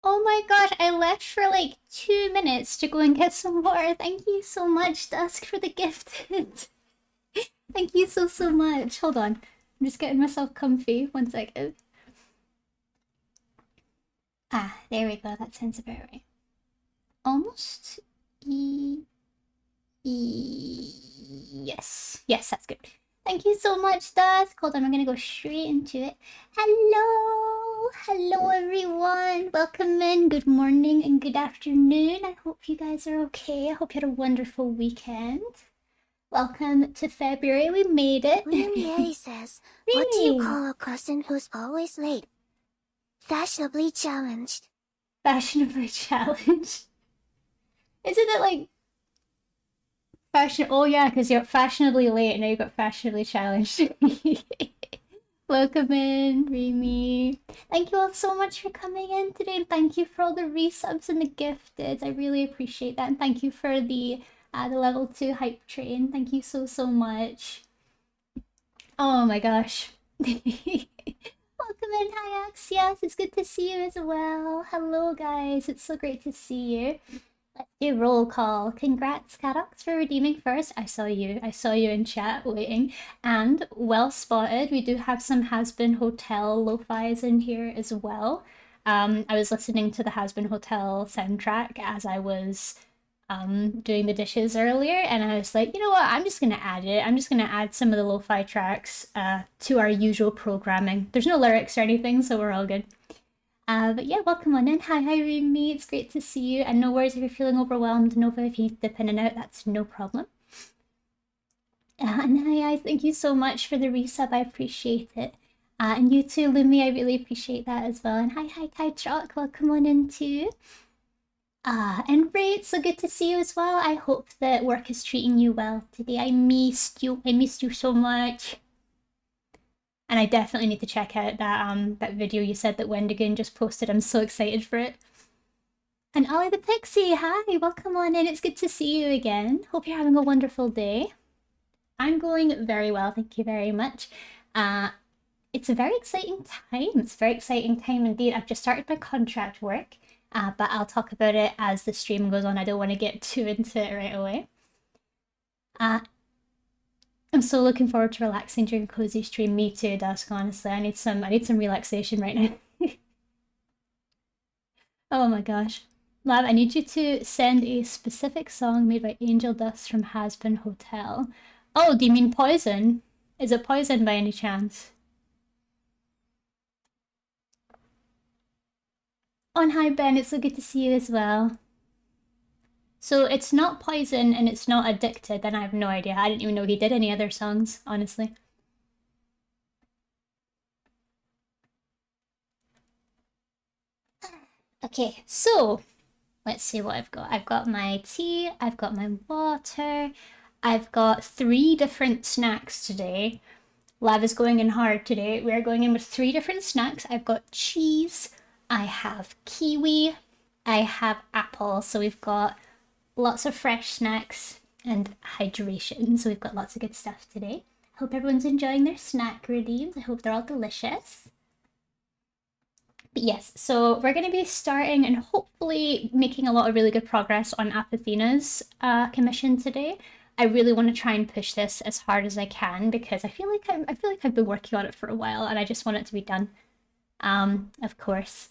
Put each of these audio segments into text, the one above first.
Oh my gosh, I left for like 2 minutes to go and get some water. Thank you so much, Dusk, for the gift. Thank you so much. Hold on. I'm just getting myself comfy. 1 second. Ah, there we go. That sounds about right. Almost. Yes. Yes, that's good. Thank you so much, Dusk. Hold on, I'm gonna go straight into it. Hello! Hello, everyone. Welcome in. Good morning and good afternoon. I hope you guys are okay. I hope you had a wonderful weekend. Welcome to February. We made it. Really says, what do you Really? call a person who's always late? Fashionably challenged. Fashionably challenged. Isn't it like fashion? Oh, yeah, because you're fashionably late and now you got fashionably challenged. Welcome in, Remy. Thank you all so much for coming in today, and thank you for all the resubs and the gifted. I really appreciate that, and thank you for the level 2 hype train. Thank you so much. Oh my gosh. Welcome in, Hyax. Yes, it's good to see you as well. Hello, guys. It's so great to see you. Let's do roll call. Congrats, Cadox, for redeeming first. I saw you. I saw you in chat waiting. And well spotted. We do have some Has Been Hotel lo-fis in here as well. I was listening to the Has Been Hotel soundtrack as I was doing the dishes earlier, and I was like, you know what? I'm just gonna add it. I'm just gonna add some of the lo-fi tracks to our usual programming. There's no lyrics or anything, so we're all good. But yeah, welcome on in. Hi, Remy. It's great to see you. And no worries if you're feeling overwhelmed. Nova, if you need to dip in and out, that's no problem. And hi, guys. Thank you so much for the resub. I appreciate it. And you too, Lumi. I really appreciate that as well. And hi, Kai Truck. Welcome on in too. And Ray, it's so good to see you as well. I hope that work is treating you well today. I missed you. I missed you so much. And I definitely need to check out that video you said that Wendigoon just posted. I'm so excited for it. And Ollie the Pixie, hi, welcome on in. It's good to see you again. Hope you're having a wonderful day. I'm going very well, thank you very much. It's a very exciting time. It's a very exciting time indeed. I've just started my contract work, but I'll talk about it as the stream goes on. I don't want to get too into it right away. I'm so looking forward to relaxing during a cozy stream. Me too, Dusk. Honestly, I need some relaxation right now. Oh my gosh. Lab, I need you to send a specific song made by Angel Dust from Has Been Hotel. Oh, do you mean Poison? Is it Poison by any chance? Oh, and hi Ben, it's so good to see you as well. So it's not Poison and it's not Addicted, then I have no idea. I didn't even know he did any other songs, honestly. Okay, so let's see what I've got. I've got my tea, I've got my water, I've got 3 different snacks today. Lav is going in hard today. We're going in with 3 different snacks. I've got cheese, I have kiwi, I have apple. So we've got lots of fresh snacks and hydration. So we've got lots of good stuff today. Hope everyone's enjoying their snack redeems. I hope they're all delicious. But yes, so we're going to be starting and hopefully making a lot of really good progress on Apathina's commission today. I really want to try and push this as hard as I can because I feel like I've been working on it for a while and I just want it to be done. Of course.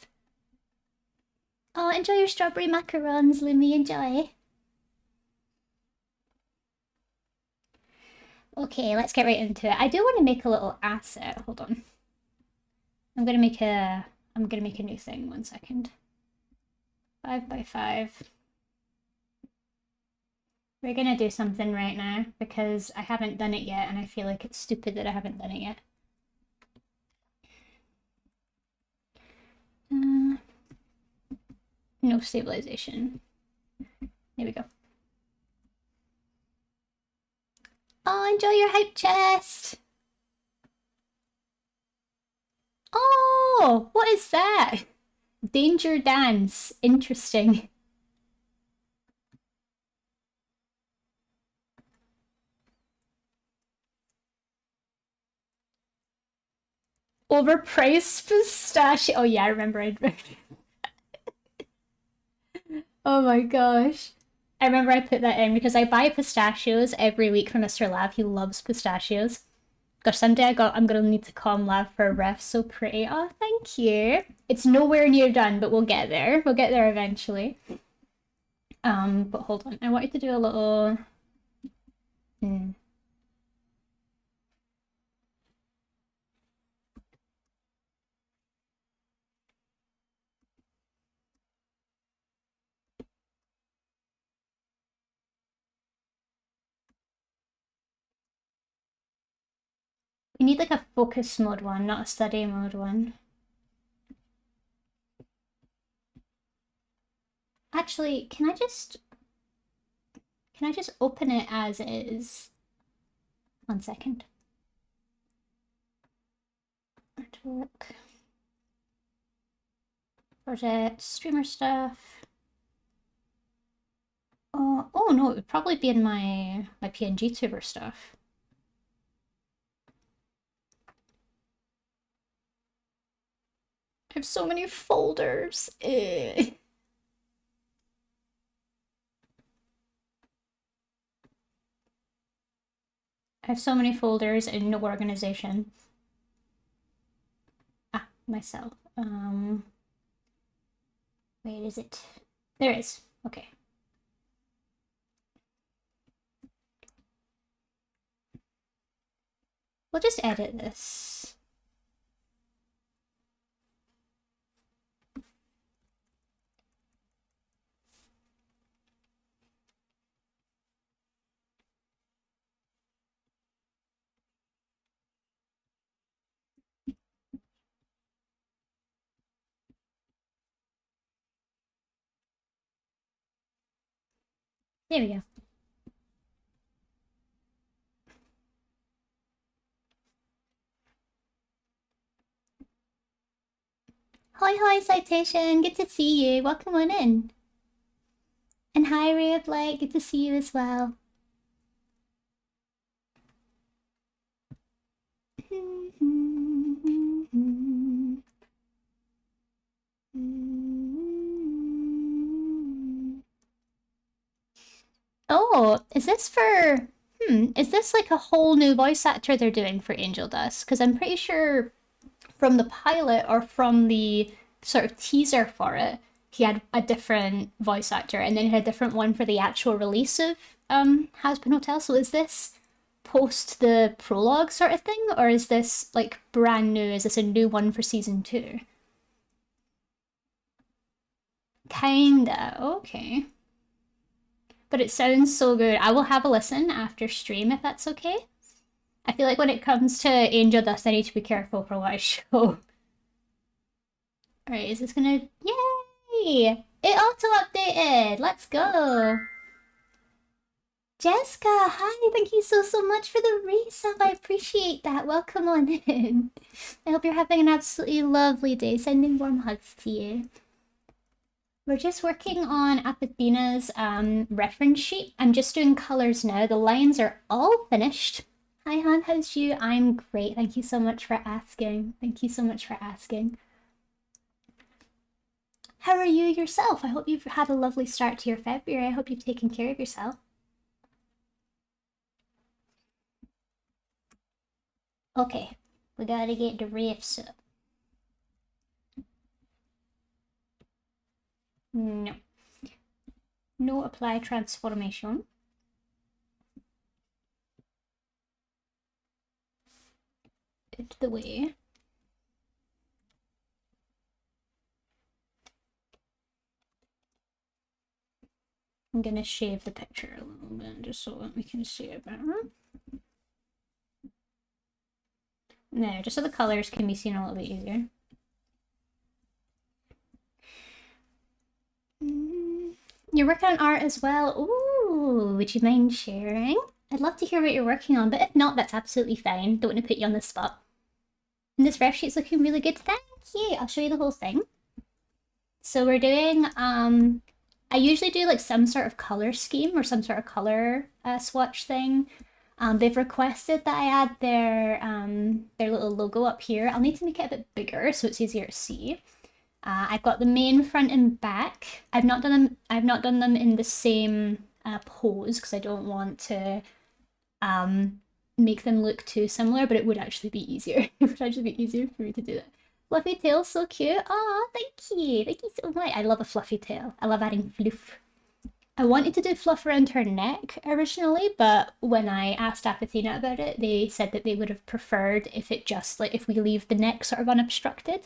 Oh, enjoy your strawberry macarons, Lumi. Enjoy. Okay, let's get right into it. I do want to make a little asset. Hold on. I'm gonna make a new thing. 1 second. 5x5. We're gonna do something right now because I haven't done it yet and I feel like it's stupid that I haven't done it yet. No stabilization. There we go. Oh, enjoy your hype chest! Oh, what is that? Danger dance. Interesting. Overpriced pistachio. Oh yeah, I remember. Oh my gosh. I remember I put that in because I buy pistachios every week from Mr. Lav. He loves pistachios. Gosh, someday I'm gonna need to call Lav for a ref. So pretty. Oh, thank you. It's nowhere near done, but we'll get there. We'll get there eventually. But hold on. I wanted to do a little. Hmm. We need like a focus mode one, not a study mode one. Actually, can I just open it as is? 1 second. Artwork. Project, streamer stuff. Oh no, it would probably be in my PNG tuber stuff. I have so many folders. I have so many folders and no organization. Ah, myself. Wait, is it? There it is. Okay. We'll just edit this. There we go. Hi, hi, Citation. Good to see you. Welcome on in. And hi, Ray of Light. Good to see you as well. Oh, is this for... is this like a whole new voice actor they're doing for Angel Dust? Because I'm pretty sure from the pilot or from the sort of teaser for it, he had a different voice actor and then he had a different one for the actual release of Hazbin Hotel. So is this post the prologue sort of thing, or is this like brand new? Is this a new one for season 2? Kinda, okay. But it sounds so good. I will have a listen after stream if that's okay. I feel like when it comes to Angel Dust, I need to be careful for what I show. Alright, is this gonna... Yay! It auto-updated! Let's go! Jessica, hi! Thank you so much for the resub. I appreciate that. Welcome on in. I hope you're having an absolutely lovely day. Sending warm hugs to you. We're just working on Apathina's reference sheet. I'm just doing colors now. The lines are all finished. Hi, Han. How's you? I'm great. Thank you so much for asking. Thank you so much for asking. How are you yourself? I hope you've had a lovely start to your February. I hope you've taken care of yourself. Okay, we gotta get the riffs up. No. No apply transformation. It's the way. I'm gonna shave the picture a little bit just so that we can see it better. There, just so the colors can be seen a little bit easier. You're working on art as well. Ooh, would you mind sharing? I'd love to hear what you're working on, but if not, that's absolutely fine. Don't want to put you on the spot. And this ref sheet's looking really good. Thank you. I'll show you the whole thing. So we're doing, I usually do like some sort of color scheme or some sort of color swatch thing. They've requested that I add their little logo up here. I'll need to make it a bit bigger so it's easier to see. I've got the main, front, and back. I've not done them. I've not done them in the same pose because I don't want to make them look too similar. But it would actually be easier. It would actually be easier for me to do that. Fluffy tail, so cute. Oh, thank you so much. I love a fluffy tail. I love adding fluff. I wanted to do fluff around her neck originally, but when I asked Apathina about it, they said that they would have preferred if it just like if we leave the neck sort of unobstructed.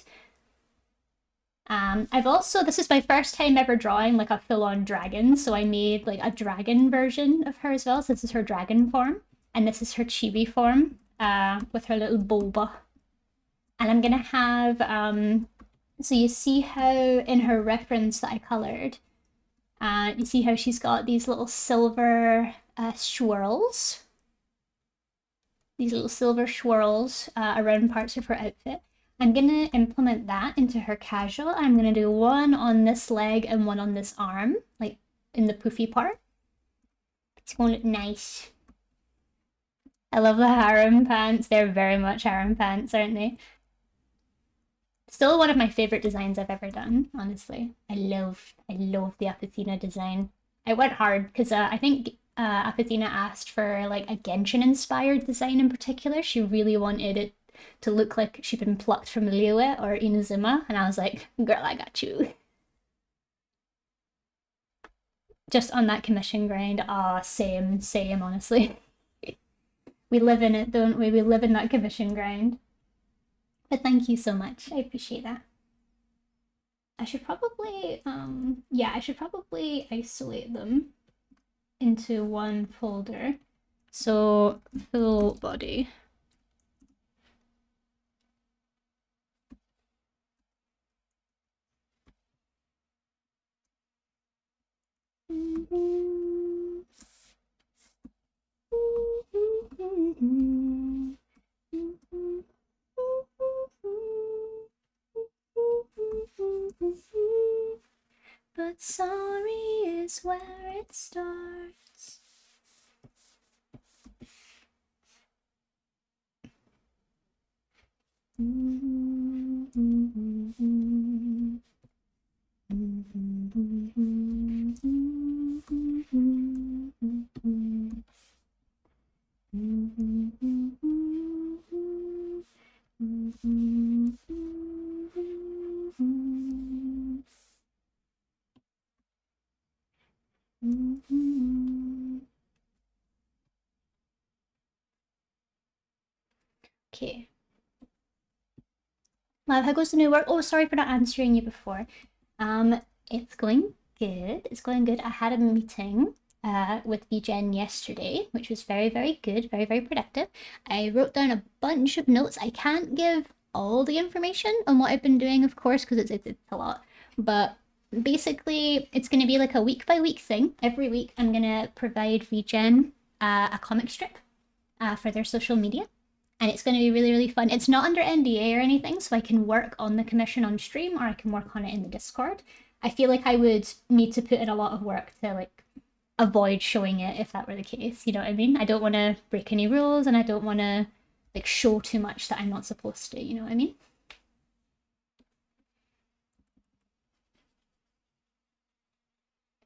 I've also this is my first time ever drawing like a full-on dragon, so I made like a dragon version of her as well. So this is her dragon form, and this is her chibi form, with her little boba. And I'm gonna have so you see how in her reference that I colored, you see how she's got these little silver swirls. These little silver swirls around parts of her outfit. I'm going to implement that into her casual. I'm going to do one on this leg and one on this arm, like in the poofy part. It's going to look nice. I love the harem pants. They're very much harem pants, aren't they? Still one of my favorite designs I've ever done, honestly. I love the Apathina design. I went hard because I think Apathina asked for like a Genshin inspired design in particular. She really wanted it to look like she'd been plucked from Liyue or Inazuma, and I was like, girl, I got you. Just on that commission grind, same, honestly. We live in it, don't we? We live in that commission grind. But thank you so much. I appreciate that. I should probably, yeah, I should probably isolate them into one folder. So, full body. But sorry is where it starts. Okay. Love, how goes the new work? Oh, sorry for not answering you before. It's going good. It's going good. I had a meeting with VGen yesterday, which was very, very good, very, very productive. I wrote down a bunch of notes. I can't give all the information on what I've been doing, of course, because it's a lot. But basically, it's going to be like a week by week thing. Every week, I'm going to provide VGen a comic strip for their social media, and it's going to be really, really fun. It's not under NDA or anything, so I can work on the commission on stream, or I can work on it in the Discord. I feel like I would need to put in a lot of work to like avoid showing it if that were the case. You know what I mean? I don't want to break any rules, and I don't want to like show too much that I'm not supposed to. You know what I mean?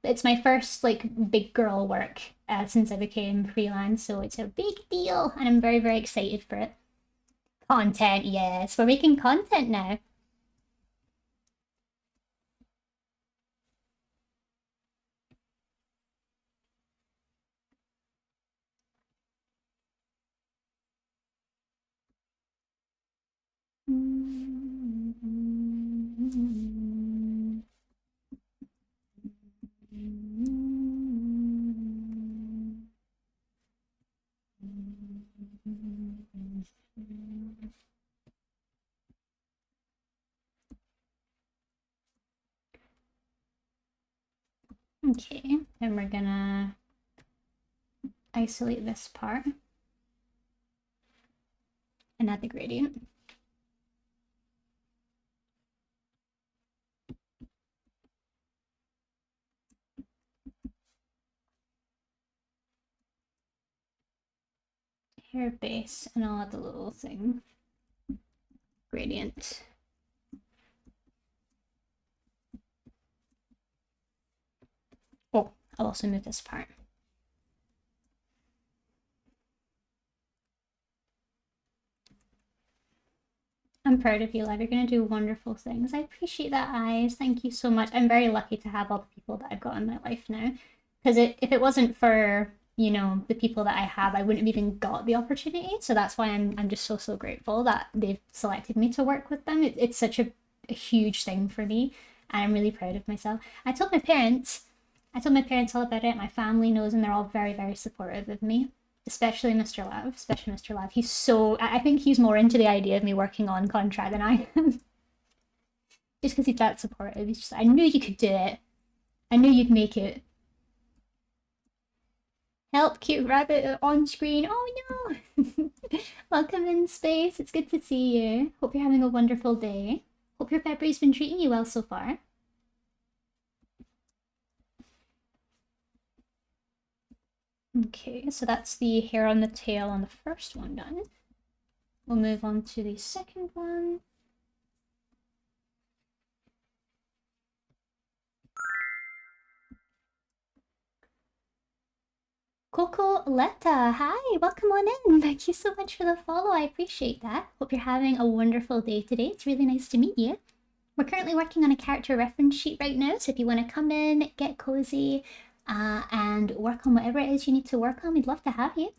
It's my first like big girl work since I became freelance, so it's a big deal, and I'm very, very excited for it. Content, yes, we're making content now. Okay, then we're gonna isolate this part and add the gradient. Hair base, and I'll add the little thing. Gradient. I'll also move this part. I'm proud of you, Lev. You're going to do wonderful things. I appreciate that, Eyes. Thank you so much. I'm very lucky to have all the people that I've got in my life now. Because if it wasn't for, you know, the people that I have, I wouldn't have even got the opportunity. So that's why I'm just so grateful that they've selected me to work with them. It's such a huge thing for me. And I'm really proud of myself. I told my parents all about it. My family knows, and they're all very supportive of me. Especially Mr. Lav. He's so, I think he's more into the idea of me working on contract than I am. Just because he's that supportive. He's just, I knew you could do it. I knew you'd make it. Help, cute rabbit on screen. Oh no! Welcome in, Space. It's good to see you. Hope you're having a wonderful day. Hope your February's been treating you well so far. Okay, so that's the hair on the tail on the first one done. We'll move on to the second one. Coco Letta, hi, welcome on in. Thank you so much for the follow. I appreciate that. Hope you're having a wonderful day today. It's really nice to meet you. We're currently working on a character reference sheet right now, so if you want to come in, get cozy, and work on whatever it is you need to work on, we'd love to have you.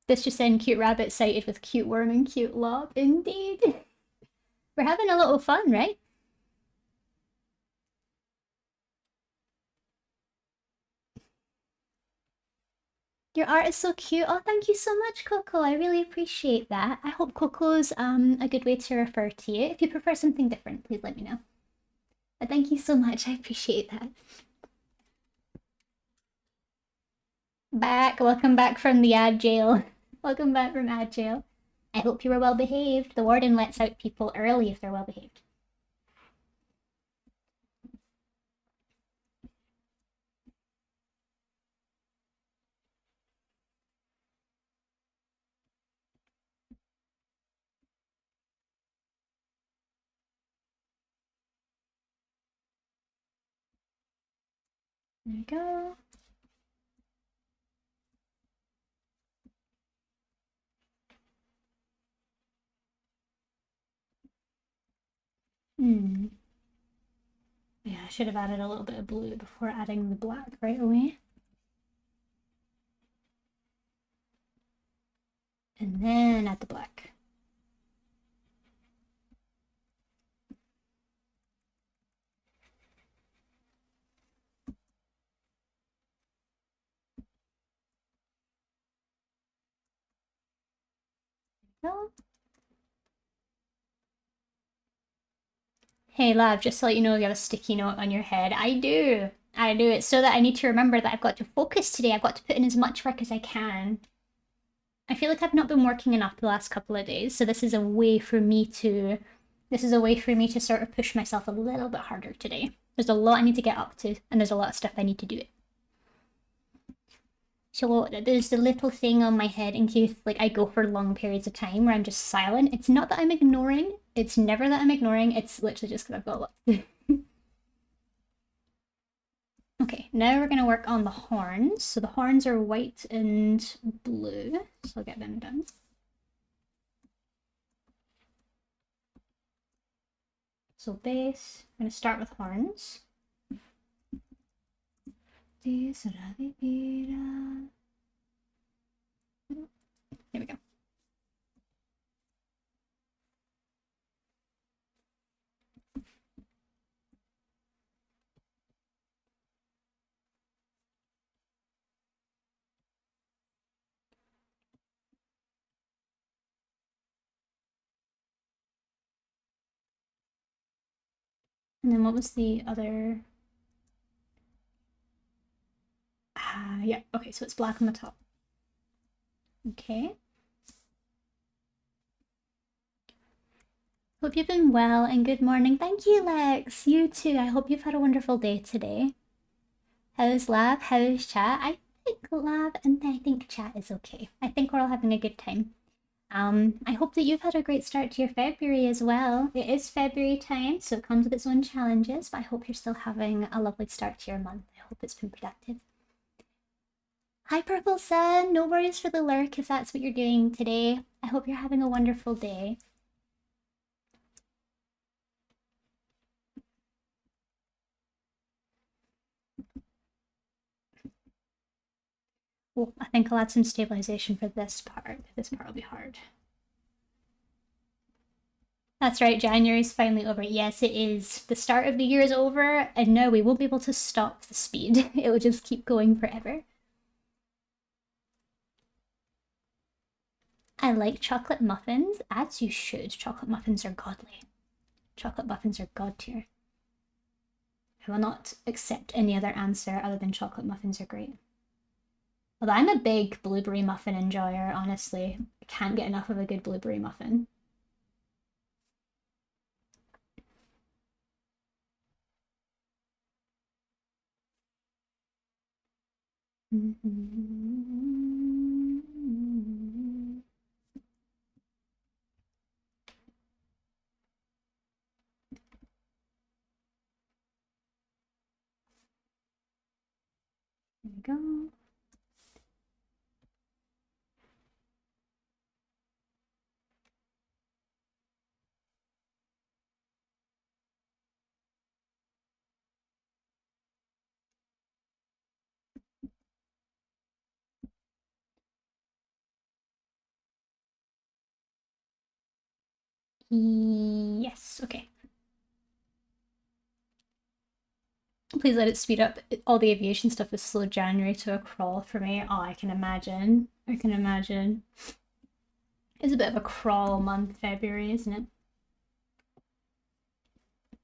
This just in, cute rabbit sighted with cute worm and cute lob. Indeed. We're having a little fun, right? Your art is so cute. Oh, thank you so much, Coco. I really appreciate that. I hope Coco's a good way to refer to you. If you prefer something different, please let me know. But thank you so much. I appreciate that. Welcome back from the ad jail. Welcome back from ad jail. I hope you were well behaved. The warden lets out people early if they're well behaved. There we go. Yeah, I should have added a little bit of blue before adding the black right away. And then add the black. No. Hey, lab, just to let you know, you have a sticky note on your head. I do. I do. It's so that I need to remember that I've got to focus today. I've got to put in as much work as I can. I feel like I've not been working enough the last couple of days, so this is a way for me to sort of push myself a little bit harder today. There's a lot I need to get up to, and there's a lot of stuff I need to do. So there's the little thing on my head in case like I go for long periods of time where I'm just silent. It's not that I'm ignoring. It's never that I'm ignoring. It's literally just because I've got a lot to do. Okay, now we're going to work on the horns. So the horns are white and blue. So I'll get them done. So base, I'm going to start with horns. There we go. And then what was the other? Yeah, okay, so it's black on the top. Okay. Hope you've been well and good morning. Thank you, Lex. You too. I hope you've had a wonderful day today. How's lab? How's chat? I think lab and I think chat is okay. I think we're all having a good time. I hope that you've had a great start to your February as well. It is February time, so it comes with its own challenges, but I hope you're still having a lovely start to your month. I hope it's been productive. Hi, Purple Sun. No worries for the lurk if that's what you're doing today. I hope you're having a wonderful day. Well, I think I'll add some stabilization for this part. This part will be hard. That's right, January's finally over. Yes, it is. The start of the year is over, and now we won't be able to stop the speed. It will just keep going forever. I like chocolate muffins, as you should. Chocolate muffins are godly. Chocolate muffins are god tier. I will not accept any other answer other than chocolate muffins are great. Although I'm a big blueberry muffin enjoyer, honestly. I can't get enough of a good blueberry muffin. There we go. Yes, okay. Please let it speed up. All the aviation stuff is slowed January to a crawl for me. Oh, I can imagine. I can imagine. It's a bit of a crawl month, February, isn't it?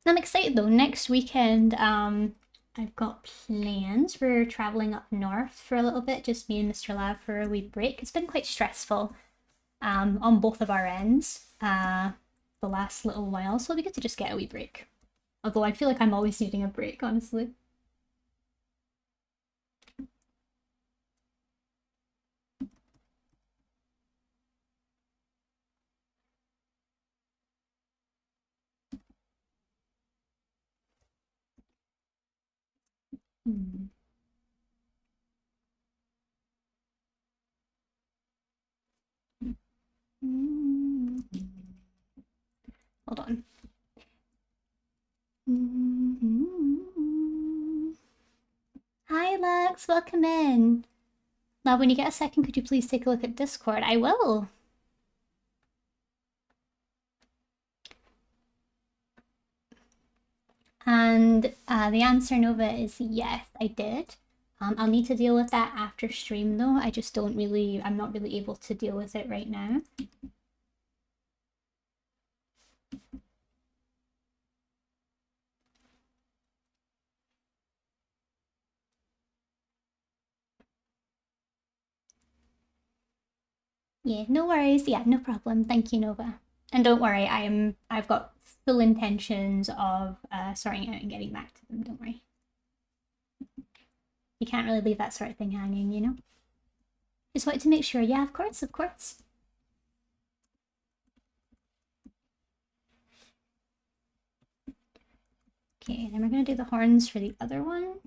I'm excited though. Next weekend, I've got plans. We're traveling up north for a little bit, just me and Mr. Lav for a wee break. It's been quite stressful on both of our ends the last little while, so it'll be good to just get a wee break. Although I feel like I'm always needing a break, honestly. Hmm. Hold on. Hi, Lux. Welcome in. Now, when you get a second, could you please take a look at Discord? I will. And the answer, Nova, is yes, I did. I'll need to deal with that after stream, though. I just don't really, I'm not really able to deal with it right now. Yeah, no worries. Yeah, no problem. Thank you, Nova. And don't worry, I've got full intentions of sorting out and getting back to them. Don't worry. You can't really leave that sort of thing hanging, you know? Just wanted to make sure. Yeah, of course, of course. Okay, then we're gonna do the horns for the other one.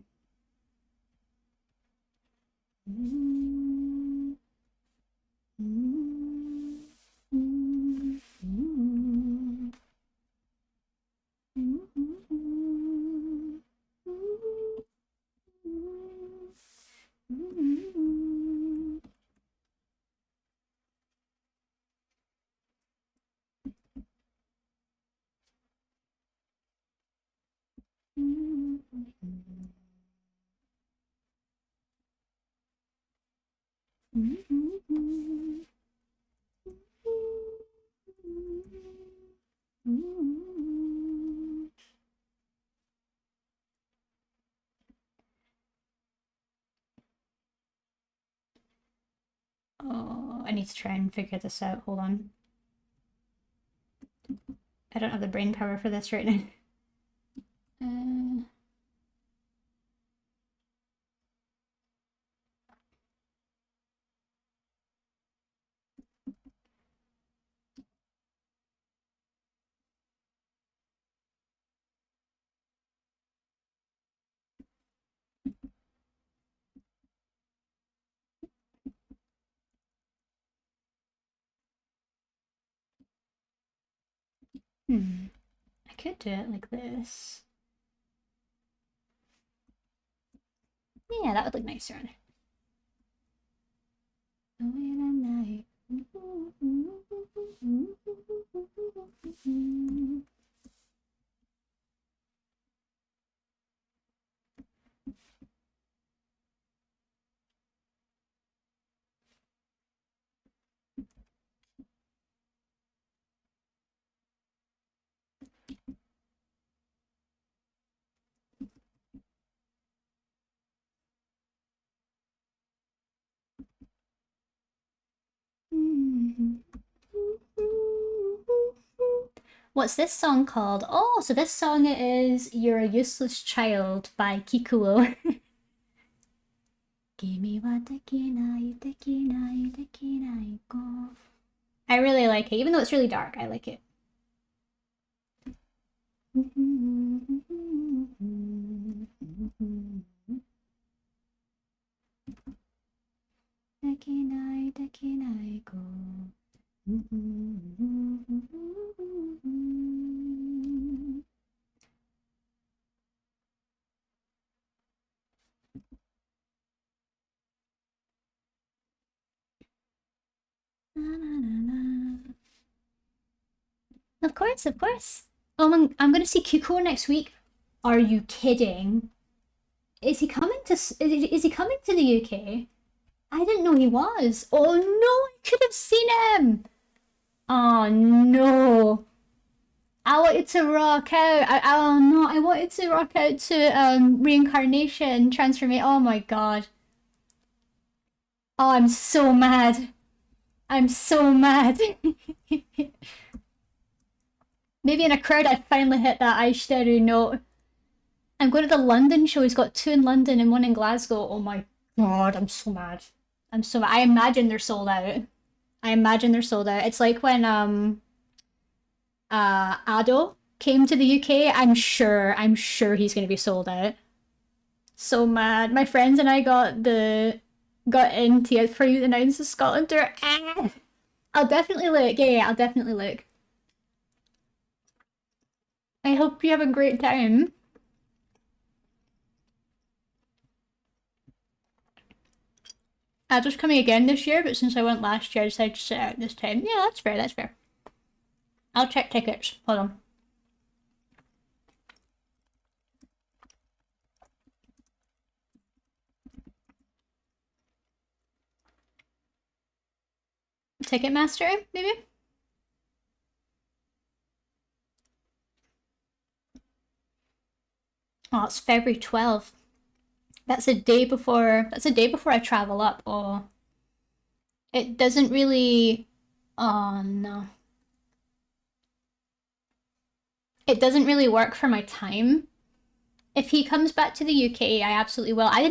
Oh, I need to try and figure this out. Hold on. I don't have the brain power for this right now. I could do it like this. Yeah, that would look nicer on it. What's this song called? Oh, so this song is You're a Useless Child by Kikuo. Kimi wa dekinai, dekinai, dekinai go. I really like it, even though it's really dark, I like it. Dekinai, dekinai go. Of course, of course. Oh, I'm gonna see Kikuo next week. Are you kidding? Is he coming to? Is he coming to the UK? I didn't know he was. Oh no, I could have seen him. Oh no. I wanted to rock out. Oh no, I wanted to rock out to reincarnation, transformation. Oh my god. Oh, I'm so mad. I'm so mad. Maybe in a crowd I'd finally hit that Aishiteru note. I'm going to the London show. He's got 2 in London and 1 in Glasgow. Oh my god, I'm so mad. I'm so mad. I imagine they're sold out. I imagine they're sold out. It's like when Ado came to the UK. I'm sure he's gonna be sold out. So mad. My friends and I got into for you the Nines of Scotland tour. I'll definitely look. Yeah, I'll definitely look. I hope you have a great time. Ado's coming again this year, but since I went last year, I decided to sit out this time. Yeah, that's fair, that's fair. I'll check tickets. Hold on. Ticketmaster, maybe? Oh, it's February 12th. That's a day before I travel up. Oh. It doesn't really oh no. It doesn't really work for my time. If he comes back to the UK, I absolutely will. I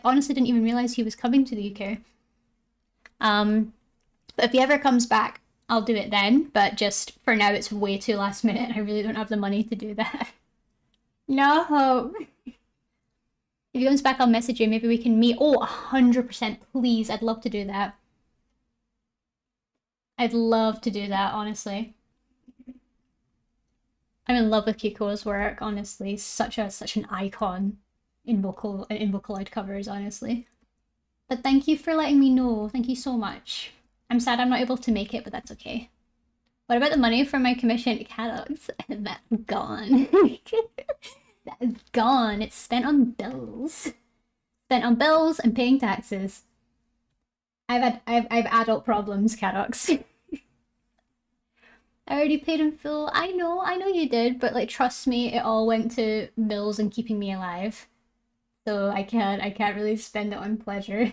honestly didn't even realize he was coming to the UK. But if he ever comes back, I'll do it then. But just for now, it's way too last minute. I really don't have the money to do that. No. If he comes back, I'll message you. Maybe we can meet. Oh, 100%. Please. I'd love to do that. I'd love to do that, honestly. I'm in love with Kiko's work, honestly. Such an icon in Vocaloid covers, honestly. But thank you for letting me know. Thank you so much. I'm sad I'm not able to make it, but that's okay. What about the money from my commission catalogs? That's gone. That's gone. It's spent on bills. Spent on bills and paying taxes. I've adult problems, Cadox. I already paid in full. I know you did, but like trust me, it all went to bills and keeping me alive. So I can't really spend it on pleasure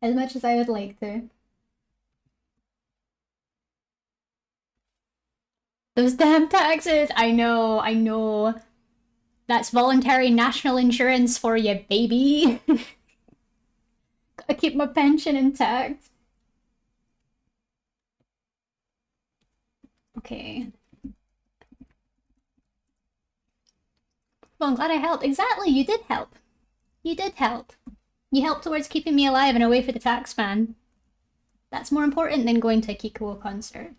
as much as I would like to. Those damn taxes! I know. That's voluntary national insurance for you, baby. Gotta keep my pension intact. Okay. Well, I'm glad I helped. Exactly, you did help. You did help. You helped towards keeping me alive and away for the tax man. That's more important than going to a Kikuo concert.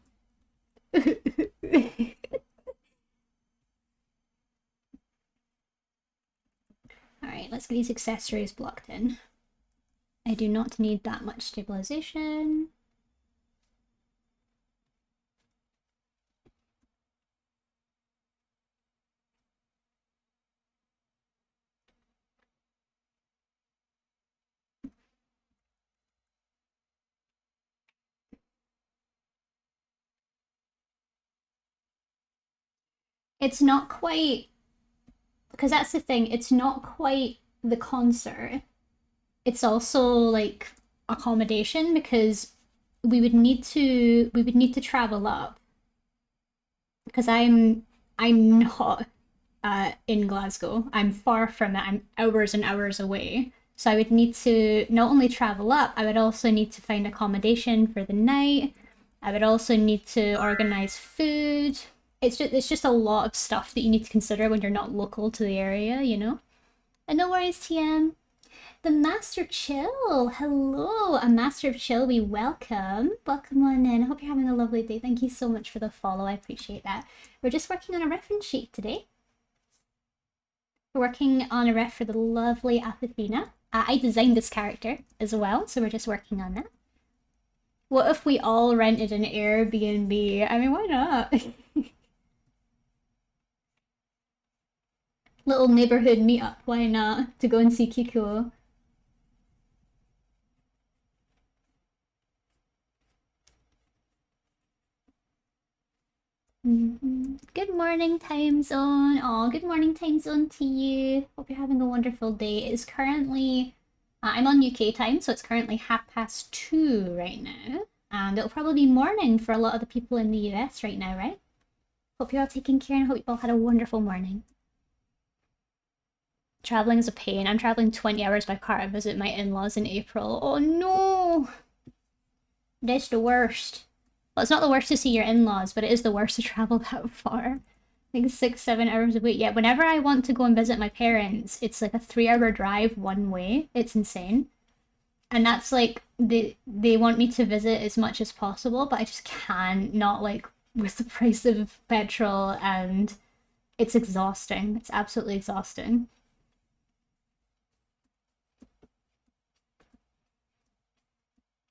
Alright, let's get these accessories blocked in. I do not need that much stabilization. It's not quite, because that's the thing, it's not quite the concert. It's also like accommodation because we would need to travel up because I'm not in Glasgow. I'm far from it. I'm hours and hours away. So I would need to not only travel up, I would also need to find accommodation for the night. I would also need to organize food. It's just a lot of stuff that you need to consider when you're not local to the area, you know? And no worries, TM. The Master Chill. Hello, a Master of Chill. We welcome. Welcome on in. I hope you're having a lovely day. Thank you so much for the follow. I appreciate that. We're just working on a reference sheet today. We're working on a ref for the lovely Apathina. I designed this character as well, so we're just working on that. What if we all rented an Airbnb? I mean, why not? Little neighborhood meetup, why not? To go and see Kiko. Good morning, time zone. Oh, good morning, time zone to you. Hope you're having a wonderful day. It is currently, I'm on UK time, so it's currently 2:30 right now. And it'll probably be morning for a lot of the people in the US right now, right? Hope you're all taking care and hope you all had a wonderful morning. Traveling is a pain. I'm traveling 20 hours by car to visit my in-laws in April. Oh no! That's the worst. Well, it's not the worst to see your in-laws, but it is the worst to travel that far. Like 6-7 hours a week. Yeah, whenever I want to go and visit my parents, it's like a 3-hour drive one way. It's insane. And that's like they want me to visit as much as possible, but I just can't, not like with the price of petrol, and it's exhausting. It's absolutely exhausting.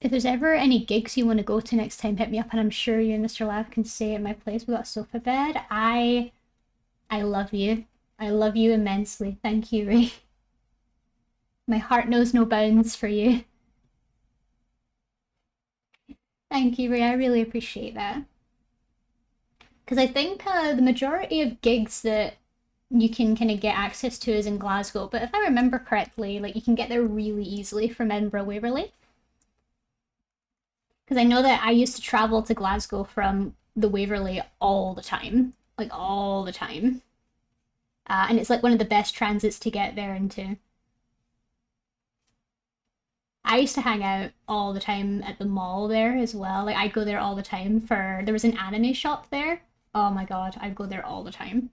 If there's ever any gigs you want to go to next time, hit me up, and I'm sure you and Mr. Lav can stay at my place. We got a sofa bed. I love you. I love you immensely. Thank you, Ray. My heart knows no bounds for you. Thank you, Ray. I really appreciate that. Because I think the majority of gigs that you can kind of get access to is in Glasgow, but if I remember correctly, like you can get there really easily from Edinburgh Waverley. Because I know that I used to travel to Glasgow from the Waverley all the time, like all the time. And it's like one of the best transits to get there into. I used to hang out all the time at the mall there as well. Like I'd go there all the time for there was an anime shop there. Oh my god, I'd go there all the time.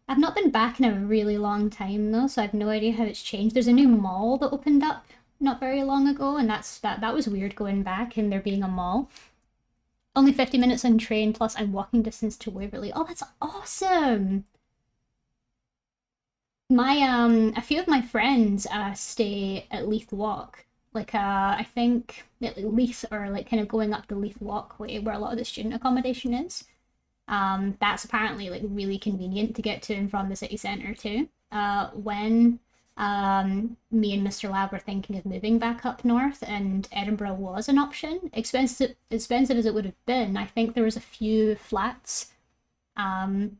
I've not been back in a really long time though, so I have no idea how it's changed. There's a new mall that opened up not very long ago, and that was weird going back and there being a mall. Only 50 minutes on train, plus I'm walking distance to Waverley. Oh, that's awesome! My a few of my friends stay at Leith Walk. Like I think at Leith, or like kind of going up the Leith Walkway where a lot of the student accommodation is. That's apparently like really convenient to get to and from the city centre too. When me and Mr. Lab were thinking of moving back up north, and Edinburgh was an option, expensive as it would have been, I think there was a few flats on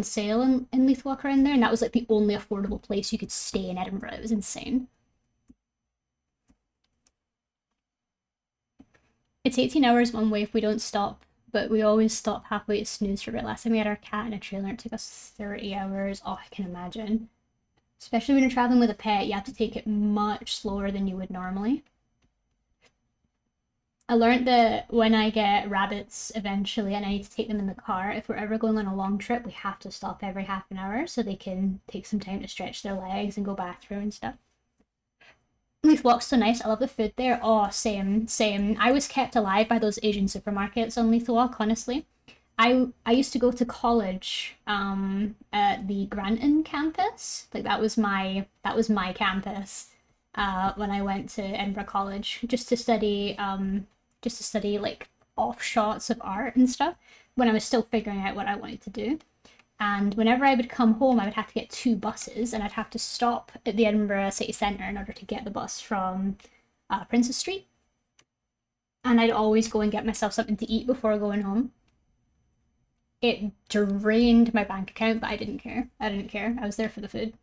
sale in Leith Walk around there, and that was like the only affordable place you could stay in Edinburgh. It was insane. It's 18 hours one way if we don't stop, but we always stop halfway to snooze for a bit. Last time we had our cat in a trailer, it took us 30 hours. Oh, I can imagine. Especially when you're traveling with a pet, you have to take it much slower than you would normally. I learned that when I get rabbits eventually and I need to take them in the car, if we're ever going on a long trip, we have to stop every half an hour so they can take some time to stretch their legs and go bathroom and stuff. Leith Walk's so nice. I love the food there. Oh, same, same. I was kept alive by those Asian supermarkets on Leith Walk, honestly. I used to go to college at the Granton campus. Like that was my campus when I went to Edinburgh College just to study like offshots of art and stuff when I was still figuring out what I wanted to do. And whenever I would come home, I would have to get two buses, and I'd have to stop at the Edinburgh city centre in order to get the bus from Princess Street. And I'd always go and get myself something to eat before going home. It drained my bank account, but I didn't care. I didn't care. I was there for the food.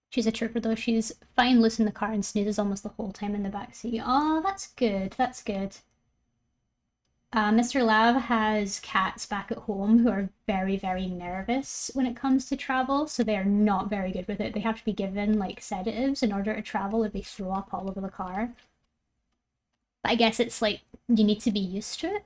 She's a trooper though. She's fine loose in the car and snoozes almost the whole time in the back seat. Oh, that's good. That's good. Mr. Lav has cats back at home who are very, very nervous when it comes to travel, so they are not very good with it. They have to be given like sedatives in order to travel, or they throw up all over the car. But I guess it's like you need to be used to it.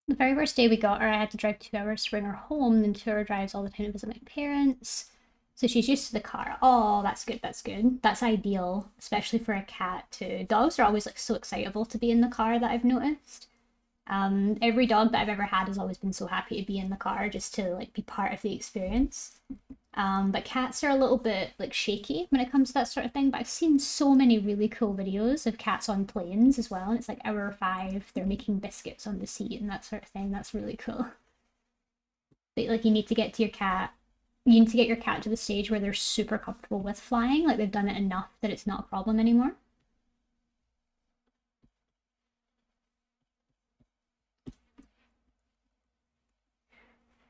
The very first day we got her, I had to drive 2 hours to bring her home, then 2 hour drives all the time to visit my parents. So she's used to the car. Oh, that's good, that's good. That's ideal, especially for a cat too. Dogs are always like so excitable to be in the car that I've noticed. Every dog that I've ever had has always been so happy to be in the car just to like be part of the experience. But cats are a little bit like shaky when it comes to that sort of thing. But I've seen so many really cool videos of cats on planes as well. And it's like hour five, they're making biscuits on the seat and that sort of thing. That's really cool. But like you need to get to your cat. You need to get your cat to the stage where they're super comfortable with flying. Like they've done it enough that it's not a problem anymore.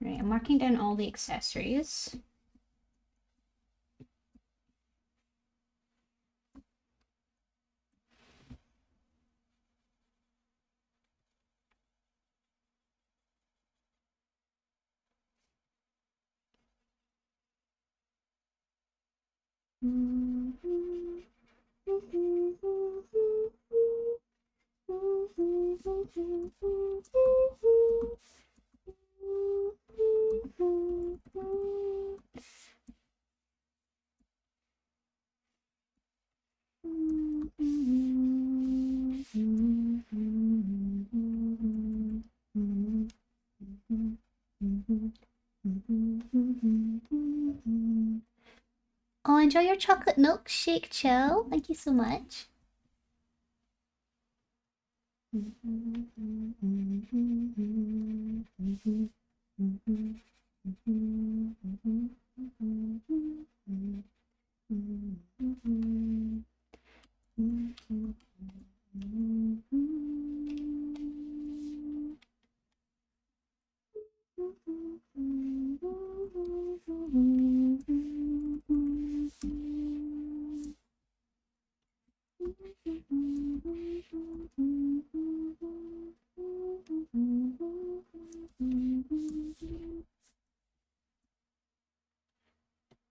Right, I'm marking down all the accessories. Oh, enjoy your chocolate milkshake, Chill. Thank you so much.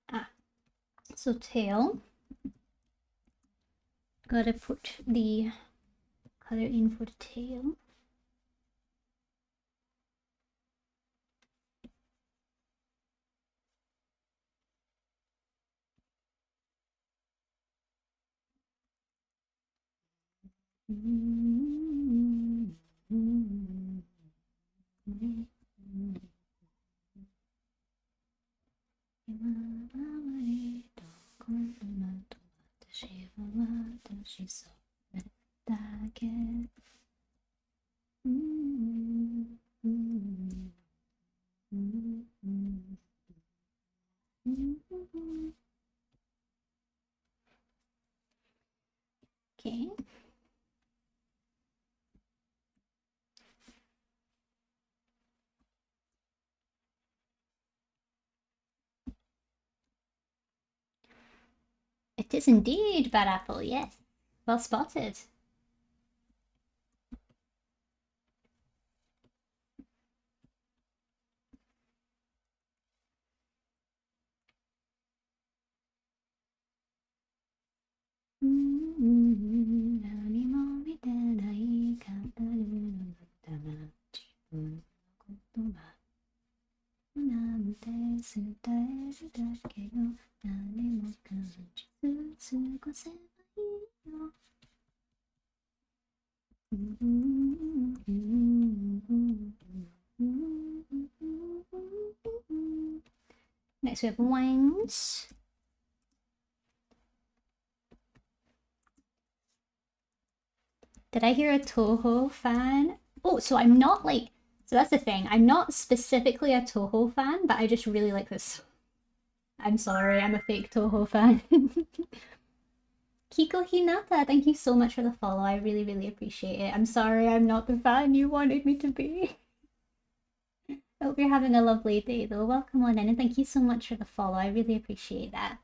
Ah, so tail. Gotta put the color in for the tail. Okay. It is indeed Bad Apple, yes. Well spotted. Next we have wings. Did I hear a Toho fan? Oh, so I'm not like, so that's the thing. I'm not specifically a Toho fan, but I just really like this. I'm sorry, I'm a fake Toho fan. Kiko Hinata, thank you so much for the follow. I really, really appreciate it. I'm sorry I'm not the fan you wanted me to be. I hope you're having a lovely day though. Welcome on in and thank you so much for the follow. I really appreciate that.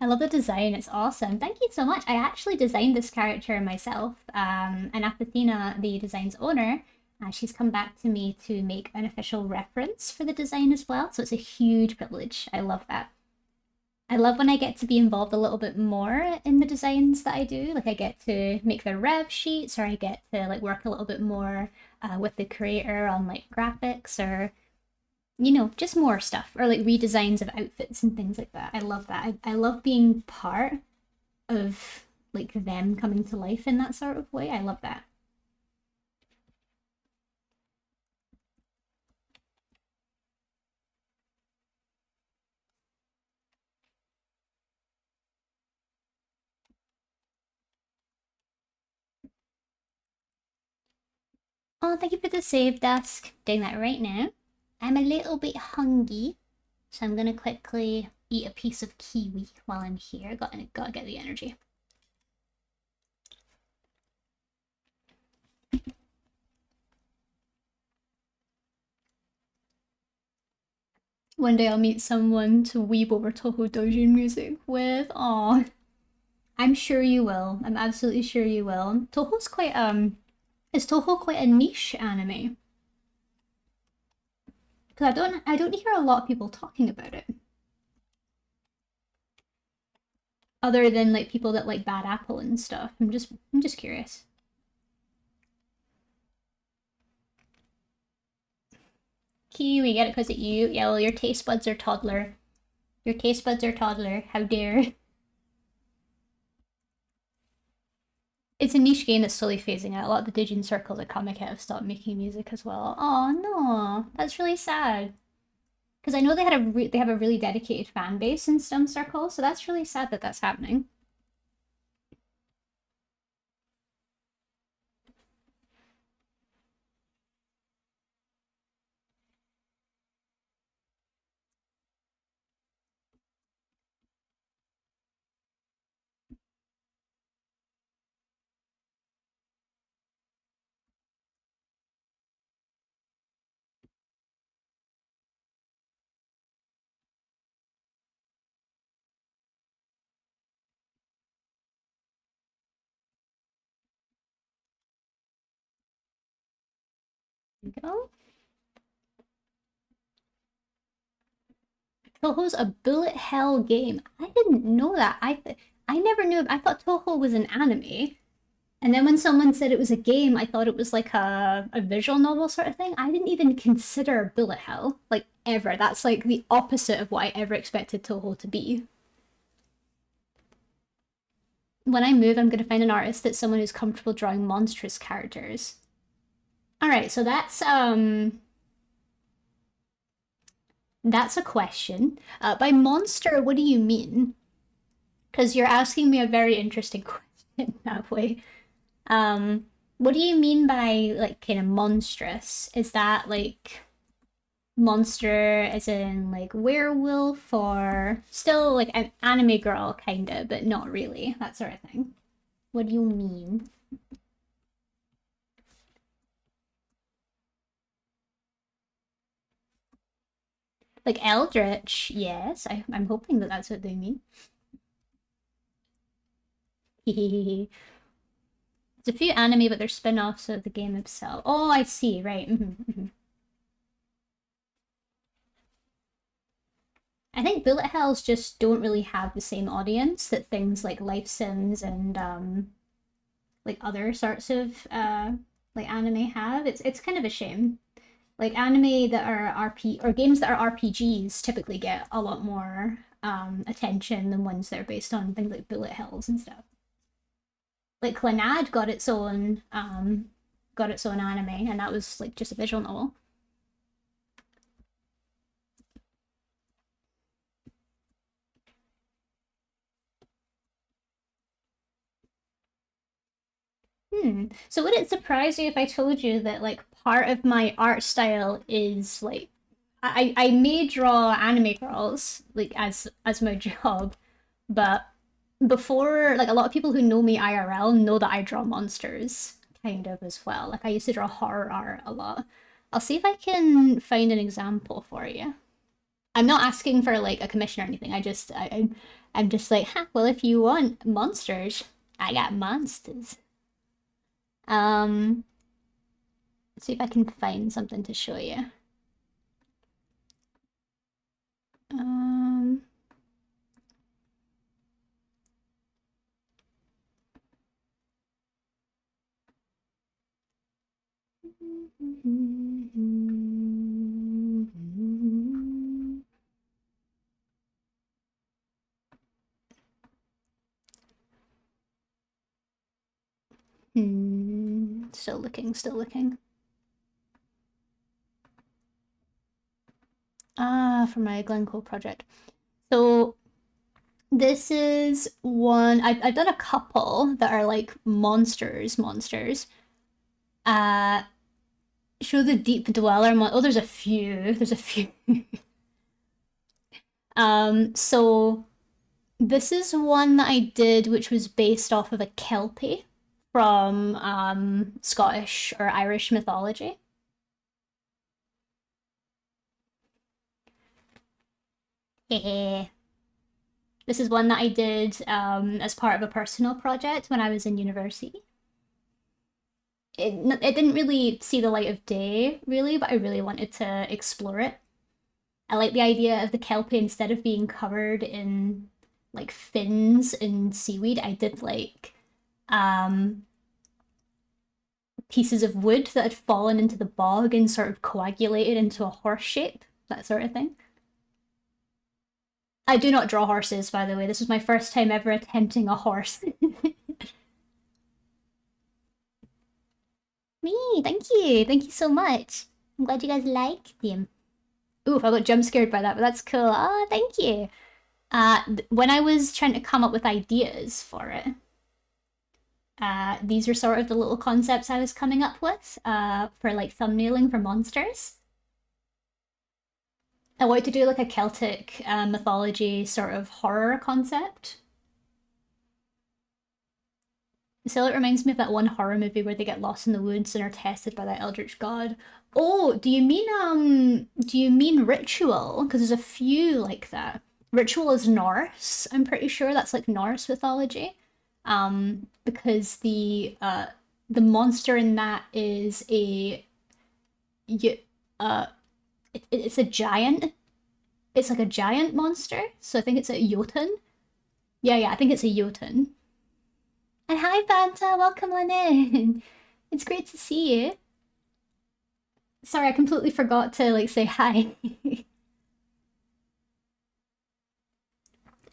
I love the design, it's awesome. Thank you so much. I actually designed this character myself. And Apathina, the design's owner, she's come back to me to make an official reference for the design as well. So it's a huge privilege. I love that. I love when I get to be involved a little bit more in the designs that I do. Like I get to make the rev sheets, or I get to like work a little bit more with the creator on like graphics, or just more stuff, or like redesigns of outfits and things like that. I love that. I love being part of like them coming to life in that sort of way. I love that. Oh, thank you for the save, Dusk. Doing that right now. I'm a little bit hungry, so I'm gonna quickly eat a piece of kiwi while I'm here. Gotta get the energy. One day I'll meet someone to weeb over Toho Doujin music with. Aw. I'm sure you will. I'm absolutely sure you will. Toho's quite is Toho quite a niche anime? Because I don't hear a lot of people talking about it. Other than like people that like Bad Apple and stuff. I'm just curious. Kiwi, get it because you. Yeah, well, your taste buds are toddler. Your taste buds are toddler. How dare. It's a niche game that's slowly phasing out. A lot of the Digin circles at Comic have stopped making music as well. Oh no, that's really sad. Because I know they have a really dedicated fan base in some circles, so that's really sad that that's happening. There we go. Toho's a bullet hell game. I didn't know that. I never knew. I thought Toho was an anime. And then when someone said it was a game, I thought it was like a visual novel sort of thing. I didn't even consider bullet hell, like ever. That's like the opposite of what I ever expected Toho to be. When I move, I'm going to find an artist that's someone who's comfortable drawing monstrous characters. All right, so that's a question. By monster, what do you mean? Because you're asking me a very interesting question that way. What do you mean by like kind of monstrous? Is that like monster as in like werewolf or still like an anime girl kind of, but not really, that sort of thing? What do you mean? Like eldritch, yes. I'm hoping that that's what they mean. There's a few anime, but they're spin-offs of the game itself. Oh, I see. Right. I think bullet hells just don't really have the same audience that things like life sims and like other sorts of like anime have. It's kind of a shame. Like anime that are RP or games that are RPGs typically get a lot more attention than ones that are based on things like bullet hells and stuff. Like Clannad got its own anime, and that was like just a visual novel. So would it surprise you if I told you that like part of my art style is like I may draw anime girls like as my job, but before like a lot of people who know me IRL know that I draw monsters kind of as well. Like I used to draw horror art a lot. I'll see if I can find an example for you. I'm not asking for like a commission or anything. I'm just like, huh, well if you want monsters, I got monsters. Um Let's see if I can find something to show you. Um Still looking, still looking. For my Glencoe project. So this is one I've done a couple that are like monsters. Uh Show the deep dweller oh there's a few. There's a few. So this is one that I did which was based off of a Kelpie from Scottish or Irish mythology. This is one that I did as part of a personal project when I was in university. It didn't really see the light of day, really, but I really wanted to explore it. I like the idea of the kelpie instead of being covered in like fins and seaweed. I did like um, pieces of wood that had fallen into the bog and sort of coagulated into a horse shape, that sort of thing. I do not draw horses, by the way. This was my first time ever attempting a horse. Me, thank you. Thank you so much. I'm glad you guys liked them. Oof, I got jump scared by that, but that's cool. Oh, thank you. When I was trying to come up with ideas for it, these are sort of the little concepts I was coming up with for like thumbnailing for monsters. I wanted to do like a Celtic mythology sort of horror concept. So it reminds me of that one horror movie where they get lost in the woods and are tested by that eldritch god. Oh, do you mean Ritual? Because there's a few like that. Ritual is Norse. I'm pretty sure that's like Norse mythology. Because the monster in that is uh it's a giant. It's like a giant monster. So I think it's a Jotun. Yeah, I think it's a Jotun. And hi, Fanta, welcome on in. It's great to see you. Sorry, I completely forgot to like say hi.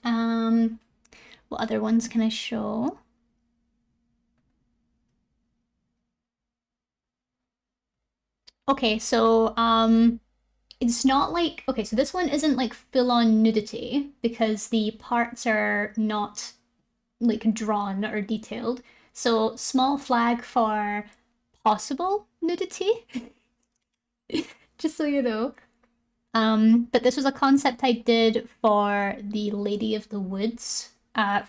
um, what other ones can I show? Okay, so it's not like, okay, so this one isn't like full on nudity because the parts are not like drawn or detailed. So small flag for possible nudity, just so you know. But this was a concept I did for the Lady of the Woods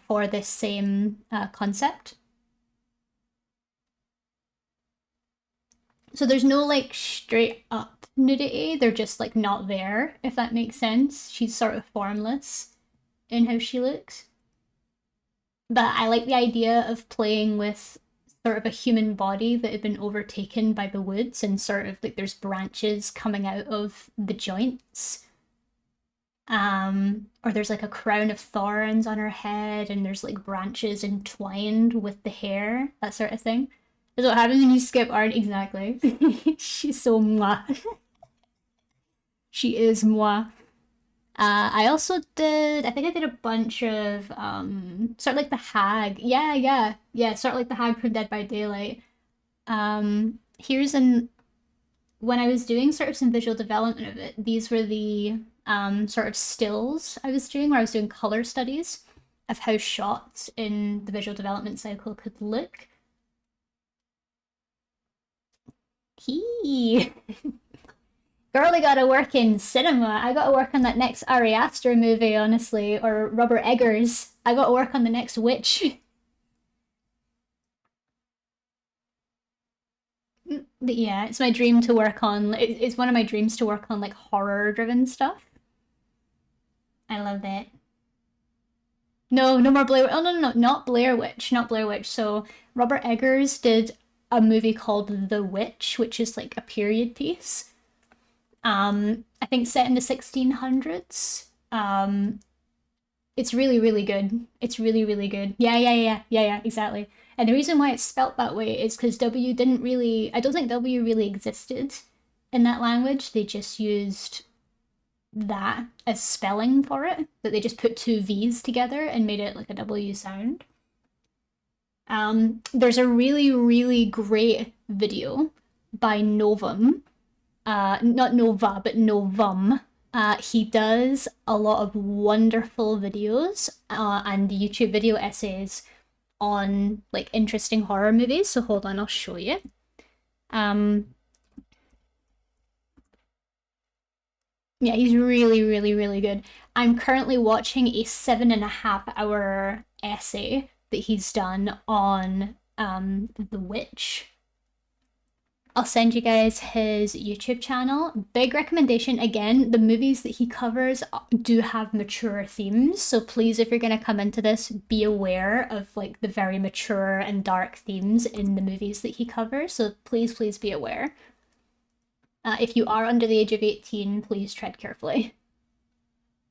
for this same concept. So there's no like straight up nudity, they're just like not there, if that makes sense. She's sort of formless in how she looks. But I like the idea of playing with sort of a human body that had been overtaken by the woods and sort of like there's branches coming out of the joints. Or there's like a crown of thorns on her head and there's like branches entwined with the hair, that sort of thing. That's what happens when you skip art, exactly. She's so moi. She is moi. I also did, I think I did a bunch of, sort of like the hag. Yeah, sort of like the hag from Dead by Daylight. Here's an, when I was doing sort of some visual development of it, these were the sort of stills I was doing, where I was doing color studies of how shots in the visual development cycle could look. He Girlie gotta work in cinema. I gotta work on that next Ari Aster movie, honestly, or Robert Eggers. I gotta work on the next Witch. Yeah, it's my dream to work on. It's one of my dreams to work on like horror-driven stuff. I love that. No, no more Blair. Oh no, not Blair Witch, not Blair Witch. So Robert Eggers did a movie called The Witch, which is like a period piece. I think set in the 1600s. It's really, really good. It's really, really good. Yeah, exactly. And the reason why it's spelt that way is because W didn't really, I don't think W really existed in that language. They just used that as spelling for it, that they just put two V's together and made it like a W sound. There's a really, really great video by Novum, not Nova, but Novum. He does a lot of wonderful videos and YouTube video essays on like interesting horror movies. So hold on, I'll show you. Um, yeah, he's really, really, really good. I'm currently watching a 7.5 hour essay that he's done on The Witch. I'll send you guys his YouTube channel. Big recommendation again, the movies that he covers do have mature themes. So please, if you're going to come into this, be aware of like the very mature and dark themes in the movies that he covers. So please, please be aware. If you are under the age of 18, please tread carefully.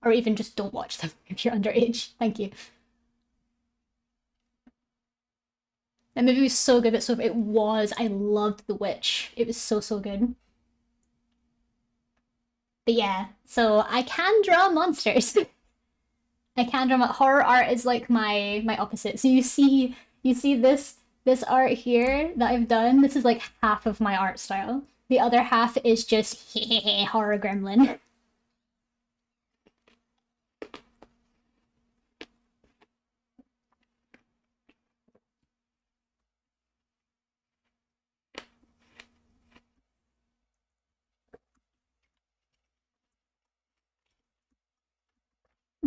Or even just don't watch them if you're underage. Thank you. That movie was so good. It was. I loved The Witch. It was so, so good. But yeah, so I can draw monsters. I can draw horror art is like my opposite. So you see this art here that I've done. This is like half of my art style. The other half is just horror gremlin.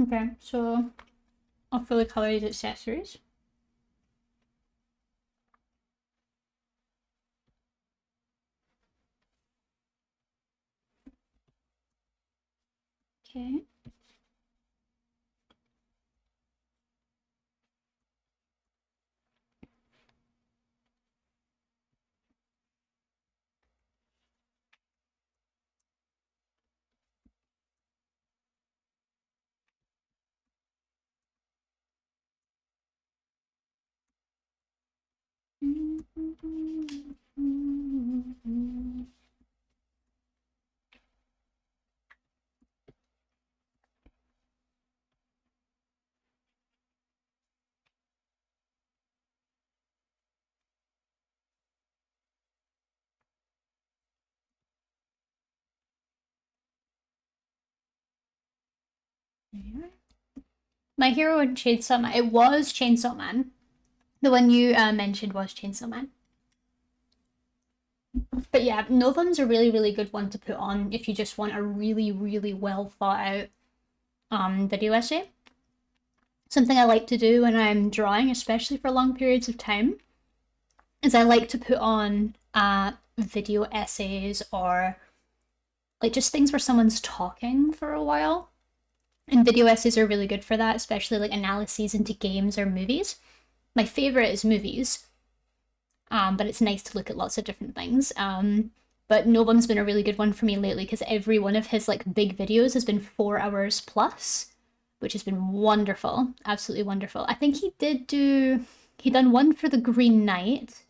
Okay, so I'll fully color these accessories. Okay. My Hero and Chainsaw Man. It was Chainsaw Man. The one you mentioned was Chainsaw Man. But yeah, Novum's a really, really good one to put on if you just want a really, really well thought out video essay. Something I like to do when I'm drawing, especially for long periods of time, is I like to put on video essays or like just things where someone's talking for a while. And video essays are really good for that, especially like analyses into games or movies. My favorite is movies, but it's nice to look at lots of different things. But Novum's been a really good one for me lately because every one of his like big videos has been 4 hours plus, which has been wonderful, absolutely wonderful. I think he done one for the Green Knight.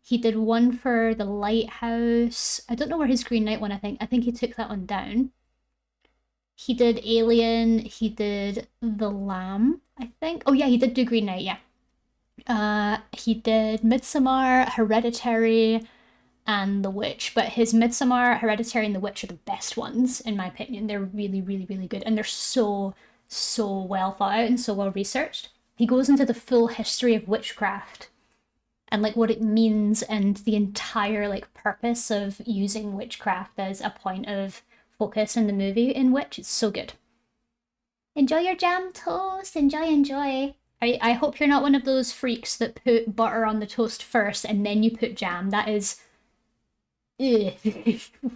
He did one for the Lighthouse. I don't know where his Green Knight one. I think he took that one down. He did Alien. He did The Lamb. I think. Oh yeah, he did do Green Knight. Yeah. He did Midsommar, Hereditary, and The Witch. But his Midsommar, Hereditary, and The Witch are the best ones, in my opinion. They're really, really, really good. And they're so, so well thought out and so well researched. He goes into the full history of witchcraft and like what it means and the entire like purpose of using witchcraft as a point of focus in the movie in Witch. It's so good. Enjoy your jam toast. Enjoy, enjoy. I hope you're not one of those freaks that put butter on the toast first and then you put jam. That is. Ugh.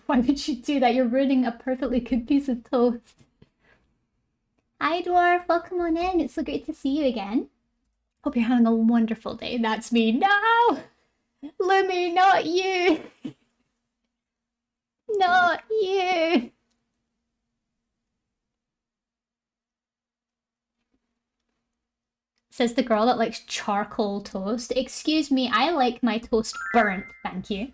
Why would you do that? You're ruining a perfectly good piece of toast. Hi, Dwarf. Welcome on in. It's so great to see you again. Hope you're having a wonderful day. That's me. No! Lumi, not you! Not you! Says the girl that likes charcoal toast. Excuse me, I like my toast burnt, thank you.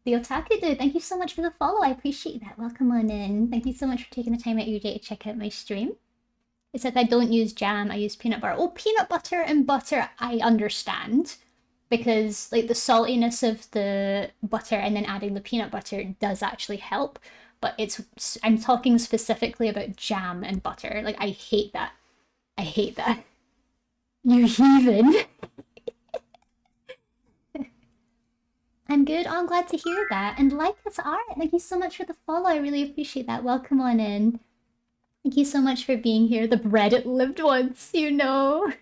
The Otaku Dude, thank you so much for the follow. I appreciate that. Welcome on in. Thank you so much for taking the time out of your day to check out my stream. It says I don't use jam, I use peanut butter. Oh, peanut butter and butter, I understand. Because like the saltiness of the butter and then adding the peanut butter does actually help. But I'm talking specifically about jam and butter. Like I hate that. I hate that. You heathen. I'm good. Oh, I'm glad to hear that. And like us art. Thank you so much for the follow. I really appreciate that. Welcome on in. Thank you so much for being here. The bread it lived once, you know.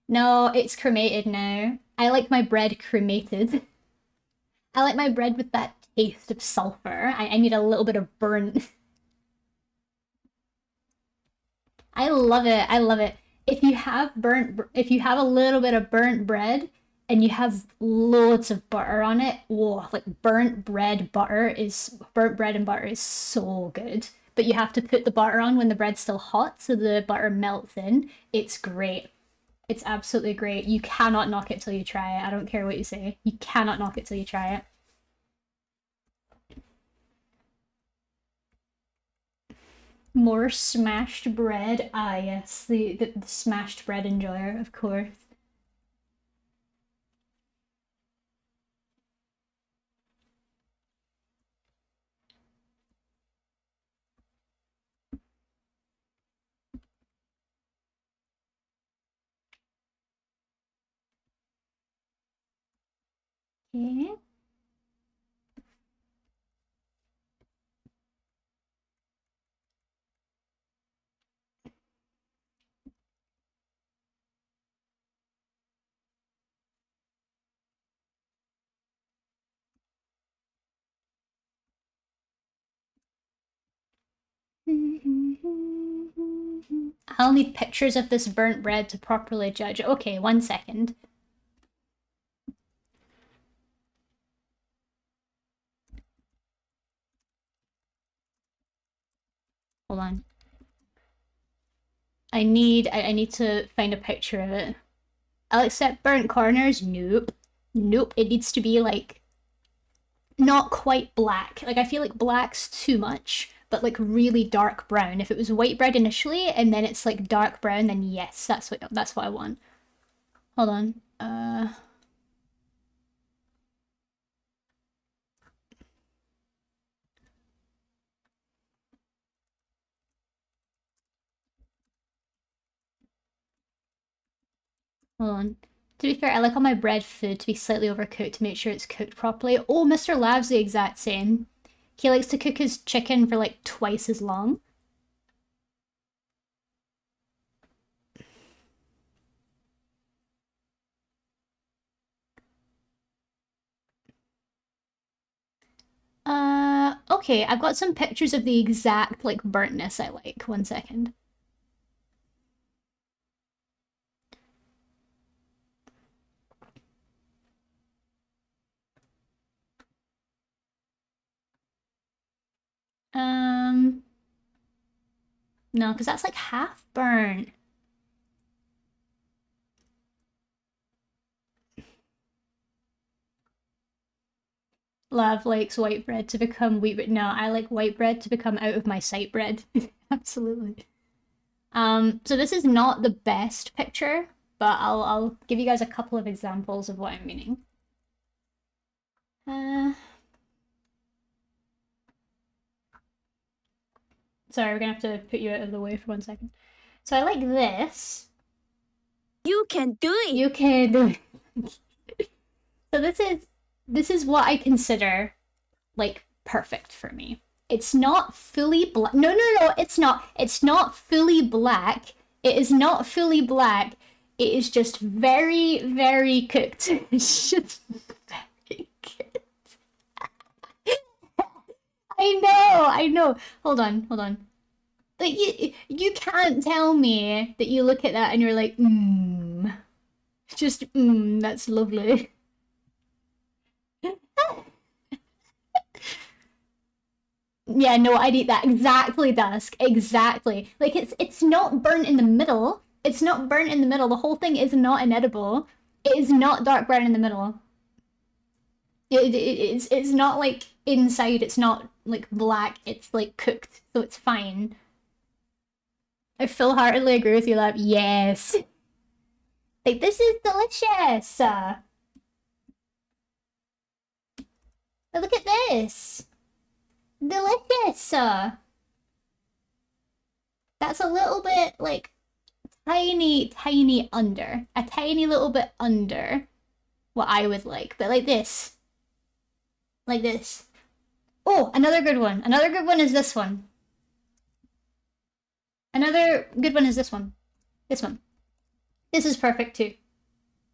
No, it's cremated now. I like my bread cremated. I like my bread with that taste of sulfur. I need a little bit of burnt. I love it. I love it. If you have a little bit of burnt bread and you have loads of butter on it, whoa, like burnt bread and butter is so good. But you have to put the butter on when the bread's still hot so the butter melts in. It's great. It's absolutely great. You cannot knock it till you try it. I don't care what you say. You cannot knock it till you try it. More smashed bread. Ah, yes, the smashed bread enjoyer, of course. Okay. I'll need pictures of this burnt bread to properly judge. Okay, 1 second. Hold on. I need to find a picture of it. I'll accept burnt corners. Nope. Nope. It needs to be like not quite black. Like I feel like black's too much, but like really dark brown. If it was white bread initially and then it's like dark brown, then yes, that's what I want. Hold on. Hold on. To be fair, I like all my bread food to be slightly overcooked to make sure it's cooked properly. Oh, Mr. Lav's the exact same. He likes to cook his chicken for like twice as long. Okay, I've got some pictures of the exact like burntness I like. 1 second. No, because that's like half burnt. Lav likes white bread to become wheat bread. No, I like white bread to become out of my sight bread. Absolutely. So this is not the best picture, but I'll give you guys a couple of examples of what I'm meaning. Sorry, we're gonna have to put you out of the way for 1 second. So I like this. You can do it. You can do it. So this is what I consider like perfect for me. It's not fully black. No, no, no, it's not. It's not fully black. It is not fully black. It is just very, very cooked. It's just very cooked. I know. Hold on. Like you can't tell me that you look at that and you're like, just that's lovely. Yeah, no, I'd eat that. Exactly, Dusk. Exactly. Like it's not burnt in the middle. It's not burnt in the middle. The whole thing is not inedible. It is not dark brown in the middle. It's not like inside. It's not like black. It's like cooked, so it's fine. I full heartedly agree with you, Lab. Yes. Like this is delicious. Look at this. Delicious. That's a little bit like tiny under. A tiny little bit under what I would like. But like this. Like this. Oh, another good one. Another good one is this one. Another good one is this one. This one. This is perfect too.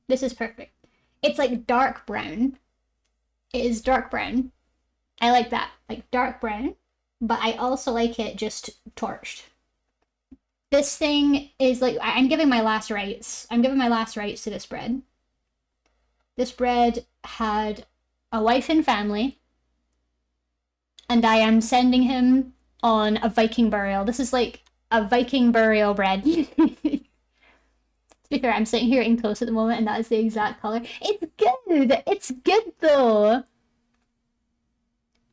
This is perfect. It's like dark brown. It is dark brown. I like that. Like dark brown. But I also like it just torched. This thing is like, I'm giving my last rites. I'm giving my last rites to this bread. This bread had a wife and family. And I am sending him on a Viking burial. This is like a Viking burial bread. To be fair, I'm sitting here eating toast at the moment, and that is the exact color. It's good. It's good though.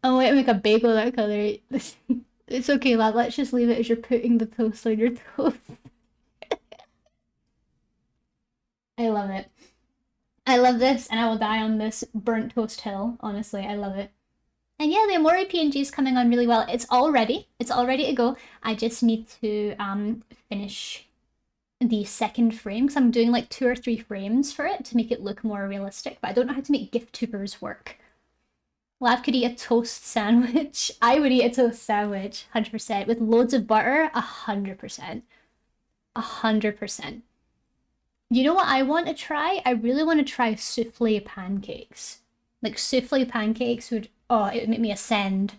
Oh wait, make a bagel that color. It's okay, lad. Let's just leave it as you're putting the toast on your toast. I love it. I love this, and I will die on this burnt toast hill. Honestly, I love it. And yeah, the Amori PNG is coming on really well. It's all ready. It's all ready to go. I just need to finish the second frame because I'm doing like 2 or 3 frames for it to make it look more realistic. But I don't know how to make GIF-tubers work. Lav could eat a toast sandwich. I would eat a toast sandwich, 100%. With loads of butter, 100%. 100%. You know what I want to try? I really want to try souffle pancakes. Like souffle pancakes would, oh, it would make me ascend.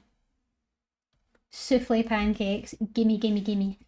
Souffle pancakes, gimme, gimme, gimme.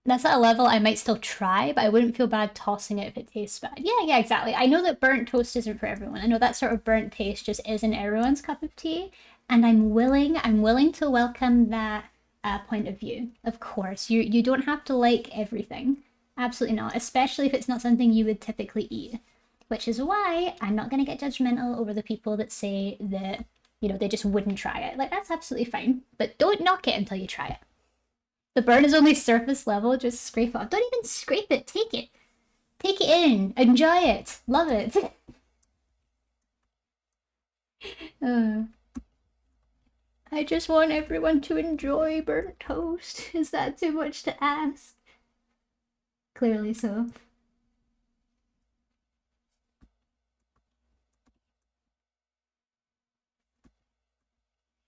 That's at a level I might still try, but I wouldn't feel bad tossing it if it tastes bad. Yeah, exactly. I know that burnt toast isn't for everyone. I know that sort of burnt taste just isn't everyone's cup of tea. and I'm willing to welcome that point of view. Of course, you don't have to like everything, absolutely not, especially if it's not something you would typically eat. Which is why I'm not gonna get judgmental over the people that say that they just wouldn't try it. Like that's absolutely fine, but don't knock it until you try it. The burn is only surface level. Just scrape it off. Don't even scrape it. Take it. Take it in. Enjoy it. Love it. uh. I just want everyone to enjoy burnt toast. Is that too much to ask? Clearly so.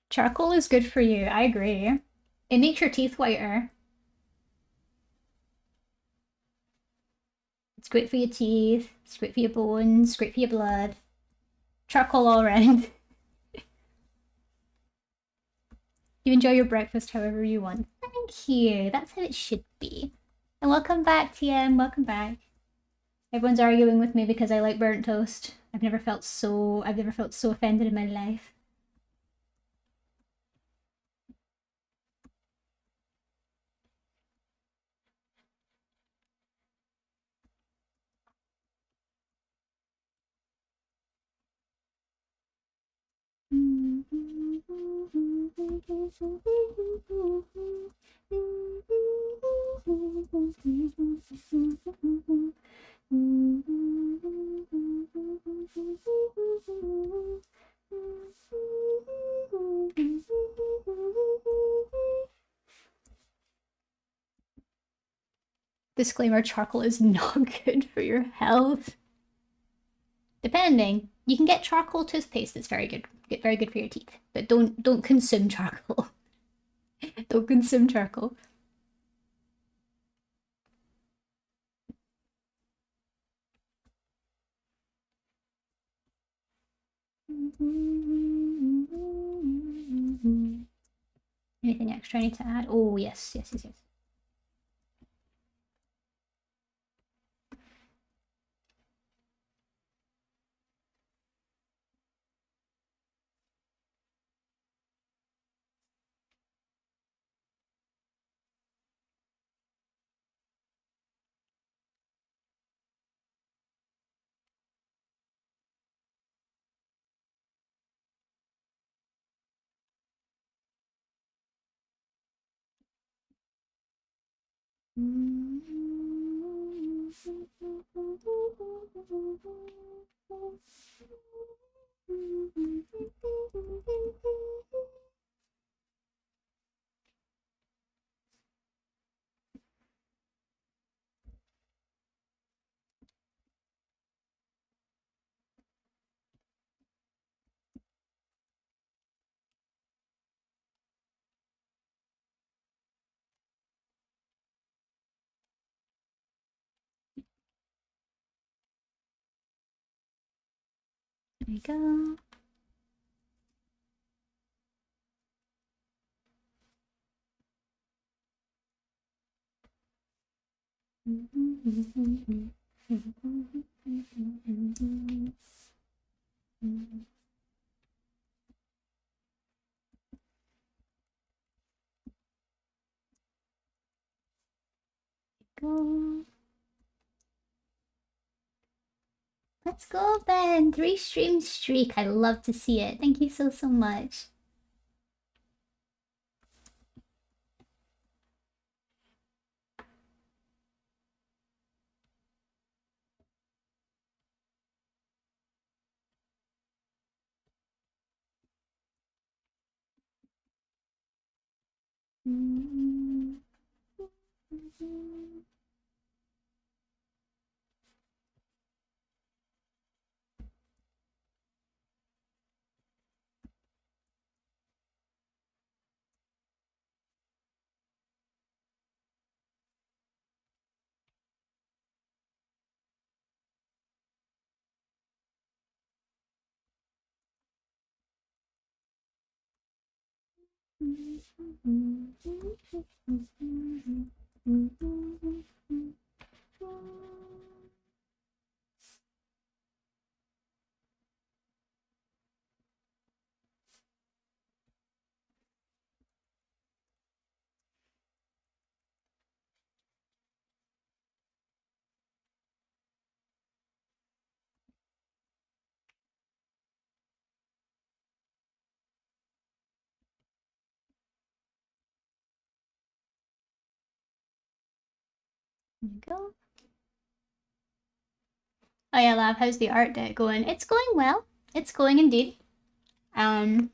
Charcoal is good for you, I agree. It makes your teeth whiter. It's great for your teeth, it's great for your bones, it's great for your blood. Charcoal all around. You enjoy your breakfast however you want. Thank you. That's how it should be. And welcome back, TM. Welcome back. Everyone's arguing with me because I like burnt toast. I've never felt so offended in my life. Disclaimer, charcoal is not good for your health. Depending. You can get charcoal toothpaste that's very good for your teeth. But don't consume charcoal. Don't consume charcoal. Anything extra I need to add? Oh yes. There you go. Go. Let's go, Ben. 3-stream streak. I love to see it. Thank you so much. There you go. Oh yeah, Lab, how's the art day going? It's going well. It's going indeed. I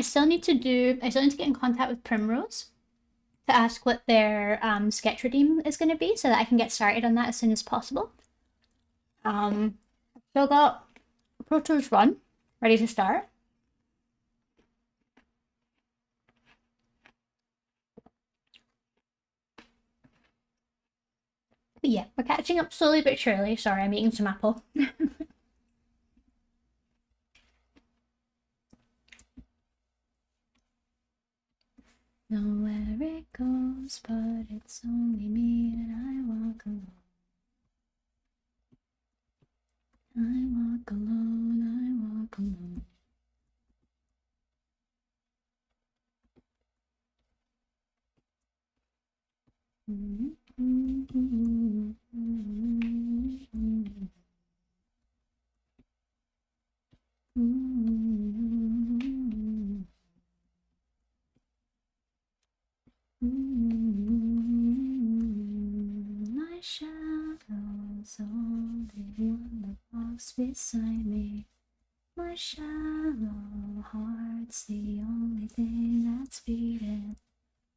still need to get in contact with Primrose to ask what their sketch redeem is going to be so that I can get started on that as soon as possible. Still got Pro Tours Run ready to start. But yeah, we're catching up slowly but surely. Sorry, I'm eating some apple. Know where it goes, but it's only me and I walk alone. I walk alone, I walk alone. My shadow's only one that walks beside me. My shallow heart's the only thing that's beating.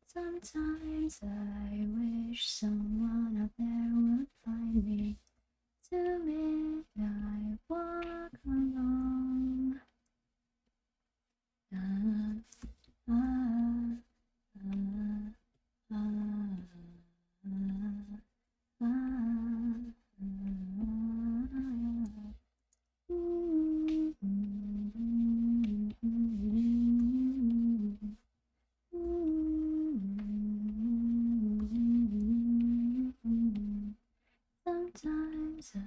Sometimes I wish someone out there would find me. To midnight walk alone. Sometimes I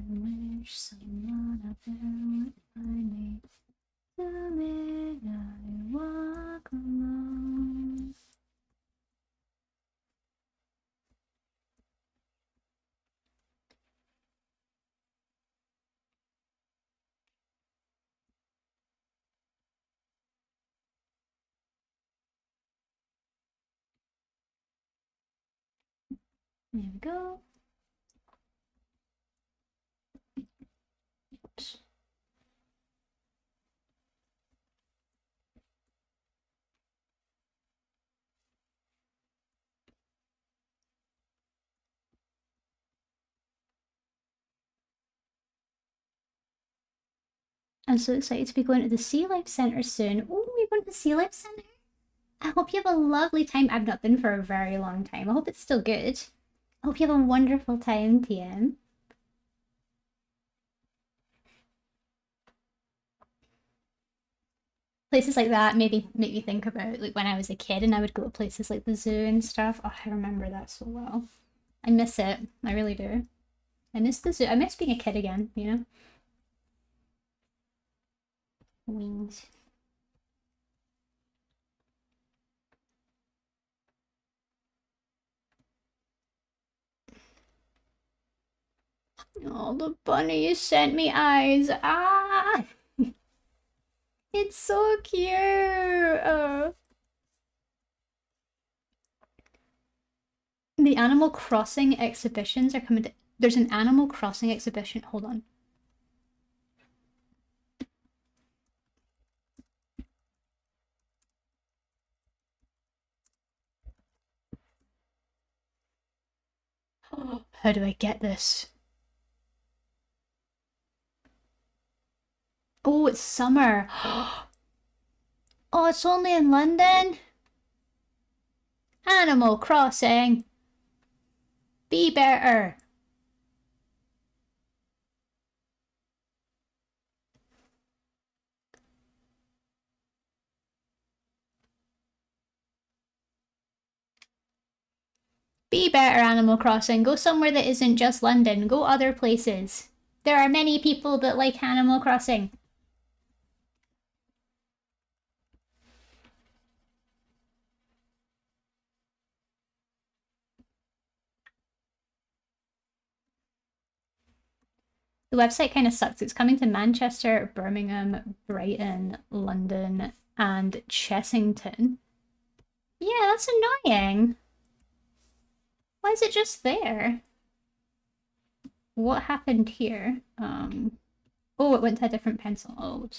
wish someone out there would find me. To midnight walk alone. There we go. Oops. I'm so excited to be going to the Sea Life Centre soon. Oh, you're going to the Sea Life Centre? I hope you have a lovely time. I've not been for a very long time. I hope it's still good. I hope you have a wonderful time, TM. Places like that maybe make me think about like when I was a kid and I would go to places like the zoo and stuff. Oh, I remember that so well. I miss it. I really do. I miss the zoo. I miss being a kid again, you know? Wings. Oh, the bunny you sent me eyes. Ah! It's so cute. The Animal Crossing exhibitions are coming to... There's an Animal Crossing exhibition. Hold on. How do I get this? Oh, it's summer. Oh, it's only in London? Animal Crossing. Be better. Be better, Animal Crossing. Go somewhere that isn't just London. Go other places. There are many people that like Animal Crossing. The website kind of sucks. It's coming to Manchester, Birmingham, Brighton, London, and Chessington. Yeah, that's annoying. Why is it just there? What happened here? Oh, it went to a different pencil. Oh,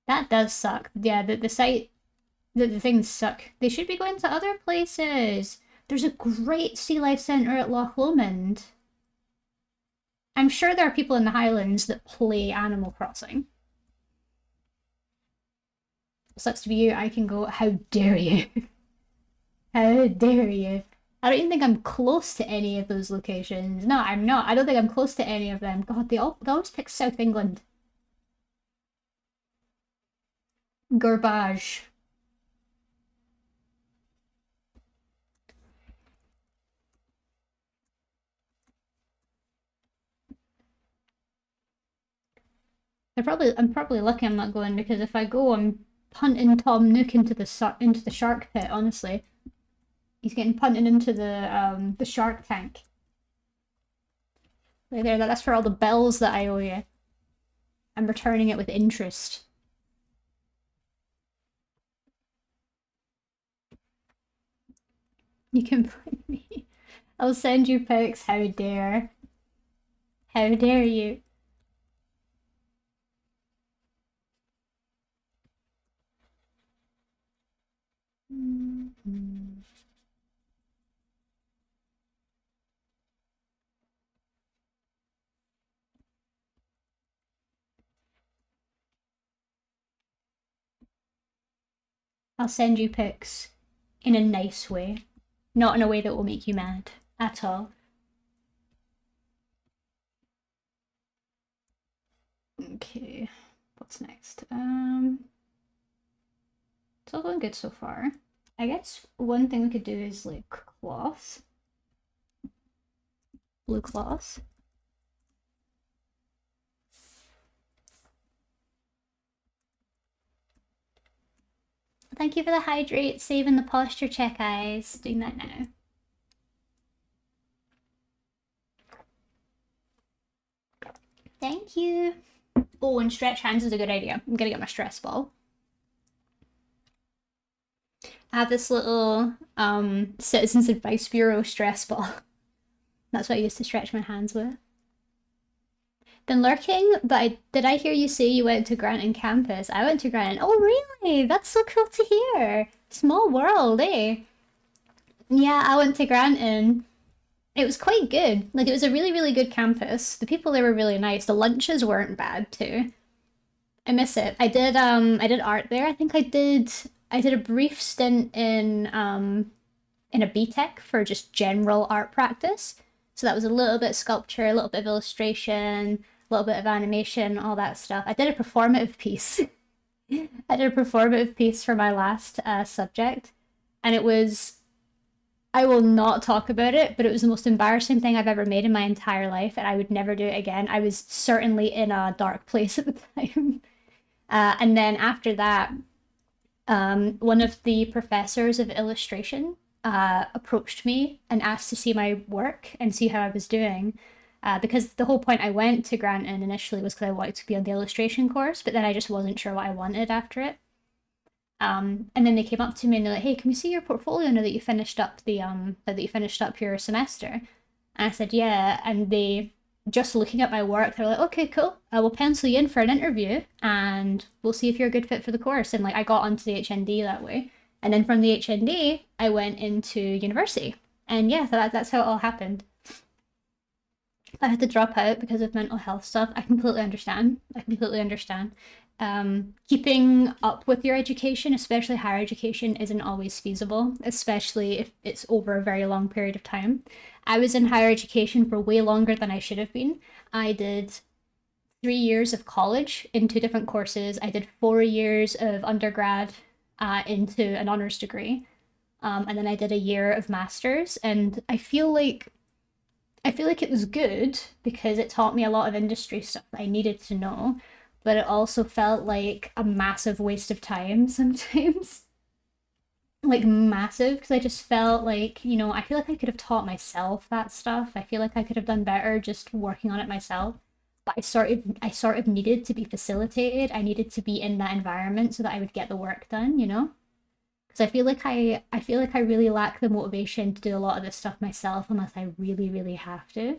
that does suck. Yeah, the site, the things suck. They should be going to other places. There's a great sea life centre at Loch Lomond. I'm sure there are people in the Highlands that play Animal Crossing. Sucks to be you. I can go. How dare you? How dare you? I don't even think I'm close to any of those locations. No, I'm not. I don't think I'm close to any of them. God, they always pick South England. Garbage. I'm probably lucky I'm not going because if I go, I'm punting Tom Nook into the shark pit. Honestly, he's getting punted into the shark tank. Right there, that's for all the bells that I owe you. I'm returning it with interest. You can blame me. I'll send you pics. How dare? How dare you? Mm-hmm. I'll send you pics in a nice way, not in a way that will make you mad at all. Okay, what's next? It's all going good so far. I guess one thing we could do is like cloth, blue cloth. Thank you for the hydrate, saving the posture check, eyes. Doing that now. Thank you. Oh, and stretch hands is a good idea. I'm gonna get my stress ball. I have this little Citizens Advice Bureau stress ball. That's what I used to stretch my hands with. Been lurking, but did I hear you say you went to Granton campus? I went to Granton. Oh, really? That's so cool to hear. Small world, eh? Yeah, I went to Granton. It was quite good. Like, it was a really, really good campus. The people there were really nice. The lunches weren't bad, too. I miss it. I did art there. I did a brief stint in a BTEC for just general art practice. So that was a little bit of sculpture, a little bit of illustration, a little bit of animation, all that stuff. I did a performative piece. I did a performative piece for my last subject, and it was. I will not talk about it, but it was the most embarrassing thing I've ever made in my entire life, and I would never do it again. I was certainly in a dark place at the time. And then after that, one of the professors of illustration approached me and asked to see my work and see how I was doing. Because the whole point I went to Granton initially was because I wanted to be on the illustration course, but then I just wasn't sure what I wanted after it. And then they came up to me and they're like, "Hey, can we see your portfolio now that you finished up your semester?" And I said, "Yeah." And they, just looking at my work, they're like, "Okay, cool. I will pencil you in for an interview, and we'll see if you're a good fit for the course." And like, I got onto the HND that way, and then from the HND, I went into university. And yeah, that's how it all happened. I had to drop out because of mental health stuff. I completely understand. I completely understand. Keeping up with your education, especially higher education, isn't always feasible, especially if it's over a very long period of time. I was in higher education for way longer than I should have been. I did 3 years of college in two different courses. I did 4 years of undergrad into an honors degree. And then I did a year of masters, and I feel like it was good because it taught me a lot of industry stuff that I needed to know, but it also felt like a massive waste of time sometimes. like massive because I just felt like, I feel like I could have taught myself that stuff. I feel like I could have done better just working on it myself. But I sort of needed to be facilitated. I needed to be in that environment so that I would get the work done. Because I feel like I really lack the motivation to do a lot of this stuff myself unless I really, really have to.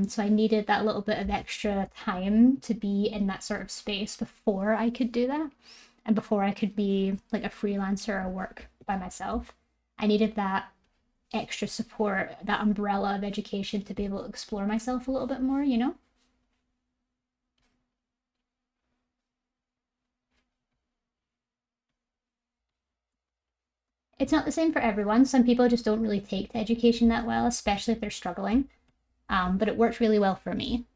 So I needed that little bit of extra time to be in that sort of space before I could do that and before I could be like a freelancer or work by myself. I needed that extra support, that umbrella of education to be able to explore myself a little bit more. It's not the same for everyone. Some people just don't really take to education that well, especially if they're struggling. But it worked really well for me.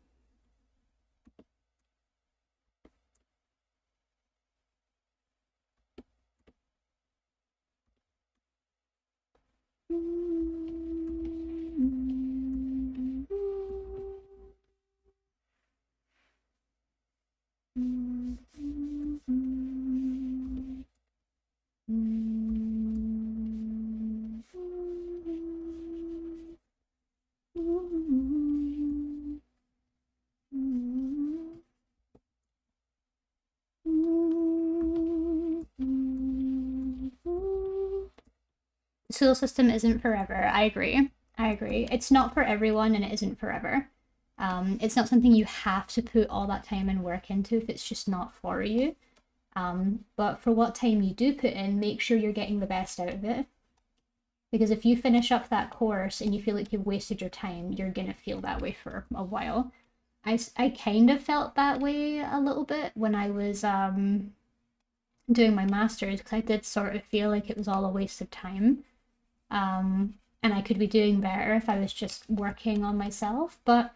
The school system isn't forever. I agree. I agree. It's not for everyone and it isn't forever. It's not something you have to put all that time and work into if it's just not for you. But for what time you do put in, make sure you're getting the best out of it. Because if you finish up that course and you feel like you've wasted your time, you're going to feel that way for a while. I kind of felt that way a little bit when I was doing my master's because I did sort of feel like it was all a waste of time. And I could be doing better if I was just working on myself. But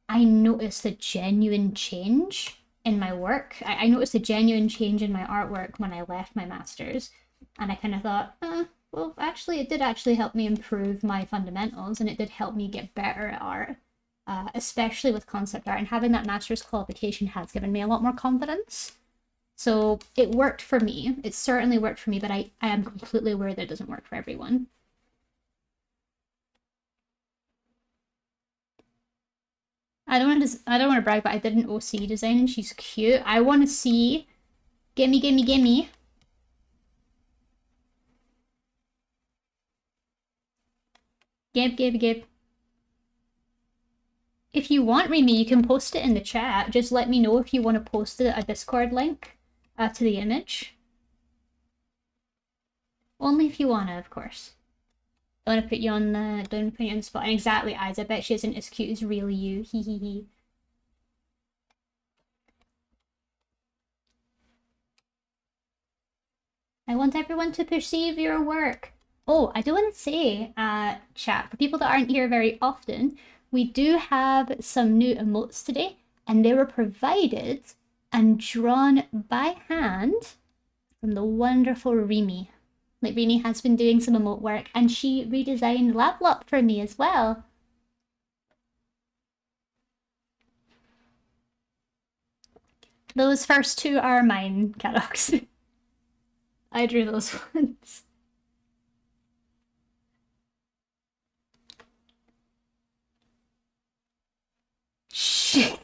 I noticed a genuine change in my work. I noticed a genuine change in my artwork when I left my master's. And I kind of thought, well, actually, it did actually help me improve my fundamentals and it did help me get better at art, especially with concept art. And having that master's qualification has given me a lot more confidence. So it worked for me. It certainly worked for me, but I am completely aware that it doesn't work for everyone. I don't want to brag, but I did an OC design and she's cute. I want to see. Gimme, gimme, gimme. Gib, gib, gib. If you want, Remy, you can post it in the chat. Just let me know if you want to post a Discord link to the image. Only if you wanna, of course. Don't want to put you on the spot. And exactly, Eyes. I bet she isn't as cute as really you. Hee hee hee. I want everyone to perceive your work. Oh, I do want to say, chat, for people that aren't here very often, we do have some new emotes today, and they were provided and drawn by hand from the wonderful Remy. Like, Remy has been doing some emote work, and she redesigned Laplop for me as well. Those first two are mine, Cadox. I drew those ones. Shit.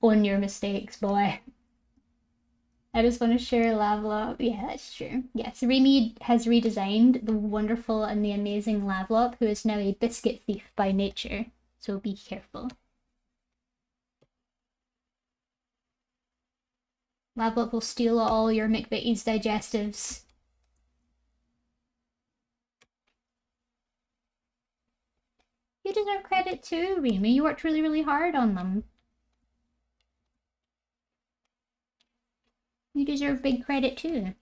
Own your mistakes, boy. I just want to share Lavlop. Yeah, that's true. Yes, Remy has redesigned the wonderful and the amazing Lavlop, who is now a biscuit thief by nature. So be careful. Lavlop will steal all your McVitie's digestives. You deserve credit too, Remy. You worked really, really hard on them. You deserve big credit too.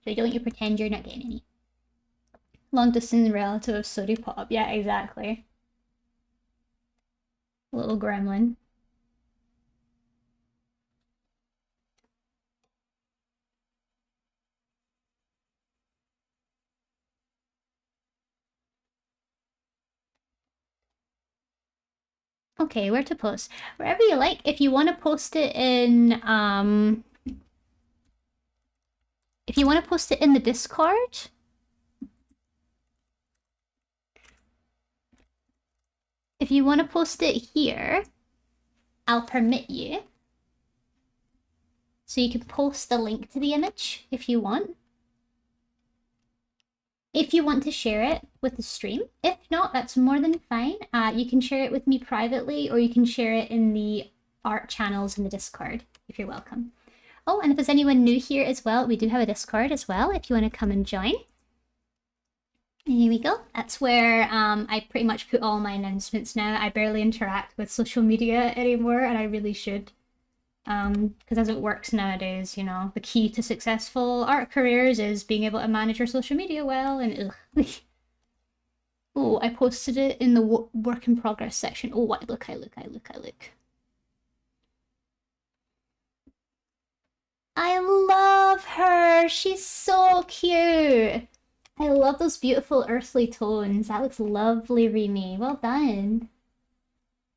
So don't you pretend you're not getting any. Long distance relative of Sody Pop. Yeah, exactly. Little gremlin. Okay, where to post? Wherever you like. If you want to post it in If you want to post it in the Discord, if you want to post it here, I'll permit you. So you can post the link to the image if you want. If you want to share it with the stream. If not, that's more than fine. You can share it with me privately, or you can share it in the art channels in the Discord, if you're welcome. Oh, and if there's anyone new here as well, we do have a Discord as well, if you want to come and join. And here we go. That's where I pretty much put all my announcements now. I barely interact with social media anymore, and I really should. Because as it works nowadays, you know, the key to successful art careers is being able to manage your social media well, and ugh. Oh, I posted it in the work in progress section. Oh, I look. I love her. She's so cute. I love those beautiful earthly tones. That looks lovely, Remy. Well done.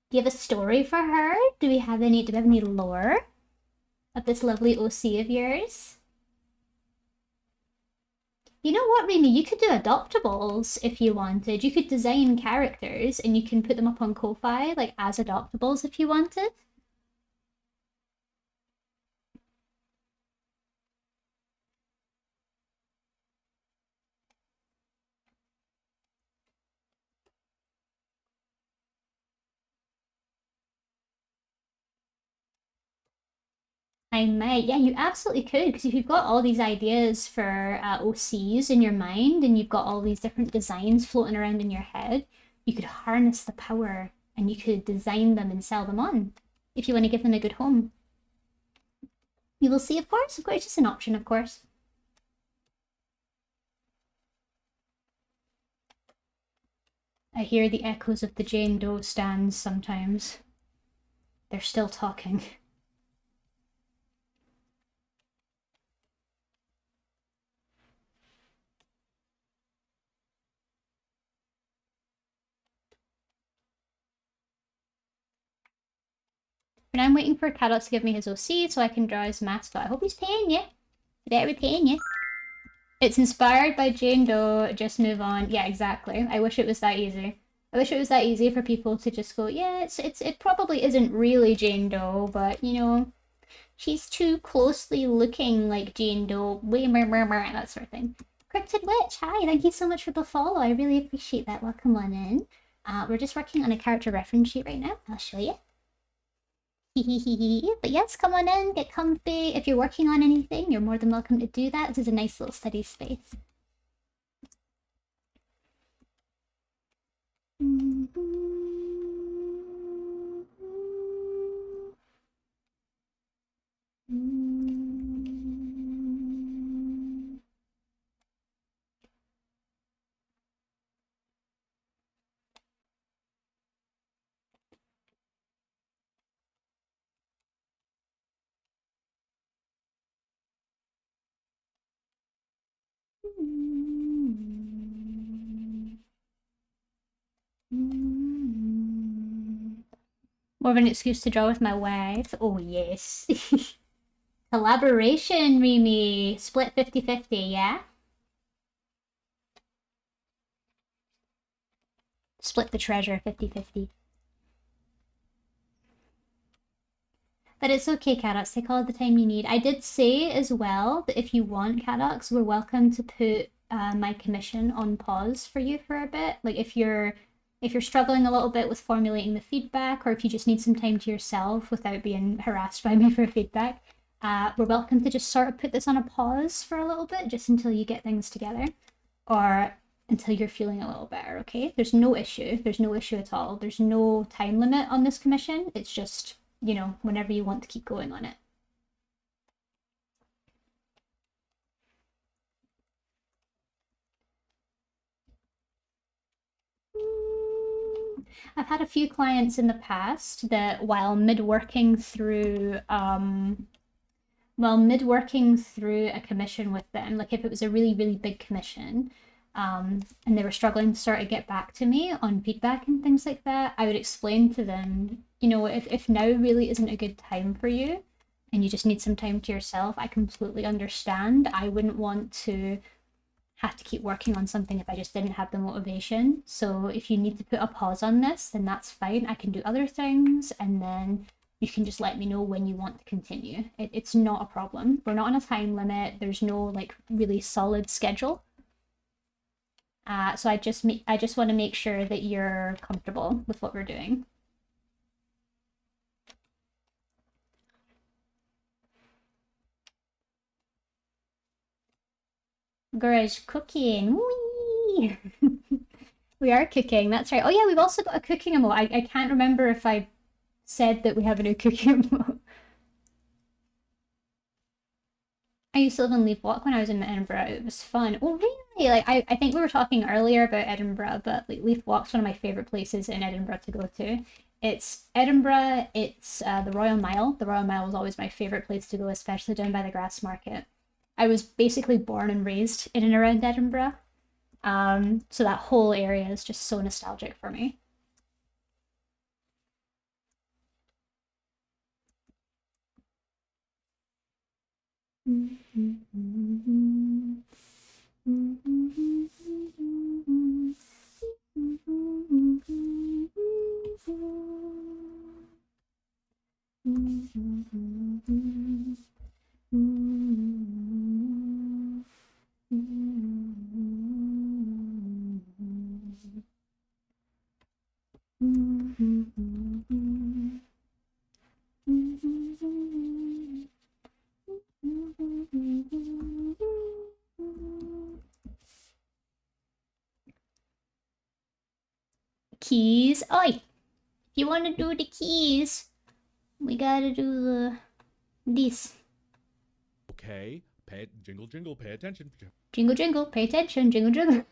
Do you have a story for her? Do we have any lore of this lovely OC of yours? You know what, Remy? You could do adoptables if you wanted. You could design characters and you can put them up on Ko-Fi, like, as adoptables if you wanted. I might. Yeah, you absolutely could, because if you've got all these ideas for OCs in your mind and you've got all these different designs floating around in your head, you could harness the power and you could design them and sell them on if you want to give them a good home. You will see, of course. Of course, it's just an option, of course. I hear the echoes of the Jane Doe stands sometimes. They're still talking. And I'm waiting for Caddox to give me his OC so I can draw his mascot. I hope he's paying you. He better be paying you. It's inspired by Jane Doe, just move on. Yeah, exactly. I wish it was that easy. I wish it was that easy for people to just go, yeah, it probably isn't really Jane Doe, but, you know, she's too closely looking like Jane Doe. That sort of thing. Cryptid Witch, hi, thank you so much for the follow. I really appreciate that. Welcome on in. We're just working on a character reference sheet right now. I'll show you. But yes, come on in, get comfy. If you're working on anything, you're more than welcome to do that. This is a nice little study space. More of an excuse to draw with my wife. Oh, yes. Collaboration, Remy. Split 50-50, yeah? Split the treasure 50-50. But it's okay, Cadox. Take all the time you need. I did say as well that if you want, Cadox, we're welcome to put my commission on pause for you for a bit. Like if you're struggling a little bit with formulating the feedback, or if you just need some time to yourself without being harassed by me for feedback, we're welcome to just sort of put this on a pause for a little bit, just until you get things together, or until you're feeling a little better, okay? There's no issue. There's no issue at all. There's no time limit on this commission. It's just, you know, whenever you want to keep going on it. I've had a few clients in the past that while mid-working through a commission with them, like if it was a really, really big commission, and they were struggling to sort of get back to me on feedback and things like that, I would explain to them, you know, if now really isn't a good time for you, and you just need some time to yourself, I completely understand. I wouldn't want to have to keep working on something if I just didn't have the motivation. So if you need to put a pause on this, then that's fine. I can do other things, and then you can just let me know when you want to continue. It's not a problem. We're not on a time limit. There's no like really solid schedule. So I just want to make sure that you're comfortable with what we're doing. Garage cooking. Whee! We are cooking, that's right. Oh yeah, we've also got a cooking emote. I can't remember if I said that we have a new cooking emote. I used to live in Leaf Walk when I was in Edinburgh. It was fun. Oh really? Like I think we were talking earlier about Edinburgh, but like Leaf Walk's one of my favorite places in Edinburgh to go to. It's Edinburgh, it's the Royal Mile. The Royal Mile was always my favorite place to go, especially down by the Grass Market. I was basically born and raised in and around Edinburgh. So that whole area is just so nostalgic for me. Keys. Oi! If you want to do the keys, we gotta do this. Okay, jingle jingle, pay attention. Jingle jingle, pay attention, jingle jingle.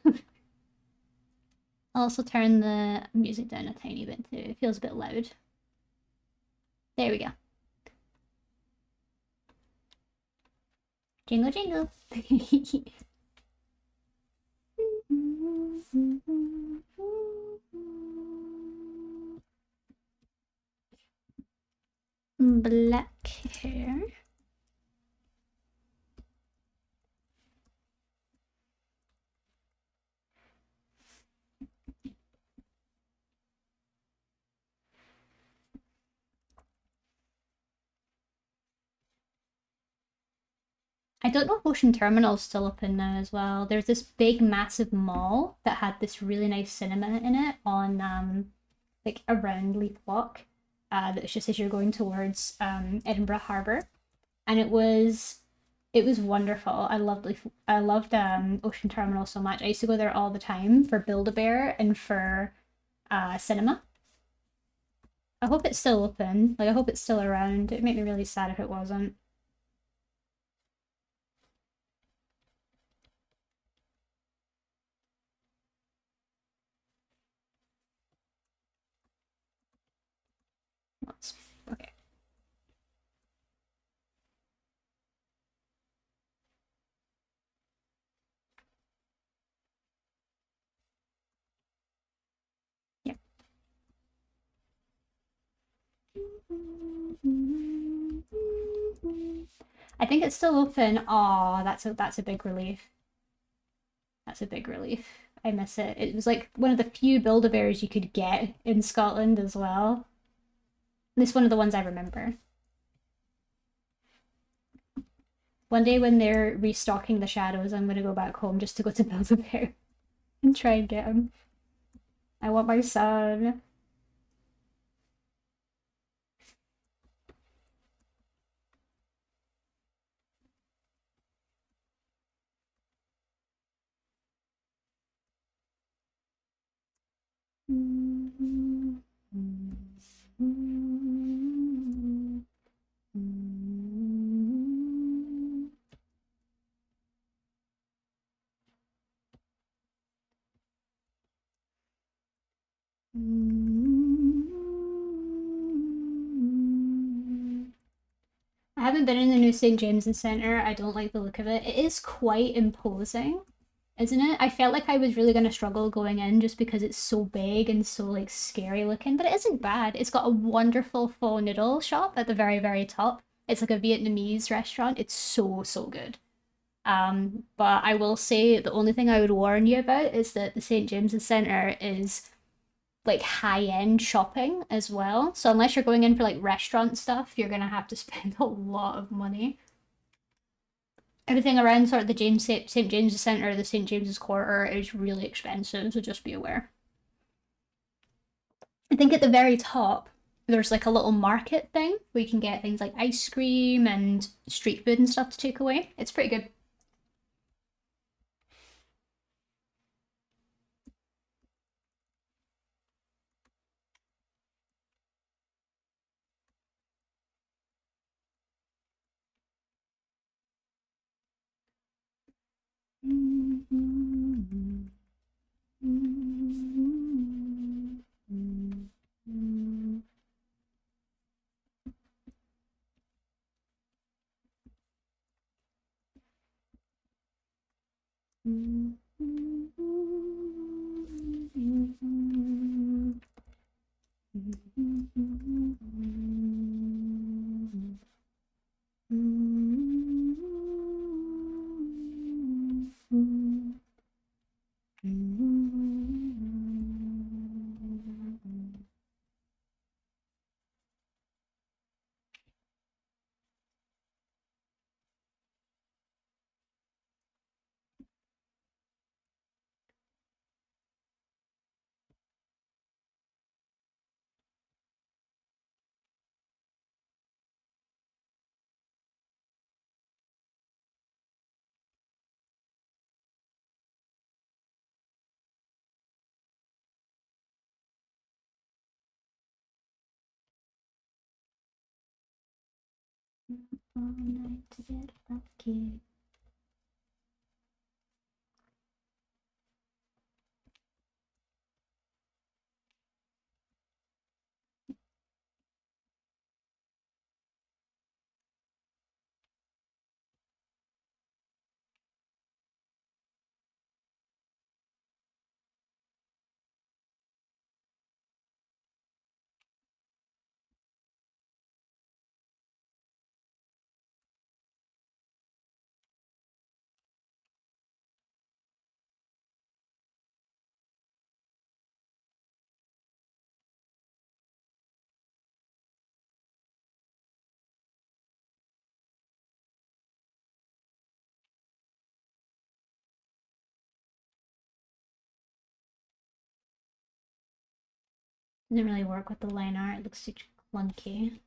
I'll also turn the music down a tiny bit too. It feels a bit loud. There we go. Jingle jingle. Black hair. I don't know if Ocean Terminal's still open now as well. There's this big, massive mall that had this really nice cinema in it on like around Leith Walk. That's just as you're going towards Edinburgh Harbour, and it was wonderful. I loved Ocean Terminal so much. I used to go there all the time for Build-A-Bear and for cinema. I hope it's still open. Like I hope it's still around. It'd make me really sad if it wasn't. Okay. Yeah. I think it's still open. Oh, that's a big relief. That's a big relief. I miss it. It was like one of the few Build-A-Bears you could get in Scotland as well. At least one of the ones I remember. One day when they're restocking the shadows, I'm gonna go back home just to go to Build-A-Bear and try and get him. I want my son. I haven't been in the new St. James's Centre. I don't like the look of it. It is quite imposing, isn't it? I felt like I was really going to struggle going in just because it's so big and so like scary looking, but it isn't bad. It's got a wonderful faux noodle shop at the very, very top. It's like a Vietnamese restaurant. It's so, so good. But I will say the only thing I would warn you about is that the St. James's Centre is like high end shopping as well. So unless you're going in for like restaurant stuff, you're gonna have to spend a lot of money. Everything around sort of the St. James's Centre, the St. James's Quarter is really expensive, so just be aware. I think at the very top, there's like a little market thing where you can get things like ice cream and street food and stuff to take away. It's pretty good. All night to get lucky. Doesn't really work with the line art. It looks too clunky.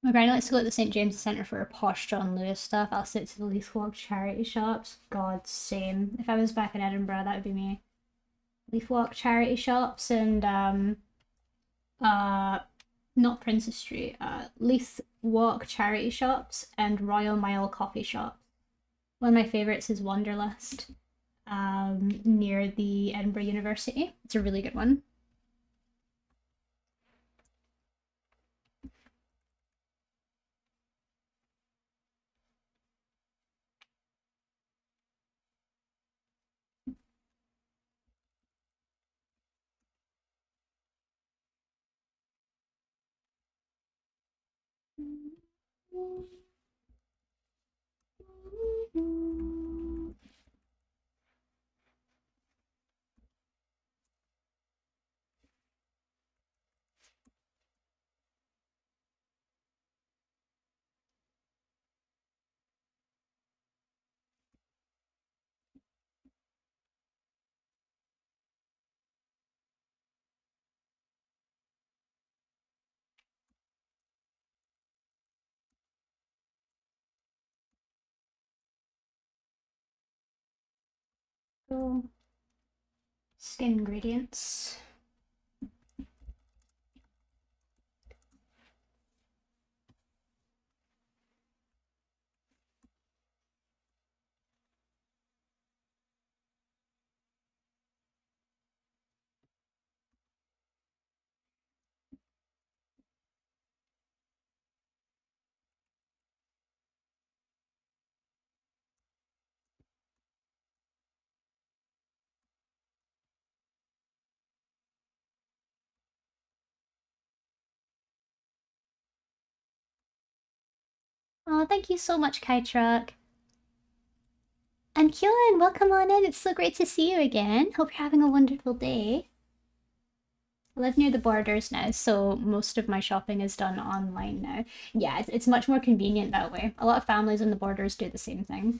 My granny likes to go to the St. James's Centre for her posh John Lewis stuff. I'll sit to the Leith Walk charity shops. God, same. If I was back in Edinburgh, that would be me. Leith Walk charity shops and uh not Princess Street, Leith Walk charity shops and Royal Mile coffee shop. One of my favourites is Wanderlust, near the Edinburgh University. It's a really good one. So, skin ingredients. Oh, thank you so much, Kai Truck. And Kyoan, welcome on in. It's so great to see you again. Hope you're having a wonderful day. I live near the borders now, so most of my shopping is done online now. Yeah, it's much more convenient that way. A lot of families on the borders do the same thing.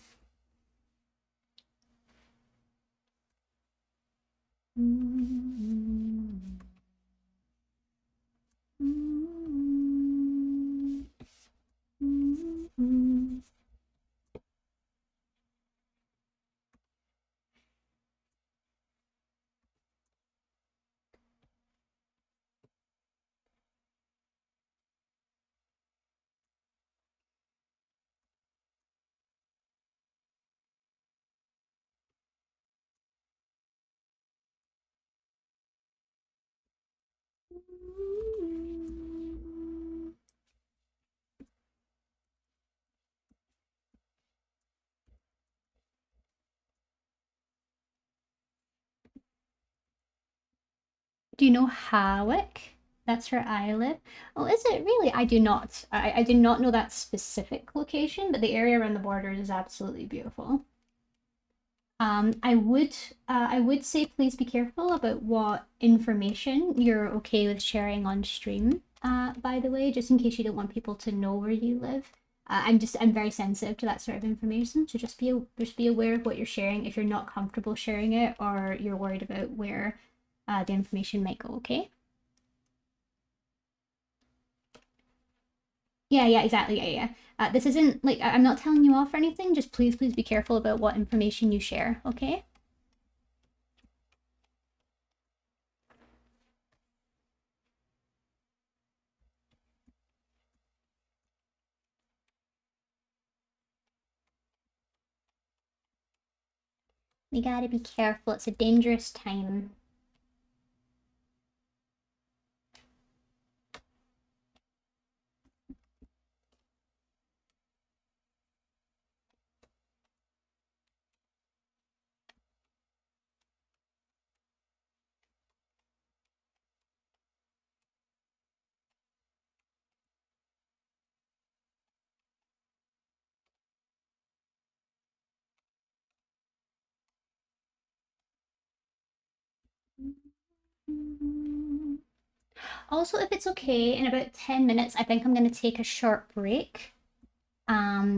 Do you know Hawick? That's where I live. Oh, is it really? I do not. I do not know that specific location, but the area around the borders is absolutely beautiful. I would say please be careful about what information you're okay with sharing on stream. By the way, just in case you don't want people to know where you live. I'm very sensitive to that sort of information, so just be aware of what you're sharing if you're not comfortable sharing it or you're worried about where the information might go. Okay. Yeah, exactly. Yeah. This isn't like I'm not telling you off or anything. Just please be careful about what information you share. Okay. We gotta be careful. It's a dangerous time. Also, if it's okay, in about 10 minutes, I think I'm gonna take a short break.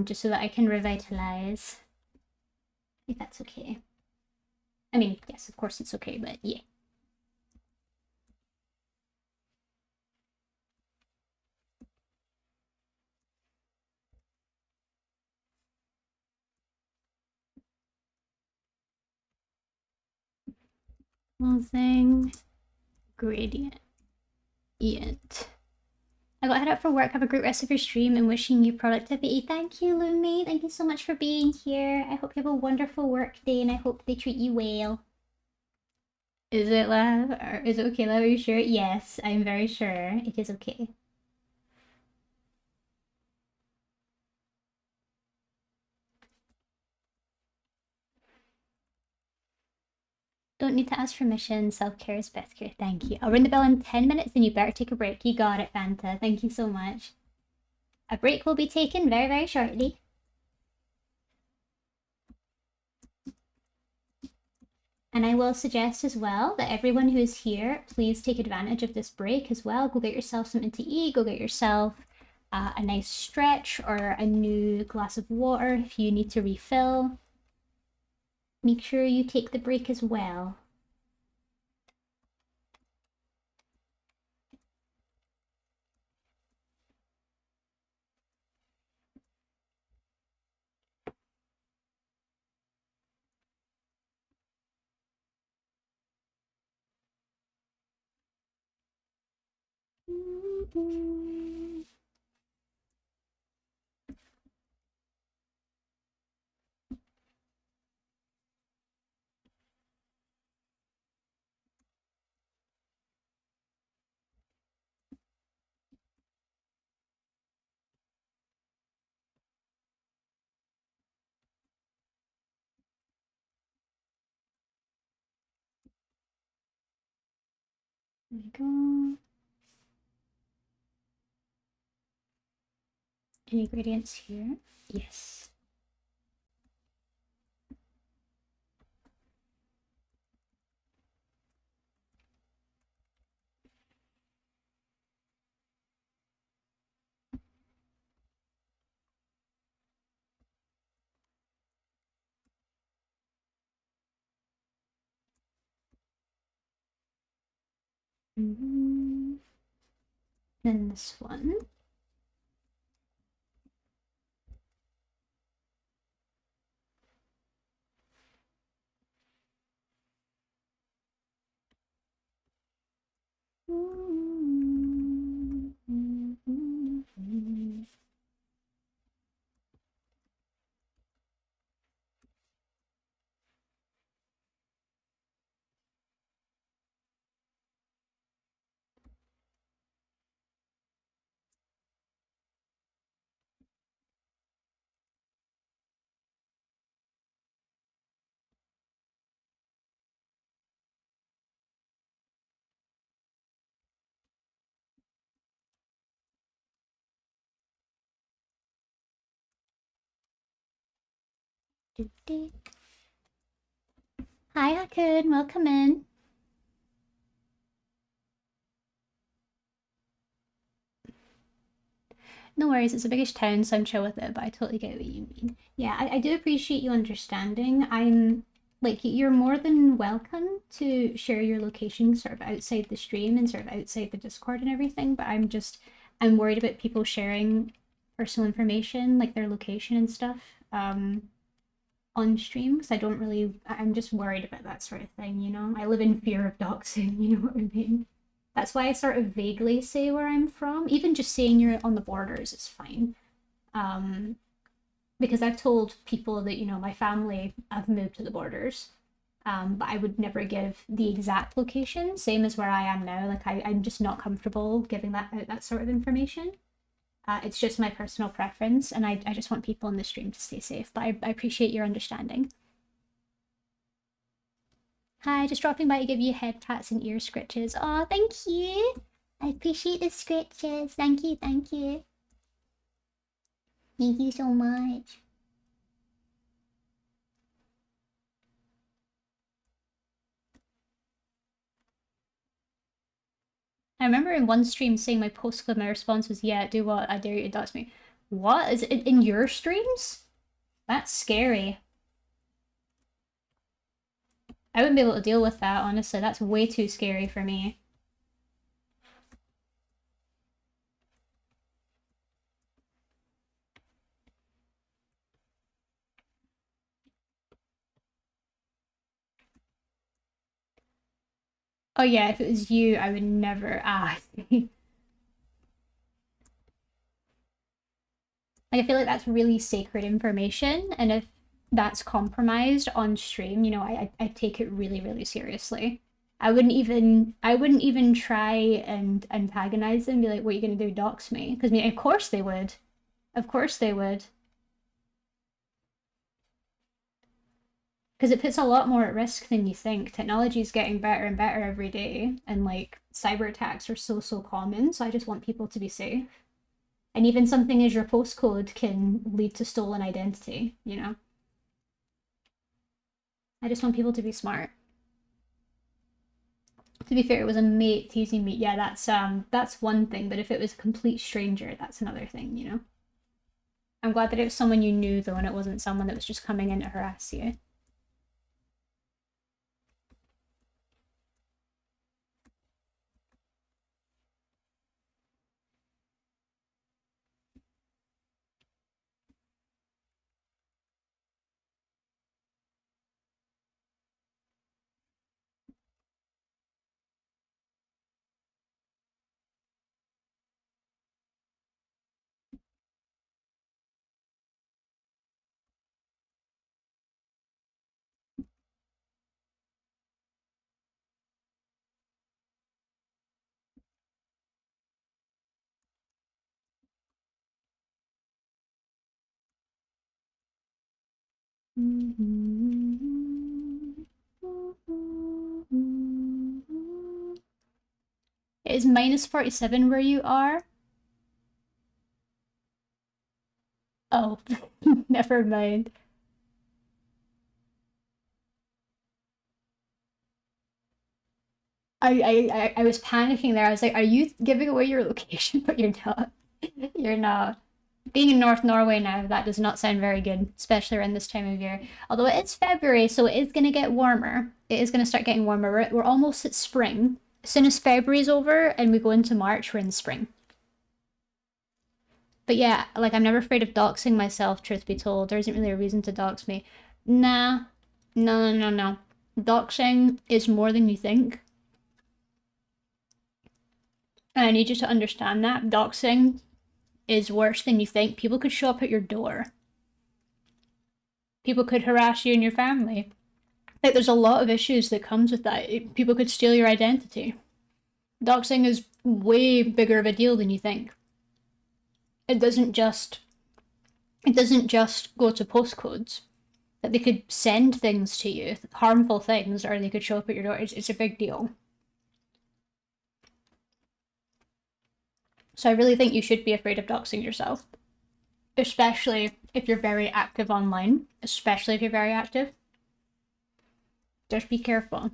Just so that I can revitalize. If that's okay. I mean, yes, of course it's okay, but yeah. Closing gradient. I got head out for work. Have a great rest of your stream and wishing you productivity. Thank you, Lumi. Thank you so much for being here. I hope you have a wonderful work day and I hope they treat you well. Is it Lav? Or is it okay, Lav? Are you sure? Yes, I'm very sure. It is okay. Don't need to ask permission. Self-care is best care. Thank you. I'll ring the bell in 10 minutes and you better take a break. You got it, Fanta. Thank you so much. A break will be taken very shortly. And I will suggest as well that everyone who is here, please take advantage of this break as well. Go get yourself something to eat. Go get yourself a nice stretch or a new glass of water if you need to refill. Make sure you take the break as well. There we go. Any gradients here? Yes. Then this one. Hi, Hakun. Welcome in. No worries, it's a biggish town, so I'm chill with it, but I totally get what you mean. Yeah, I do appreciate you understanding. I'm like, you're more than welcome to share your location sort of outside the stream and sort of outside the Discord and everything, but I'm worried about people sharing personal information, like their location and stuff, on stream, because I'm just worried about that sort of thing, you know? I live in fear of doxing, you know what I mean? That's why I sort of vaguely say where I'm from. Even just saying you're on the borders is fine. Because I've told people that, you know, my family have moved to the borders. But I would never give the exact location, same as where I am now. Like, I'm just not comfortable giving that sort of information. It's just my personal preference, and I just want people in the stream to stay safe. But I appreciate your understanding. Hi, just dropping by to give you head pats and ear scratches. Aw, thank you. I appreciate the scratches. Thank you, thank you. Thank you so much. I remember in one stream saying my postcode, my response was, yeah, do what? I dare you to dox me. What? Is it in your streams? That's scary. I wouldn't be able to deal with that, honestly. That's way too scary for me. Oh yeah, if it was you, I would never. Like, I feel like that's really sacred information, and if that's compromised on stream, you know, I take it really, really seriously. I wouldn't even try and antagonize them, be like, what are you gonna do, dox me? Because I mean, of course they would. Of course they would. Because it puts a lot more at risk than you think. Technology is getting better and better every day, and like cyber attacks are so common. So I just want people to be safe. And even something as your postcode can lead to stolen identity. You know, I just want people to be smart. To be fair, it was a mate teasing me. Yeah, that's one thing. But if it was a complete stranger, that's another thing. You know. I'm glad that it was someone you knew though, and it wasn't someone that was just coming in to harass you. It is minus 47 where you are. Oh, never mind. I was panicking there. I was like, are you giving away your location? But you're not. You're not. Being in North Norway now, that does not sound very good, especially around this time of year. Although it's February, so it is going to get warmer. It is going to start getting warmer. We're almost at spring. As soon as February's over and we go into March, we're in spring. But yeah, like I'm never afraid of doxing myself, truth be told. There isn't really a reason to dox me. Nah. No, no, no, no. Doxing is more than you think. And I need you to understand that. Doxing is worse than you think. People could show up at your door. People could harass you and your family. Like there's a lot of issues that comes with that. People could steal your identity. Doxing is way bigger of a deal than you think. It doesn't just go to postcodes. That they could send things to you, harmful things, or they could show up at your door. It's a big deal. So I really think you should be afraid of doxing yourself, especially if you're very active online. Especially if you're very active, just be careful.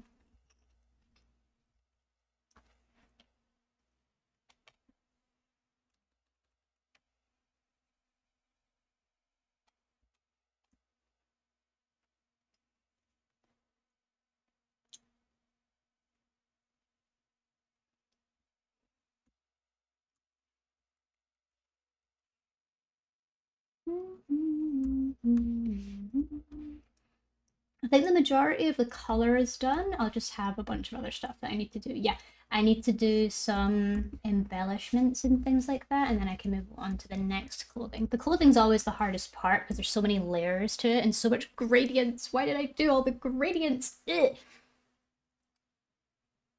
I think the majority of the color is done. I'll just have a bunch of other stuff that I need to do. Yeah, I need to do some embellishments and things like that, and then I can move on to the next clothing. The clothing's always the hardest part because there's so many layers to it and so much gradients. Why did I do all the gradients? Ugh.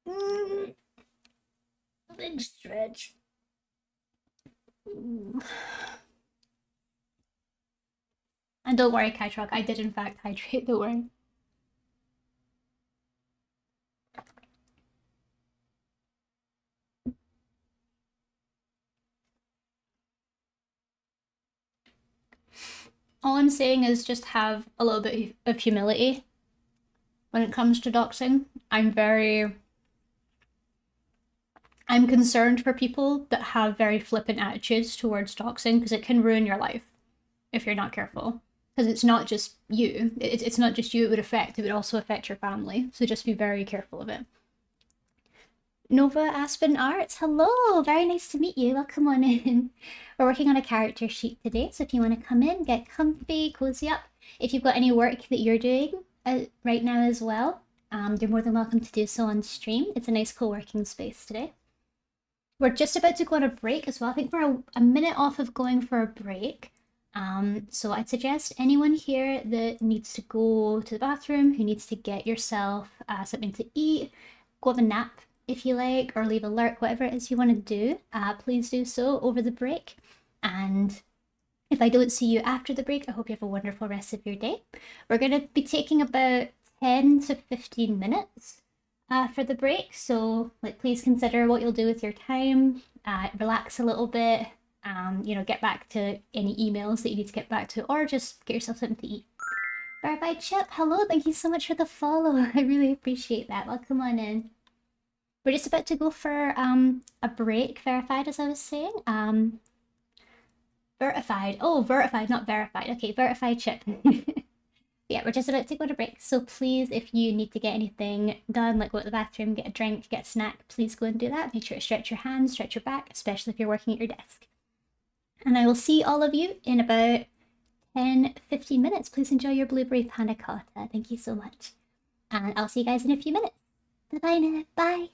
Mm, big stretch. Mm. And don't worry, Kytrock, I did in fact hydrate, don't worry. All I'm saying is just have a little bit of humility when it comes to doxing. I'm concerned for people that have very flippant attitudes towards doxing because it can ruin your life if you're not careful. Because it's not just you. It's not just you it would affect, it would also affect your family. So just be very careful of it. Nova Aspen Arts, hello! Very nice to meet you. Welcome on in. We're working on a character sheet today, so if you want to come in, get comfy, cozy up. If you've got any work that you're doing right now as well, you're more than welcome to do so on stream. It's a nice co-working space today. We're just about to go on a break as well. I think we're a minute off of going for a break. So I'd suggest anyone here that needs to go to the bathroom, who needs to get yourself something to eat, go have a nap if you like, or leave a lurk, whatever it is you want to do, please do so over the break. And if I don't see you after the break, I hope you have a wonderful rest of your day. We're going to be taking about 10 to 15 minutes for the break. So, like, please consider what you'll do with your time. Relax a little bit. Get back to any emails that you need to get back to, or just get yourself something to eat. Verified Chip, hello, thank you so much for the follow. I really appreciate that. Welcome on in. We're just about to go for a break, verified, as I was saying. Verified. Oh, verified, not verified. Okay, verified Chip. Yeah, we're just about to go to break. So please, if you need to get anything done, like go to the bathroom, get a drink, get a snack, please go and do that. Make sure to stretch your hands, stretch your back, especially if you're working at your desk. And I will see all of you in about 10, 15 minutes. Please enjoy your blueberry panna cotta. Thank you so much. And I'll see you guys in a few minutes. Bye-bye now. Bye.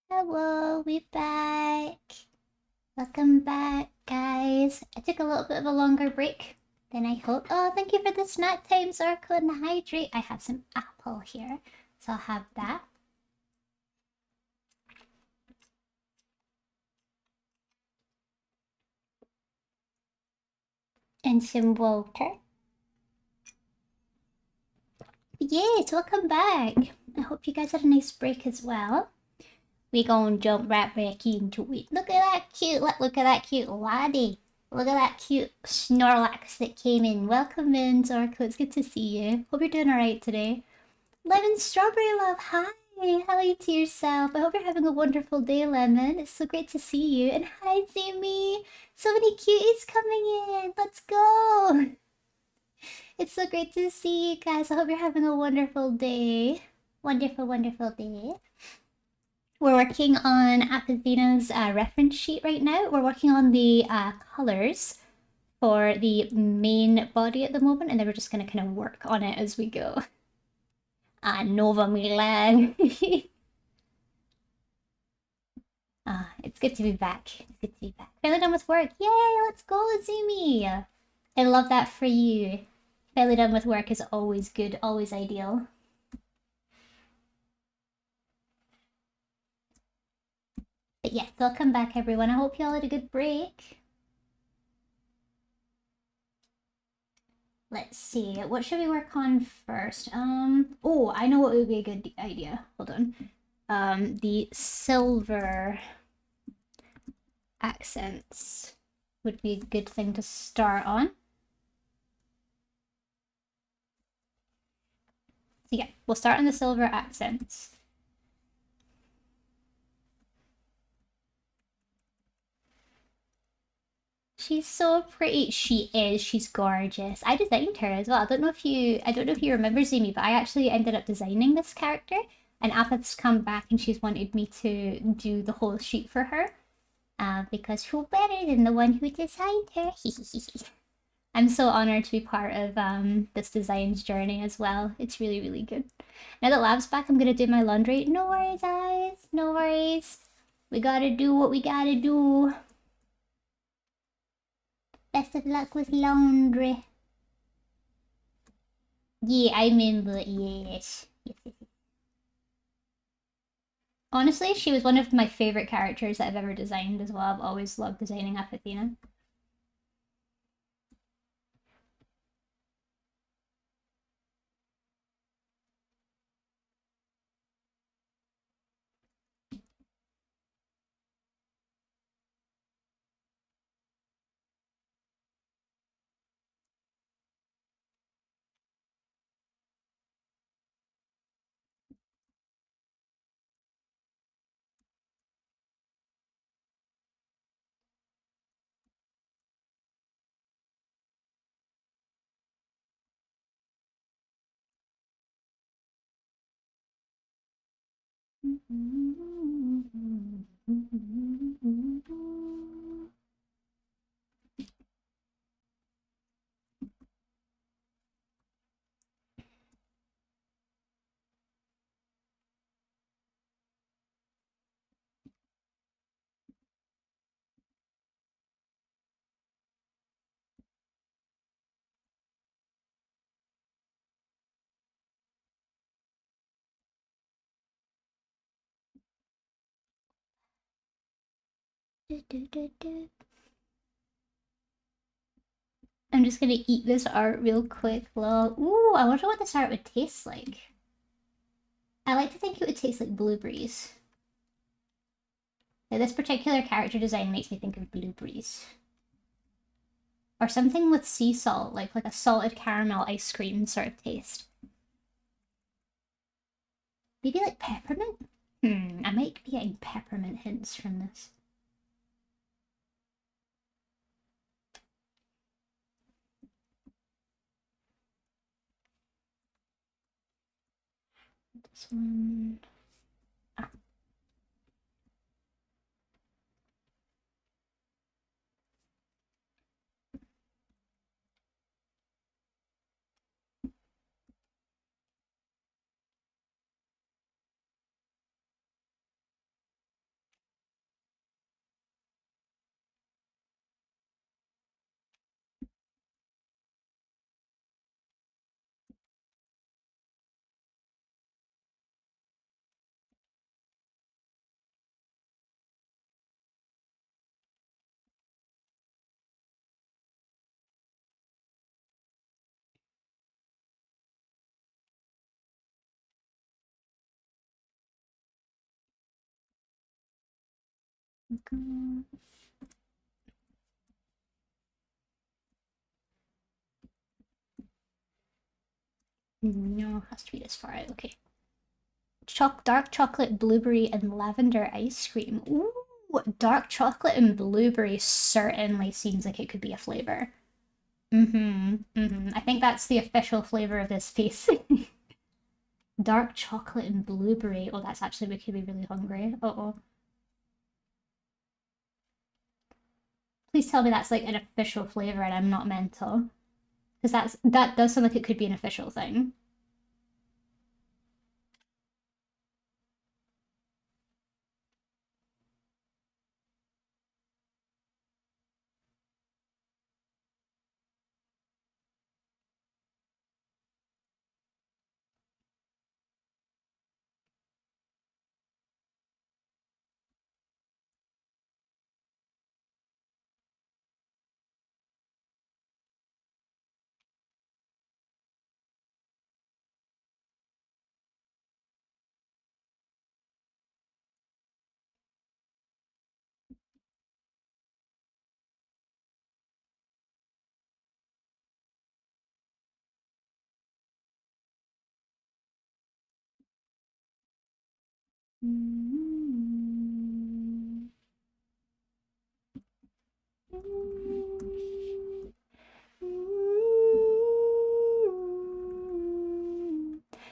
Hello, we back. Welcome back, guys. I took a little bit of a longer break than I hoped. Oh, thank you for the snack time, Zorko and Hydrate. I have some apple here, so I'll have that. And some water. Yes, welcome back. I hope you guys had a nice break as well. We gonna jump right back into it. Look at that cute, look at that cute laddie. Look at that cute Snorlax that came in. Welcome in, Zorko. It's good to see you. Hope you're doing alright today. Lemon Strawberry Love, hi. Hello to yourself. I hope you're having a wonderful day, Lemon. It's so great to see you. And hi, Zumi. So many cuties coming in. Let's go. It's so great to see you guys. I hope you're having a wonderful day. Wonderful, wonderful day. We're working on Apathina's reference sheet right now. We're working on the colors for the main body at the moment, and then we're just going to kind of work on it as we go. Nova Milan. It's good to be back. It's good to be back. Finally done with work. Yay, let's go, Zumi. I love that for you. Finally done with work is always good, always ideal. But yes, welcome back, everyone. I hope you all had a good break. Let's see. What should we work on first? Oh, I know what would be a good idea. Hold on. The silver accents would be a good thing to start on. So yeah, we'll start on the silver accents. She's so pretty. She is. She's gorgeous. I designed her as well. I don't know if you remember Zumi, but I actually ended up designing this character. And Apath's come back and she's wanted me to do the whole sheet for her. Because who better than the one who designed her? I'm so honored to be part of this design's journey as well. It's really, really good. Now that Lab's back, I'm gonna do my laundry. No worries, guys. No worries. We gotta do what we gotta do. Best of luck with laundry. Yeah, I remember. Yes. Honestly, she was one of my favorite characters that I've ever designed as well. I've always loved designing Apathina. I'm just gonna eat this art real quick. Well, ooh, I wonder what this art would taste like. I like to think it would taste like blueberries. Like, this particular character design makes me think of blueberries. Or something with sea salt, like a salted caramel ice cream sort of taste. Maybe like peppermint? I might be getting peppermint hints from this. This one... No, has to be this far out. Okay. Dark chocolate, blueberry, and lavender ice cream. Ooh, dark chocolate and blueberry certainly seems like it could be a flavor. I think that's the official flavor of this piece. Dark chocolate and blueberry. Oh, that's actually making me really hungry. Uh-oh. Please tell me that's like an official flavor and I'm not mental. Because that does sound like it could be an official thing.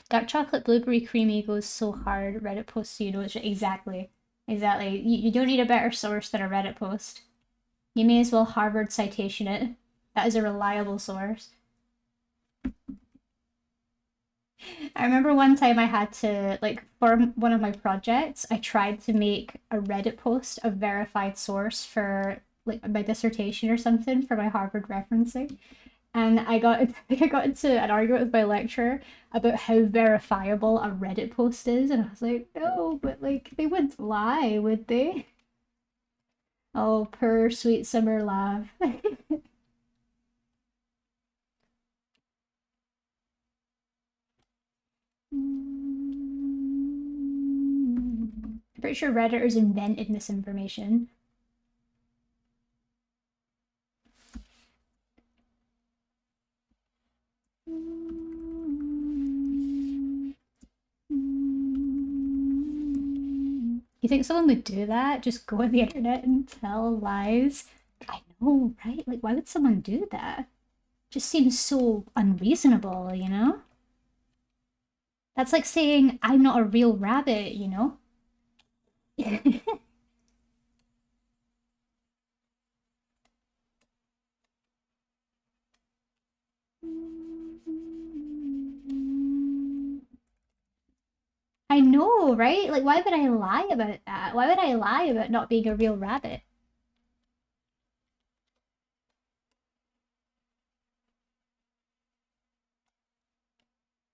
Dark chocolate blueberry creamy goes so hard. Reddit post, so you know it's exactly. Exactly. You don't need a better source than a Reddit post. You may as well Harvard citation it. That is a reliable source. I remember one time I had to, like, for one of my projects, I tried to make a Reddit post a verified source for, like, my dissertation or something for my Harvard referencing. And I think I got into an argument with my lecturer about how verifiable a Reddit post is, and I was like, no, but like they wouldn't lie, would they? Oh, poor sweet summer love. Pretty sure Redditors invented misinformation. You think someone would do that? Just go on the internet and tell lies? I know, right? Like, why would someone do that? Just seems so unreasonable, you know? That's like saying, I'm not a real rabbit, you know? I know, right? Like, why would I lie about that? Why would I lie about not being a real rabbit?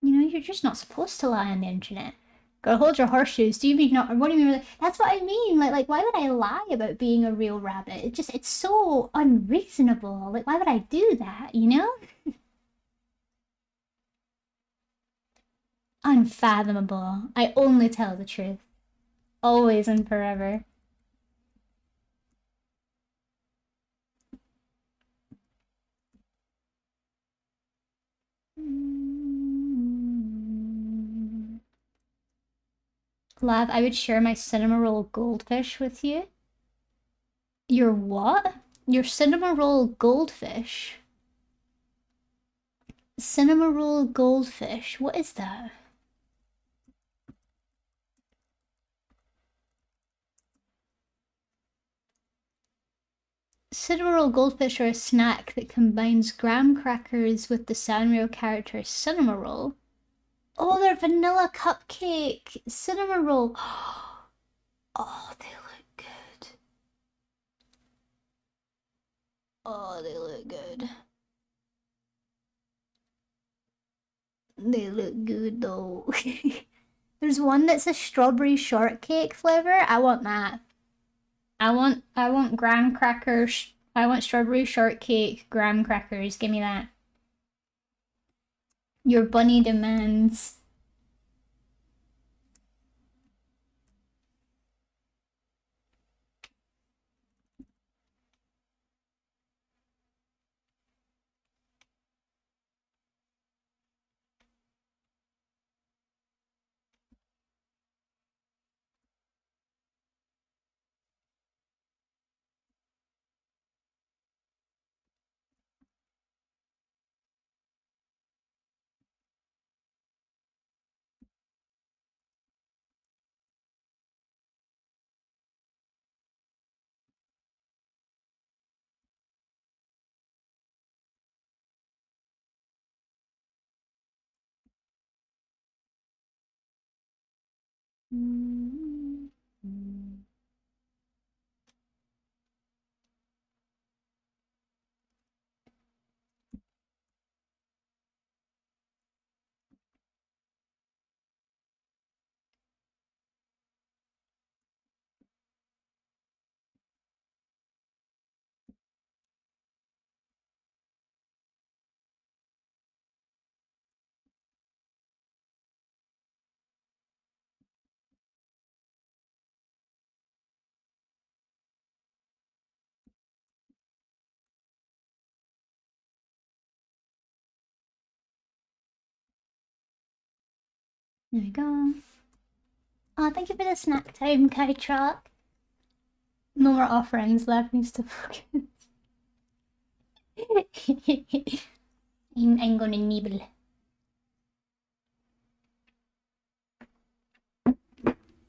You know, you're just not supposed to lie on the internet. Gotta hold your horseshoes. Do you mean not? What do you mean? That's what I mean. Like, why would I lie about being a real rabbit? It's so unreasonable. Like, why would I do that? You know? Unfathomable. I only tell the truth. Always and forever. Love, I would share my cinema roll goldfish with you. Your what? Your cinema roll goldfish? Cinema roll goldfish. What is that? Cinema roll goldfish are a snack that combines graham crackers with the Sanrio character cinema roll. Oh, they're vanilla cupcake cinema roll. Oh, they look good. Oh, they look good. They look good though. There's one that's a strawberry shortcake flavor. I want that. I want graham crackers. I want strawberry shortcake graham crackers. Give me that. Your bunny demands. There we go. Oh, thank you for the snack time, Kai Truck. No more offerings left, needs to focus. I'm gonna nibble.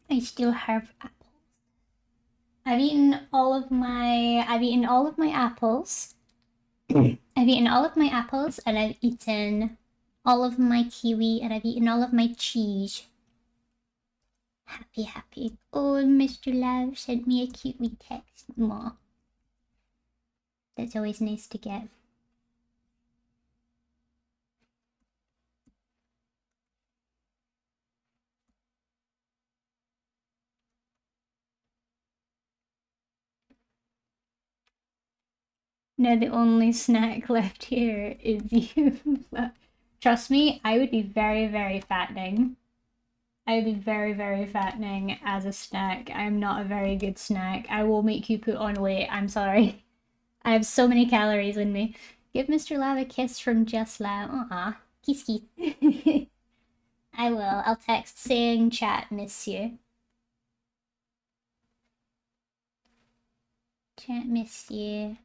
I still have apples. I've eaten all of my apples. I've eaten all of my apples and I've eaten all of my kiwi and I've eaten all of my cheese. Happy, happy. Oh, Mr. Love sent me a cute wee text. Aw. That's always nice to get. Now the only snack left here is you. Trust me, I would be very, very fattening. I would be very, very fattening as a snack. I'm not a very good snack. I will make you put on weight. I'm sorry. I have so many calories in me. Give Mr. Lav a kiss from Just Lav. Aw. Kiss kiss. I will. I'll text saying chat miss you. Chat miss you.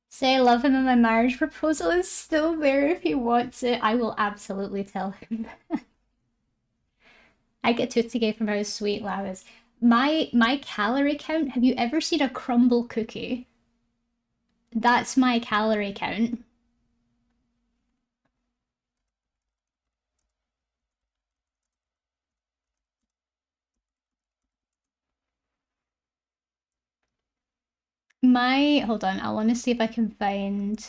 Say I love him and my marriage proposal is still there if he wants it. I will absolutely tell him that. I get Tootsie from how sweet Lav is. My calorie count, have you ever seen a crumble cookie? That's my calorie count. Hold on, I want to see if I can find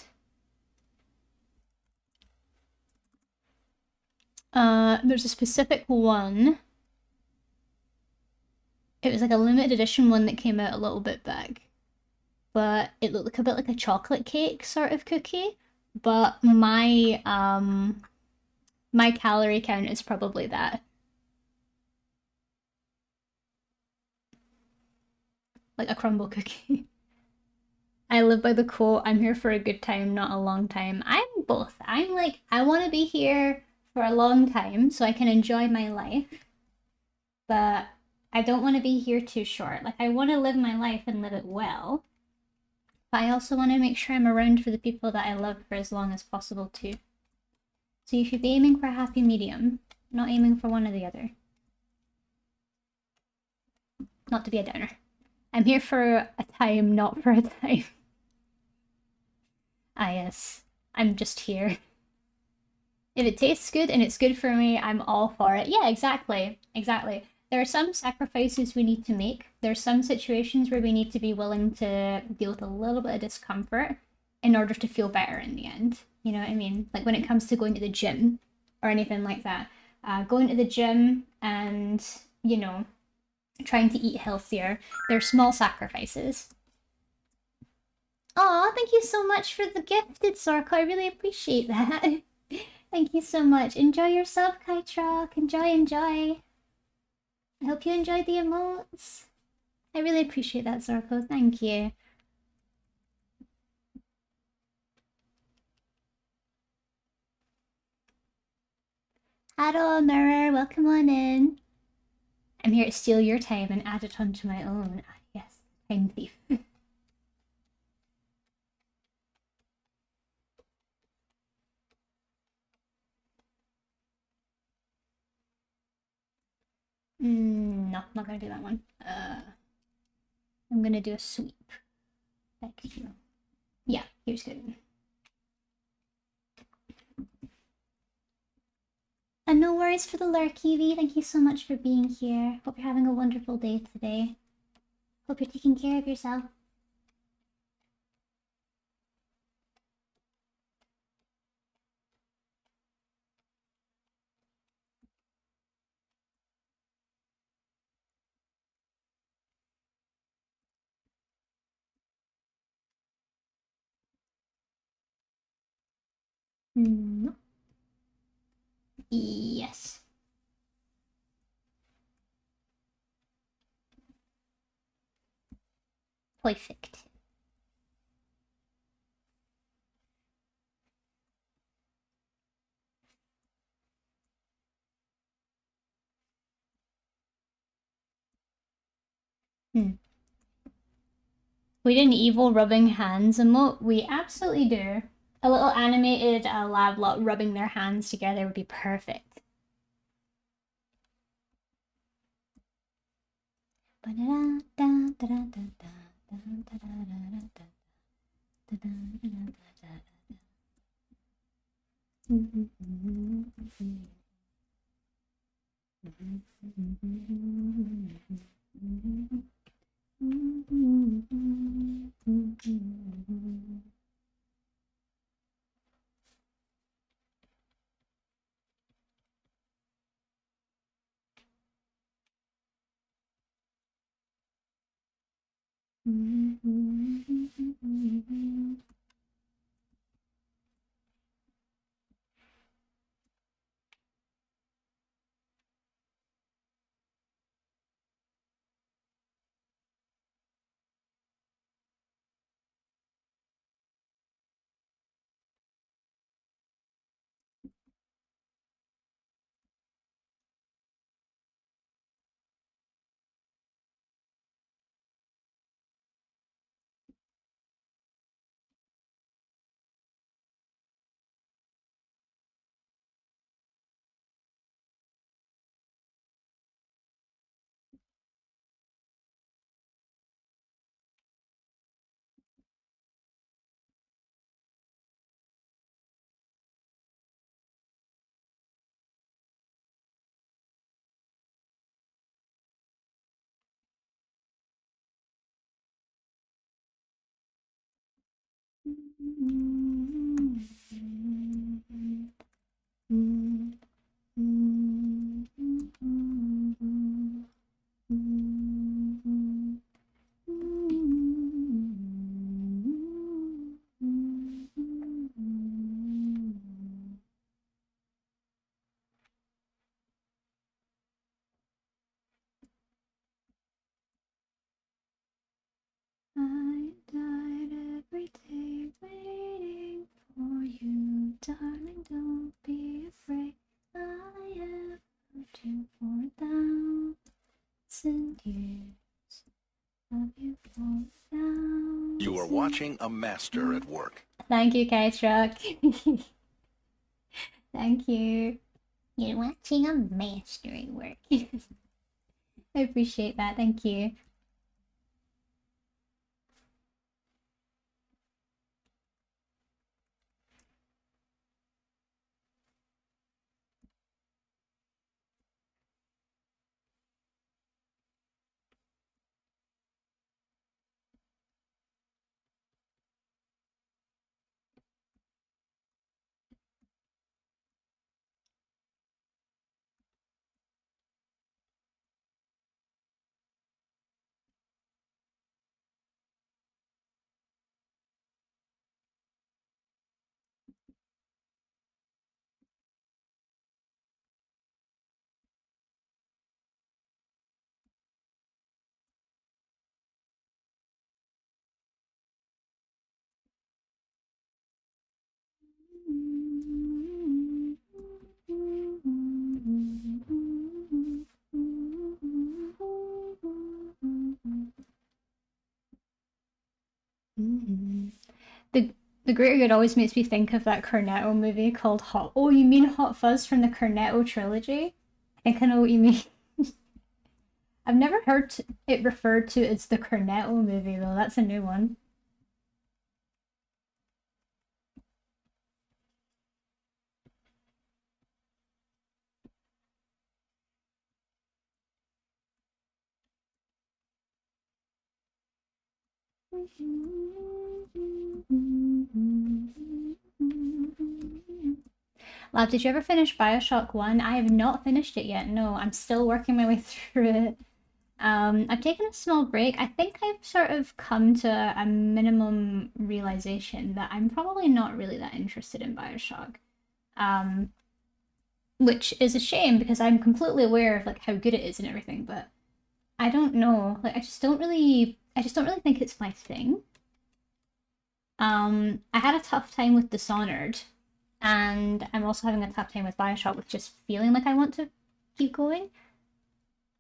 there's a specific one. It was like a limited edition one that came out a little bit back. But it looked like a bit like a chocolate cake sort of cookie. But my calorie count is probably that. Like a crumble cookie. I live by the quote, I'm here for a good time, not a long time. I'm both. I'm like, I want to be here for a long time so I can enjoy my life. But I don't want to be here too short. Like, I want to live my life and live it well. But I also want to make sure I'm around for the people that I love for as long as possible too. So you should be aiming for a happy medium, not aiming for one or the other. Not to be a downer. I'm here for a time, not for a time. Ah, yes. I'm just here. If it tastes good and it's good for me, I'm all for it. Yeah, exactly. Exactly. There are some sacrifices we need to make. There are some situations where we need to be willing to deal with a little bit of discomfort in order to feel better in the end. You know what I mean? Like when it comes to going to the gym or anything like that. Going to the gym and, you know, trying to eat healthier. They're small sacrifices. Aw, thank you so much for the gifted, Sorko. I really appreciate that. Thank you so much. Enjoy yourself, Kytruck. Enjoy, enjoy. I hope you enjoyed the emotes. I really appreciate that, Sorko. Thank you. Hello, Mirror. Welcome on in. I'm here to steal your time and add it onto my own. Ah, yes, time thief. No, not gonna do that one. I'm gonna do a sweep. Thank you. Yeah, he was good. And no worries for the lurk, Evie. Thank you so much for being here. Hope you're having a wonderful day today. Hope you're taking care of yourself. No. Yes. Perfect. We did an evil rubbing hands emote. We absolutely do. A little animated lab lot rubbing their hands together would be perfect. I died every day waiting for you, darling. Don't be afraid. I have loved you for 1,000 years. Love you for 1,000. You are watching a master at work. Thank you, K-Truck. Thank you. You're watching a master at work. I appreciate that. Thank you. The the Greater Good always makes me think of that Cornetto movie called Hot. Oh, you mean Hot Fuzz from the Cornetto trilogy? I think I know what you mean. I've never heard it referred to as the Cornetto movie though. That's a new one. Lab, did you ever finish Bioshock 1? I have not finished it yet, no. I'm still working my way through it. I've taken a small break. I think I've sort of come to a minimum realization that I'm probably not really that interested in Bioshock. Which is a shame because I'm completely aware of like how good it is and everything, but I don't know. Like I just don't really think it's my thing. I had a tough time with Dishonored, and I'm also having a tough time with Bioshock with just feeling like I want to keep going.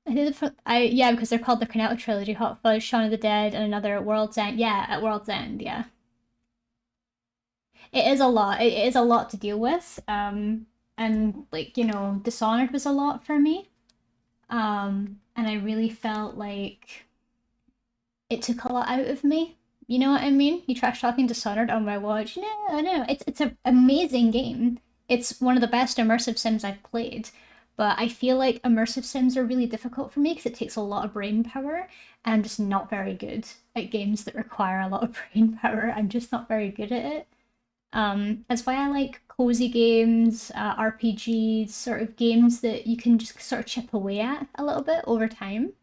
I did it yeah, because they're called the Cornetto trilogy: Hot Fuzz, Shaun of the Dead, and another at World's End. Yeah, at World's End. Yeah, it is a lot. It is a lot to deal with. And like Dishonored was a lot for me. And I really felt like it took a lot out of me. You know what I mean? You trash talking Dishonored on my watch. No. It's an amazing game. It's one of the best immersive sims I've played. But I feel like immersive sims are really difficult for me because it takes a lot of brain power, and I'm just not very good at games that require a lot of brain power. I'm just not very good at it. That's why I like cozy games, RPGs, sort of games that you can just sort of chip away at a little bit over time.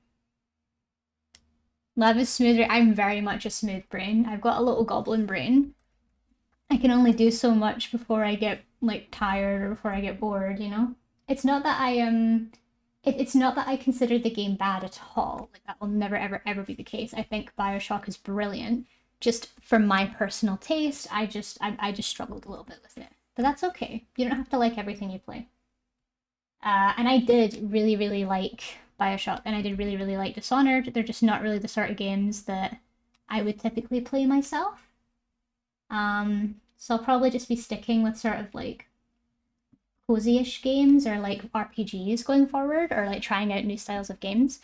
Love is smoother. I'm very much a smooth brain. I've got a little goblin brain. I can only do so much before I get like tired or before I get bored, you know? It's not that it's not that I consider the game bad at all. Like that will never ever be the case. I think BioShock is brilliant. Just from my personal taste, I just struggled a little bit with it. But that's okay. You don't have to like everything you play. And I did really like BioShock, and I did really like Dishonored. They're just not really the sort of games that I would typically play myself. So I'll probably just be sticking with sort of like cozy-ish games or like RPGs going forward, or like trying out new styles of games.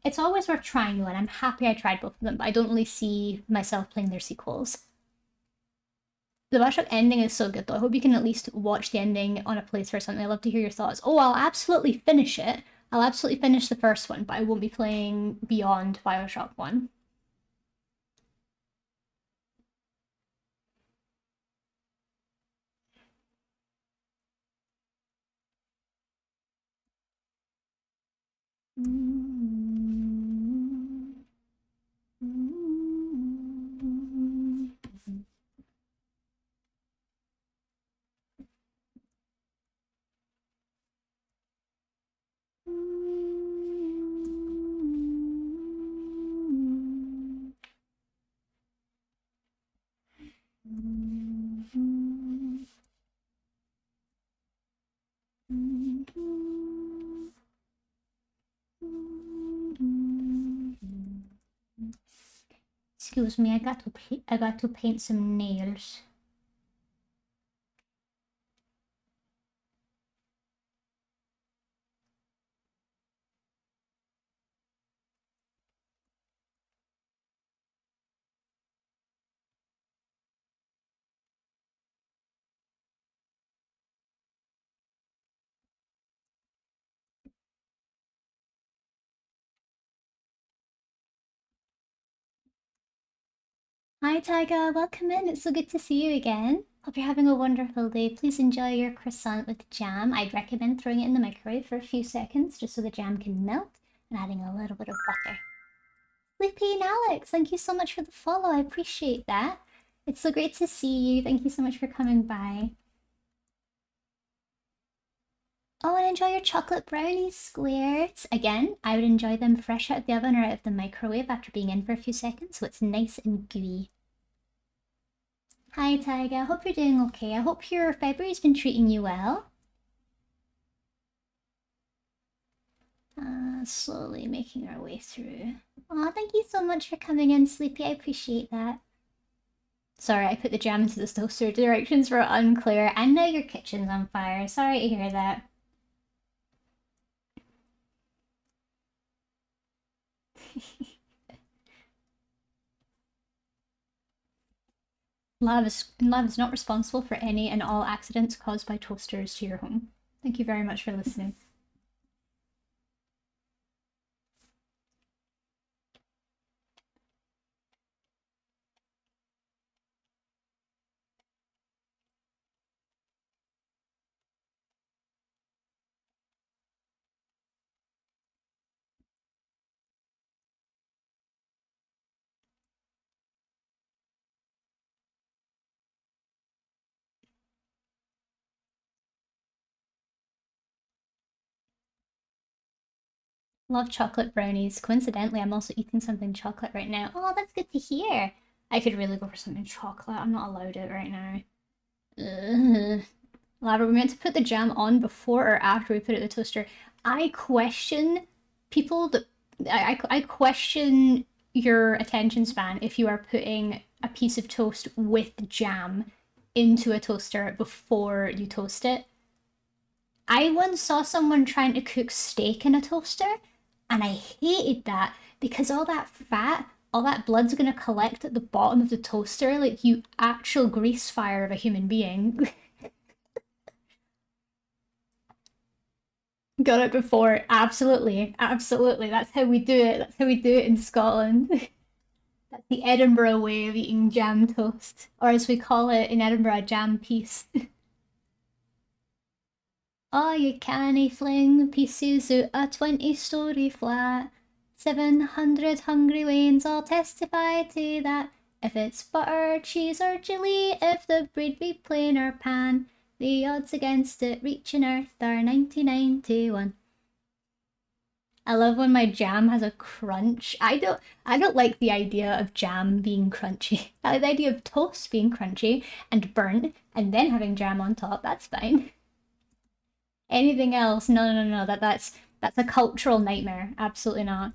It's always worth trying though, and I'm happy I tried both of them, but I don't really see myself playing their sequels. The Bioshock ending is so good though. I hope you can at least watch the ending on a playthrough or something. I'd love to hear your thoughts. Oh, I'll absolutely finish it. I'll absolutely finish the first one, but I won't be playing beyond Bioshock 1. Excuse me, I got to paint some nails. Hi Tyga, welcome in. It's so good to see you again. Hope you're having a wonderful day. Please enjoy your croissant with jam. I'd recommend throwing it in the microwave for a few seconds just so the jam can melt, and adding a little bit of butter. Sleepy and Alex, thank you so much for the follow. I appreciate that. It's so great to see you. Thank you so much for coming by. Oh, and enjoy your chocolate brownie squares. Again, I would enjoy them fresh out of the oven or out of the microwave after being in for a few seconds so it's nice and gooey. Hi Tyga, hope you're doing okay. I hope your February's been treating you well. Slowly making our way through. Aw, thank you so much for coming in, Sleepy. I appreciate that. Sorry, I put the jam into the toaster. Directions were unclear. I know your kitchen's on fire. Sorry to hear that. Lab is not responsible for any and all accidents caused by toasters to your home. Thank you very much for listening. Love chocolate brownies. Coincidentally, I'm also eating something chocolate right now. Oh, that's good to hear. I could really go for something chocolate. I'm not allowed it right now. Ugh. Lara, we meant to put the jam on before or after we put it in the toaster. I question people that I question your attention span if you are putting a piece of toast with jam into a toaster before you toast it. I once saw someone trying to cook steak in a toaster, and I hated that because all that fat, all that blood's gonna collect at the bottom of the toaster, like you actual grease fire of a human being. Got it before. Absolutely. Absolutely. That's how we do it. That's how we do it in Scotland. That's the Edinburgh way of eating jam toast. Or as we call it in Edinburgh, jam piece. Oh, you canny fling pieces out a 20-storey flat. 700 hungry wains all testify to that. If it's butter, cheese, or chili, if the bread be plain or pan, the odds against it reaching earth are 99 to 1. I love when my jam has a crunch. I don't like the idea of jam being crunchy. I like the idea of toast being crunchy and burnt and then having jam on top. That's fine. Anything else? No. That's a cultural nightmare. Absolutely not.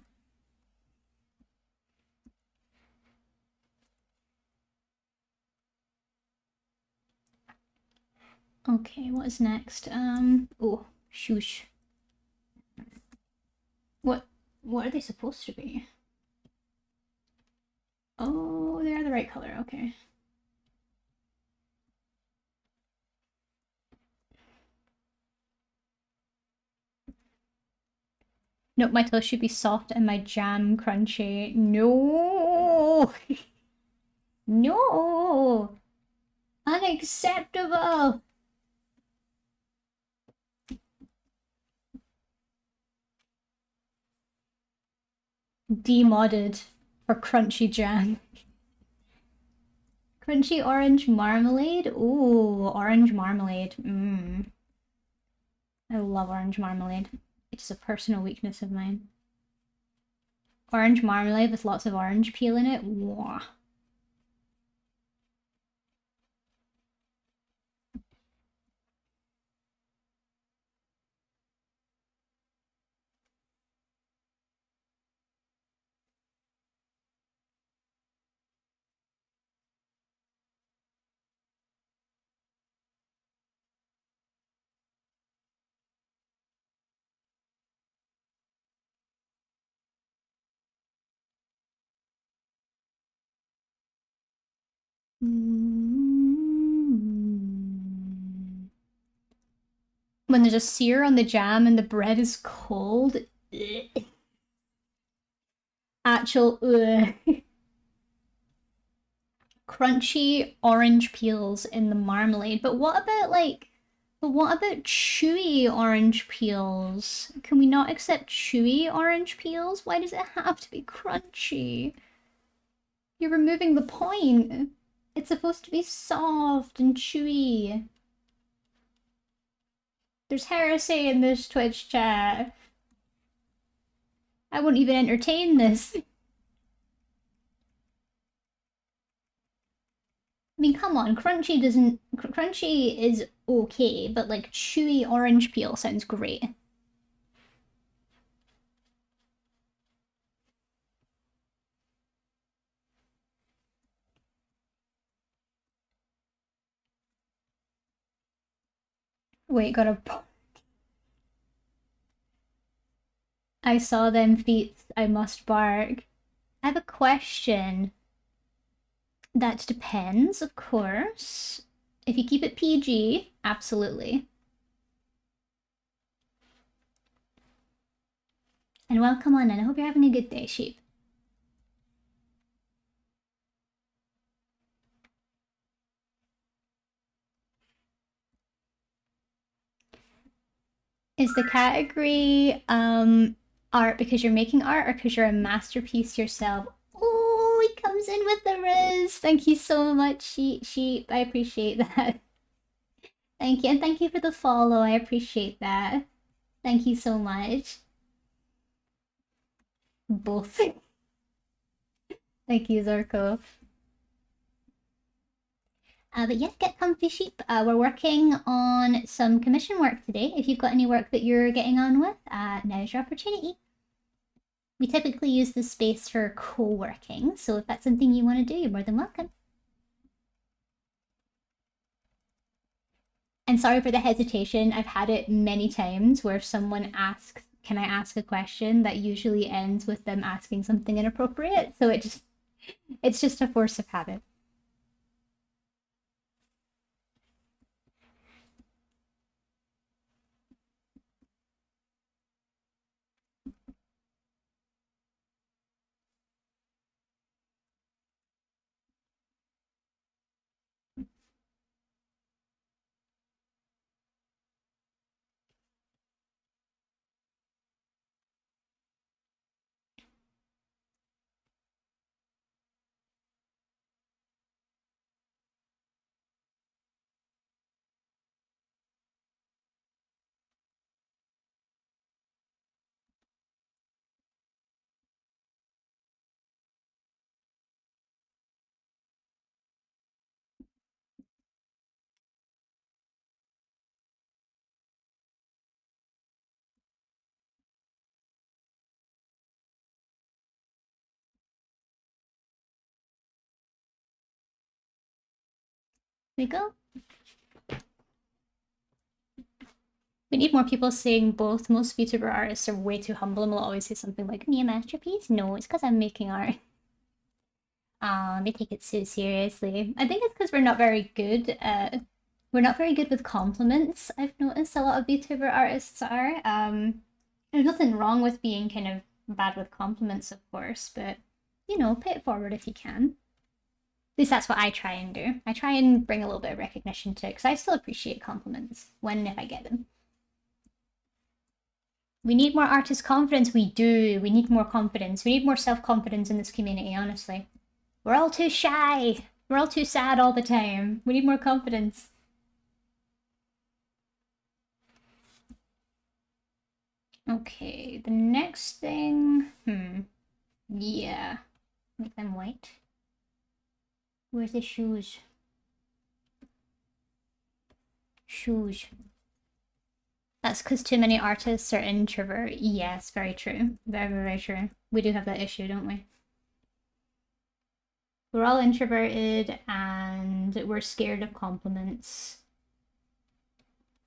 Okay, what is next? Oh, shoosh. What are they supposed to be? Oh, they're the right color. Okay. Nope, my toast should be soft and my jam crunchy. No! No! Unacceptable! Demodded for crunchy jam. Crunchy orange marmalade? Ooh, orange marmalade. Mmm. I love orange marmalade. It's a personal weakness of mine. Orange marmalade with lots of orange peel in it. Wah. Mm. When there's a sear on the jam and the bread is cold. Ugh. Actual crunchy orange peels in the marmalade. But what about chewy orange peels? Can we not accept chewy orange peels? Why does it have to be crunchy? You're removing the point. It's supposed to be soft and chewy. There's heresy in this Twitch chat. I won't even entertain this. I mean, come on, crunchy doesn't... Crunchy is okay, but like chewy orange peel sounds great. Wait, gotta... I saw them feet, I must bark. I have a question. That depends, of course. If you keep it PG, absolutely. And welcome on in. I hope you're having a good day, sheep. Is the category art because you're making art or because you're a masterpiece yourself? Oh, he comes in with the riz. Thank you so much, sheep. I appreciate that. Thank you, and thank you for the follow. I appreciate that. Thank you so much. Both. Thank you, Zorko. But yeah, get comfy sheep. We're working on some commission work today. If you've got any work that you're getting on with, now's your opportunity. We typically use this space for co-working, so if that's something you want to do, you're more than welcome. And sorry for the hesitation. I've had it many times where someone asks, can I ask a question that usually ends with them asking something inappropriate, so it's just a force of habit. We go. We need more people saying both. Most VTuber artists are way too humble and will always say something like, me a masterpiece? No, it's because I'm making art. They take it so seriously. I think it's because we're not very good. We're not very good with compliments. I've noticed a lot of VTuber artists are. There's nothing wrong with being kind of bad with compliments, of course, but you know, pay it forward if you can. At least that's what I try and do. I try and bring a little bit of recognition to it because I still appreciate compliments when and if I get them. We need more artist confidence. We do. We need more confidence. We need more self-confidence in this community, honestly. We're all too shy. We're all too sad all the time. We need more confidence. Okay, the next thing... Yeah. Make them white. Where's the shoes? Shoes. That's because too many artists are introvert. Yes, very true. Very, very true. We do have that issue, don't we? We're all introverted and we're scared of compliments.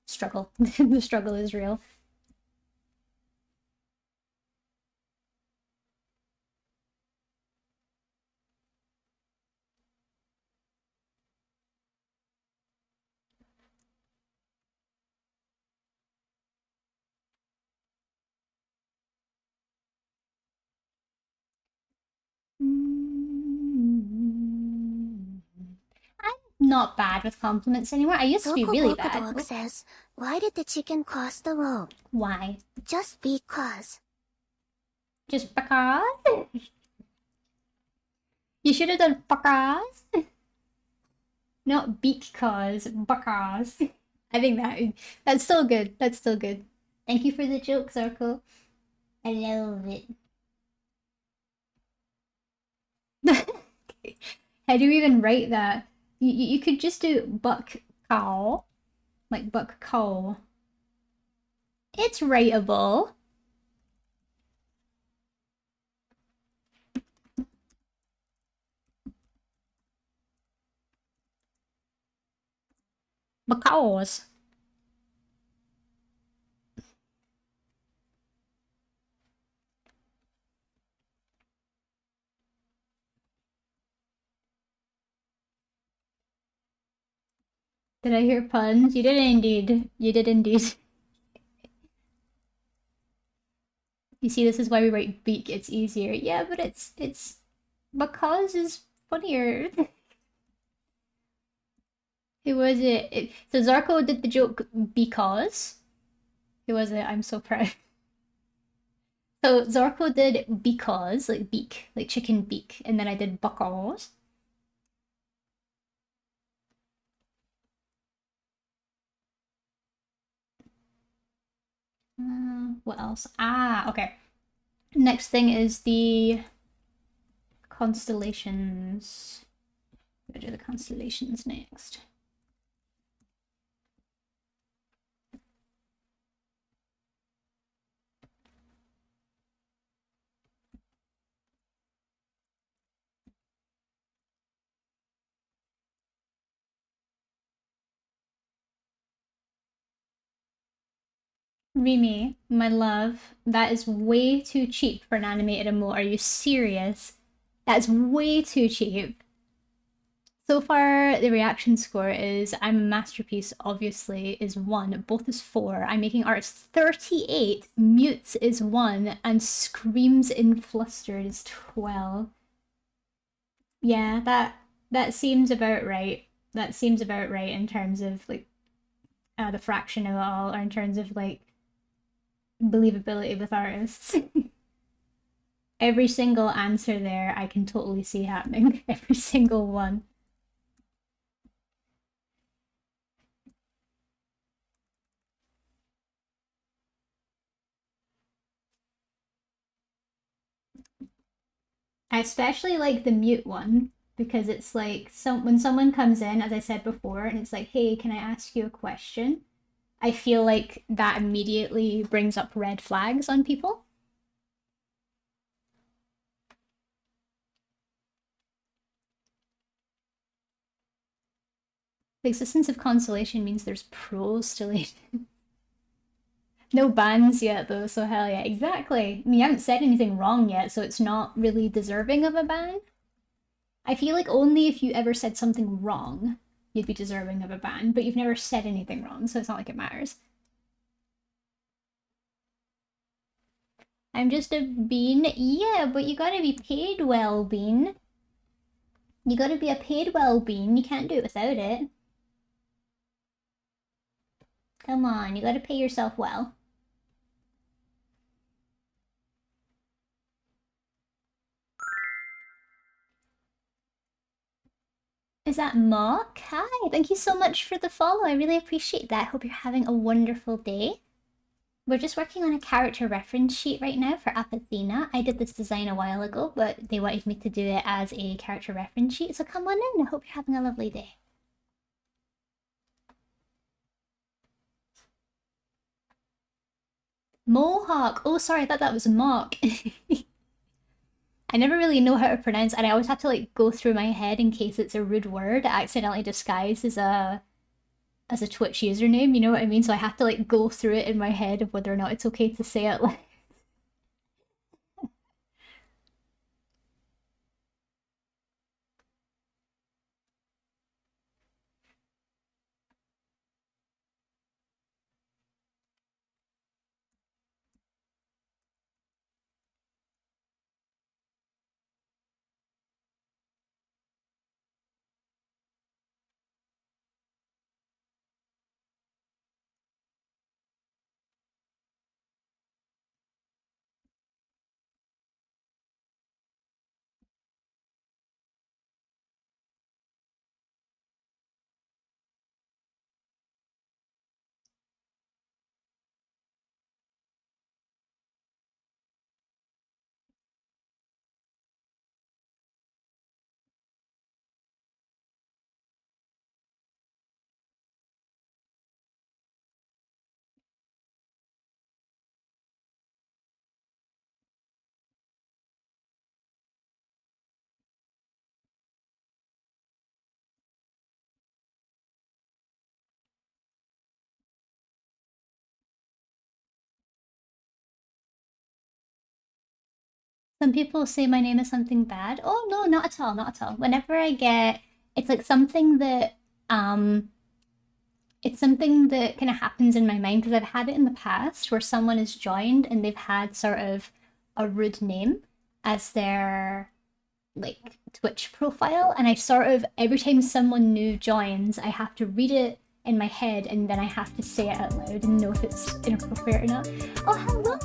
Struggle. The struggle is real. I'm not bad with compliments anymore. I used to be really bad. Dog says, why did the chicken cross the road? Why? Just because. Just because? You should have done because. Not because, because. I think that's still good. That's still good. Thank you for the joke, Zarko. I love it. How do you even write that? You could just do buck cow, like buck cow. It's writable. Because. Did I hear puns? You did indeed. You did indeed. You see, this is why we write beak. It's easier. Yeah, but it's because is funnier. Who was it? So Zarko did the joke because. Who was it? I'm so proud. So Zarko did because, like beak, like chicken beak, and then I did because. What else? Ah, okay. Next thing is the constellations. We'll do the constellations next. Remy, my love, that is way too cheap for an animated emote. Are you serious? That's way too cheap. So far, the reaction score is I'm a masterpiece, obviously, is 1. Both is 4. I'm making art is 38. Mutes is 1. And screams in flustered is 12. Yeah, that seems about right. That seems about right in terms of like the fraction of it all, or in terms of like believability with artists. Every single answer there I can totally see happening. Every single one. I especially like the mute one because it's like when someone comes in, as I said before, and it's like, hey, can I ask you a question? I feel like that immediately brings up red flags on people. The existence of consolation means there's pros to it. No bans yet though, so hell yeah, exactly. I mean, you haven't said anything wrong yet, so it's not really deserving of a ban. I feel like only if you ever said something wrong, you'd be deserving of a ban, but you've never said anything wrong, so it's not like it matters. I'm just a bean. Yeah, but you gotta be paid well, bean. You gotta be a paid well bean. You can't do it without it. Come on, you gotta pay yourself well. Is that Mark? Hi, thank you so much for the follow. I really appreciate that. Hope you're having a wonderful day. We're just working on a character reference sheet right now for Apathina. I did this design a while ago, but they wanted me to do it as a character reference sheet, so come on in. I hope you're having a lovely day. Mohawk! Oh, sorry, I thought that was Mark. I never really know how to pronounce, and I always have to like go through my head in case it's a rude word accidentally disguised as a Twitch username, you know what I mean? So I have to like go through it in my head of whether or not it's okay to say it. Like, some people say my name is something bad. Oh no, not at all, not at all. Whenever I get, it's like something that it's something that kind of happens in my mind because I've had it in the past where someone has joined and they've had sort of a rude name as their like Twitch profile, and I sort of every time someone new joins, I have to read it in my head and then I have to say it out loud and know if it's inappropriate or not. Oh, hello!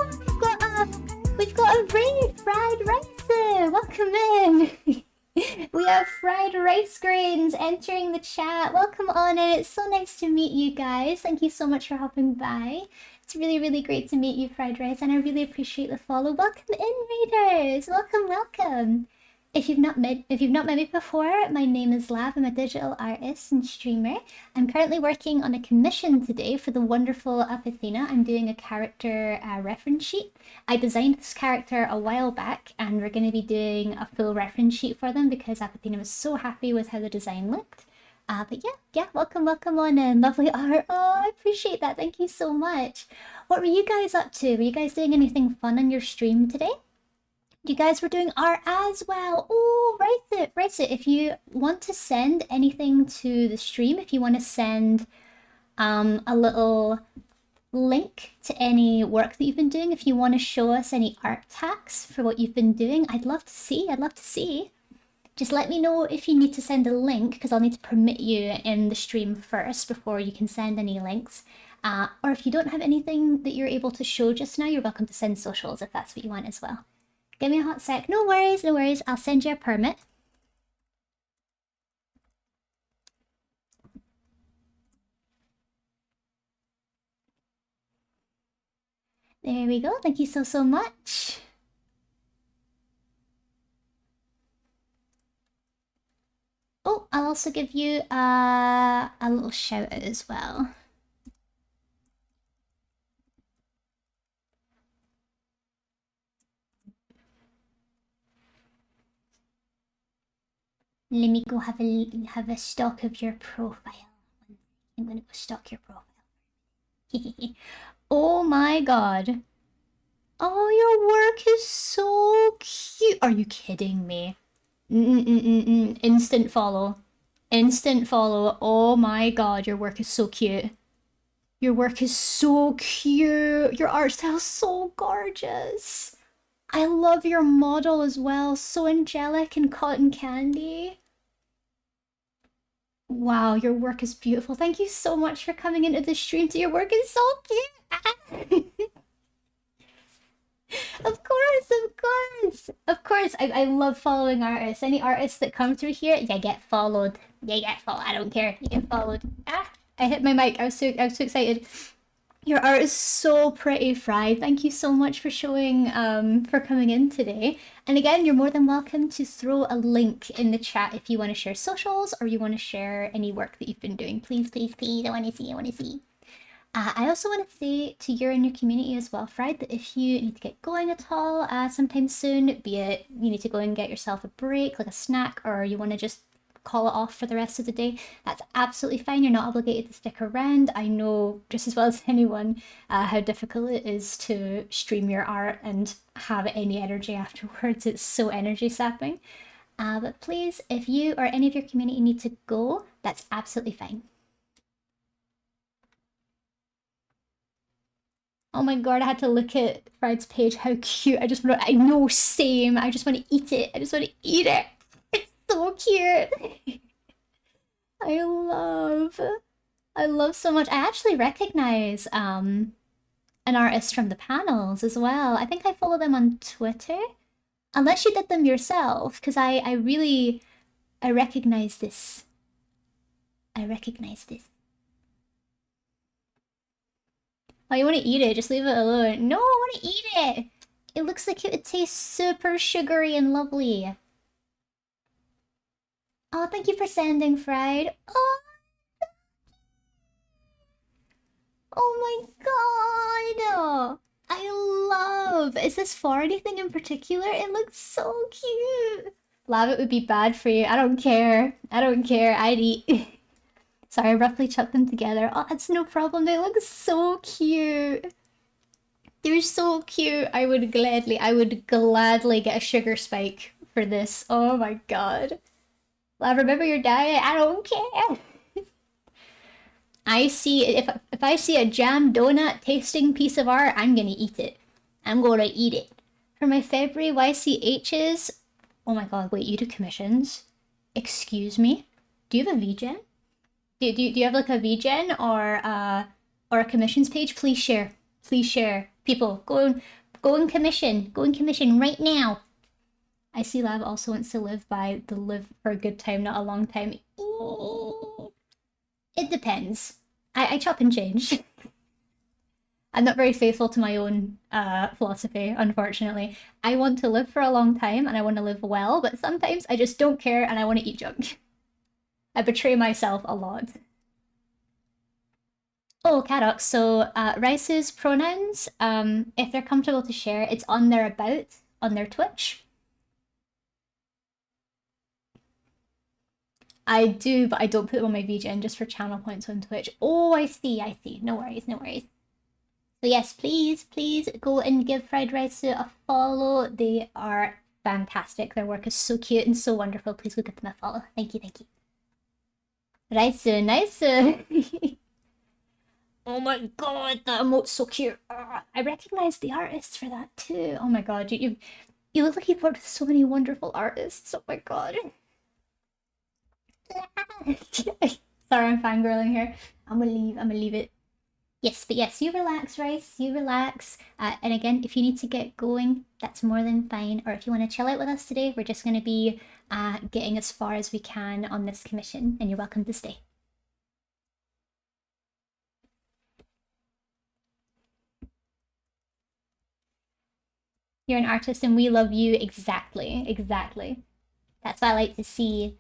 We've got a raid, fried rice. Welcome in. We have fried rice grains entering the chat. Welcome on in. It's so nice to meet you guys. Thank you so much for hopping by. It's really, really great to meet you, Fried Rice, and I really appreciate the follow. Welcome in, Raiders! Welcome, welcome! If you've not met me before, my name is Lav. I'm a digital artist and streamer. I'm currently working on a commission today for the wonderful Apathina. I'm doing a character reference sheet. I designed this character a while back, and we're going to be doing a full reference sheet for them because Apathina was so happy with how the design looked. But yeah, welcome on in. Lovely art. Oh, I appreciate that. Thank you so much. What were you guys up to? Were you guys doing anything fun on your stream today? You guys were doing art as well. Oh, write it. If you want to send anything to the stream, if you want to send a little link to any work that you've been doing, if you want to show us any art hacks for what you've been doing, I'd love to see. Just let me know if you need to send a link, because I'll need to permit you in the stream first before you can send any links. Or if you don't have anything that you're able to show just now, you're welcome to send socials if that's what you want as well. Give me a hot sec. No worries. I'll send you a permit. There we go. Thank you so much. Oh, I'll also give you a little shout out as well. Let me go have a stalk of your profile. I'm gonna go stalk your profile. Oh my god. Oh, your work is so cute. Are you kidding me? Instant follow. Instant follow. Oh my god, your work is so cute. Your work is so cute. Your art style is so gorgeous. I love your model as well. So angelic and cotton candy. Wow, your work is beautiful. Thank you so much for coming into the stream. Your work is so cute. Of course. I love following artists. Any artists that come through here, you get followed. I don't care. You get followed. I hit my mic. I was so excited. Your art is so pretty, Fried. Thank you so much for showing, for coming in today. And again, you're more than welcome to throw a link in the chat if you want to share socials or you want to share any work that you've been doing. Please. I want to see. I also want to say to you and your community as well, Fried, that if you need to get going at all sometime soon, be it you need to go and get yourself a break, like a snack, or you want to just call it off for the rest of the day, that's absolutely fine. You're not obligated to stick around. I know just as well as anyone how difficult it is to stream your art and have any energy afterwards. It's so energy sapping. But please, if you or any of your community need to go, that's absolutely fine. Oh my god, I had to look at Fried's page. How cute. I just want to, I know, same. I just want to eat it. It's so cute. I love so much. I actually recognize an artist from the panels as well. I think I follow them on Twitter. Unless you did them yourself, because I recognize this. Oh, you want to eat it? Just leave it alone. No, I want to eat it. It looks like it would taste super sugary and lovely. Oh, thank you for sending, Fried. Oh my god. Is this for anything in particular? It looks so cute. Lava would be bad for you. I don't care. I'd eat. Sorry, I roughly chucked them together. Oh, that's no problem. They look so cute. They're so cute. I would gladly get a sugar spike for this. Oh my god. Love, remember your diet? I don't care. If I see a jam donut tasting piece of art, I'm gonna eat it. For my February YCHs, oh my god, wait, you do commissions? Excuse me? Do you have a VGen? Do you have like a VGen or a commissions page? Please share. People, go and commission. Go and commission right now. I see Lav also wants to live by the live for a good time, not a long time. It depends. I chop and change. I'm not very faithful to my own philosophy, unfortunately. I want to live for a long time and I want to live well, but sometimes I just don't care and I want to eat junk. I betray myself a lot. Oh, Cadox. So Rice's pronouns, if they're comfortable to share, it's on their about on their Twitch. I do, but I don't put them on my VGN just for channel points on Twitch. Oh, I see, I see. No worries, no worries. So yes, please go and give Fried Rice a follow. They are fantastic. Their work is so cute and so wonderful. Please go give them a follow. Thank you, thank you. Rice, nice. Oh my god, that emote's so cute. I recognize the artist for that too. Oh my god, you look like you've worked with so many wonderful artists. Oh my god. Sorry, I'm fangirling here. I'm gonna leave it. Yes, but yes, you relax, Rice. You relax. And again, if you need to get going, that's more than fine. Or if you want to chill out with us today, we're just going to be getting as far as we can on this commission, and you're welcome to stay. You're an artist, and we love you exactly, exactly. That's what I like to see.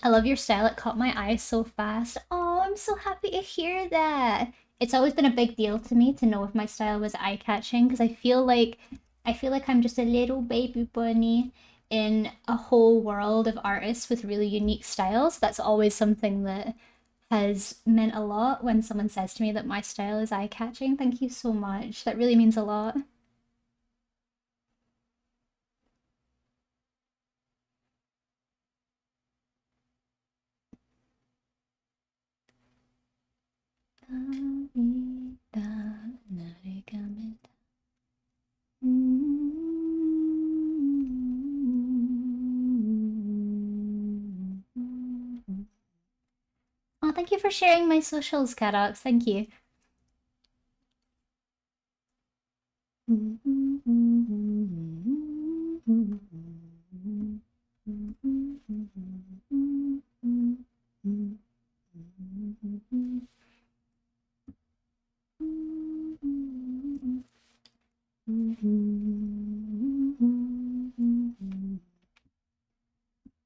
I love your style. It caught my eye so fast. Oh, I'm so happy to hear that. It's always been a big deal to me to know if my style was eye-catching because I feel like I'm just a little baby bunny in a whole world of artists with really unique styles. That's always something that has meant a lot when someone says to me that my style is eye-catching. Thank you so much. That really means a lot. Oh, thank you for sharing my socials, Cadox. Thank you.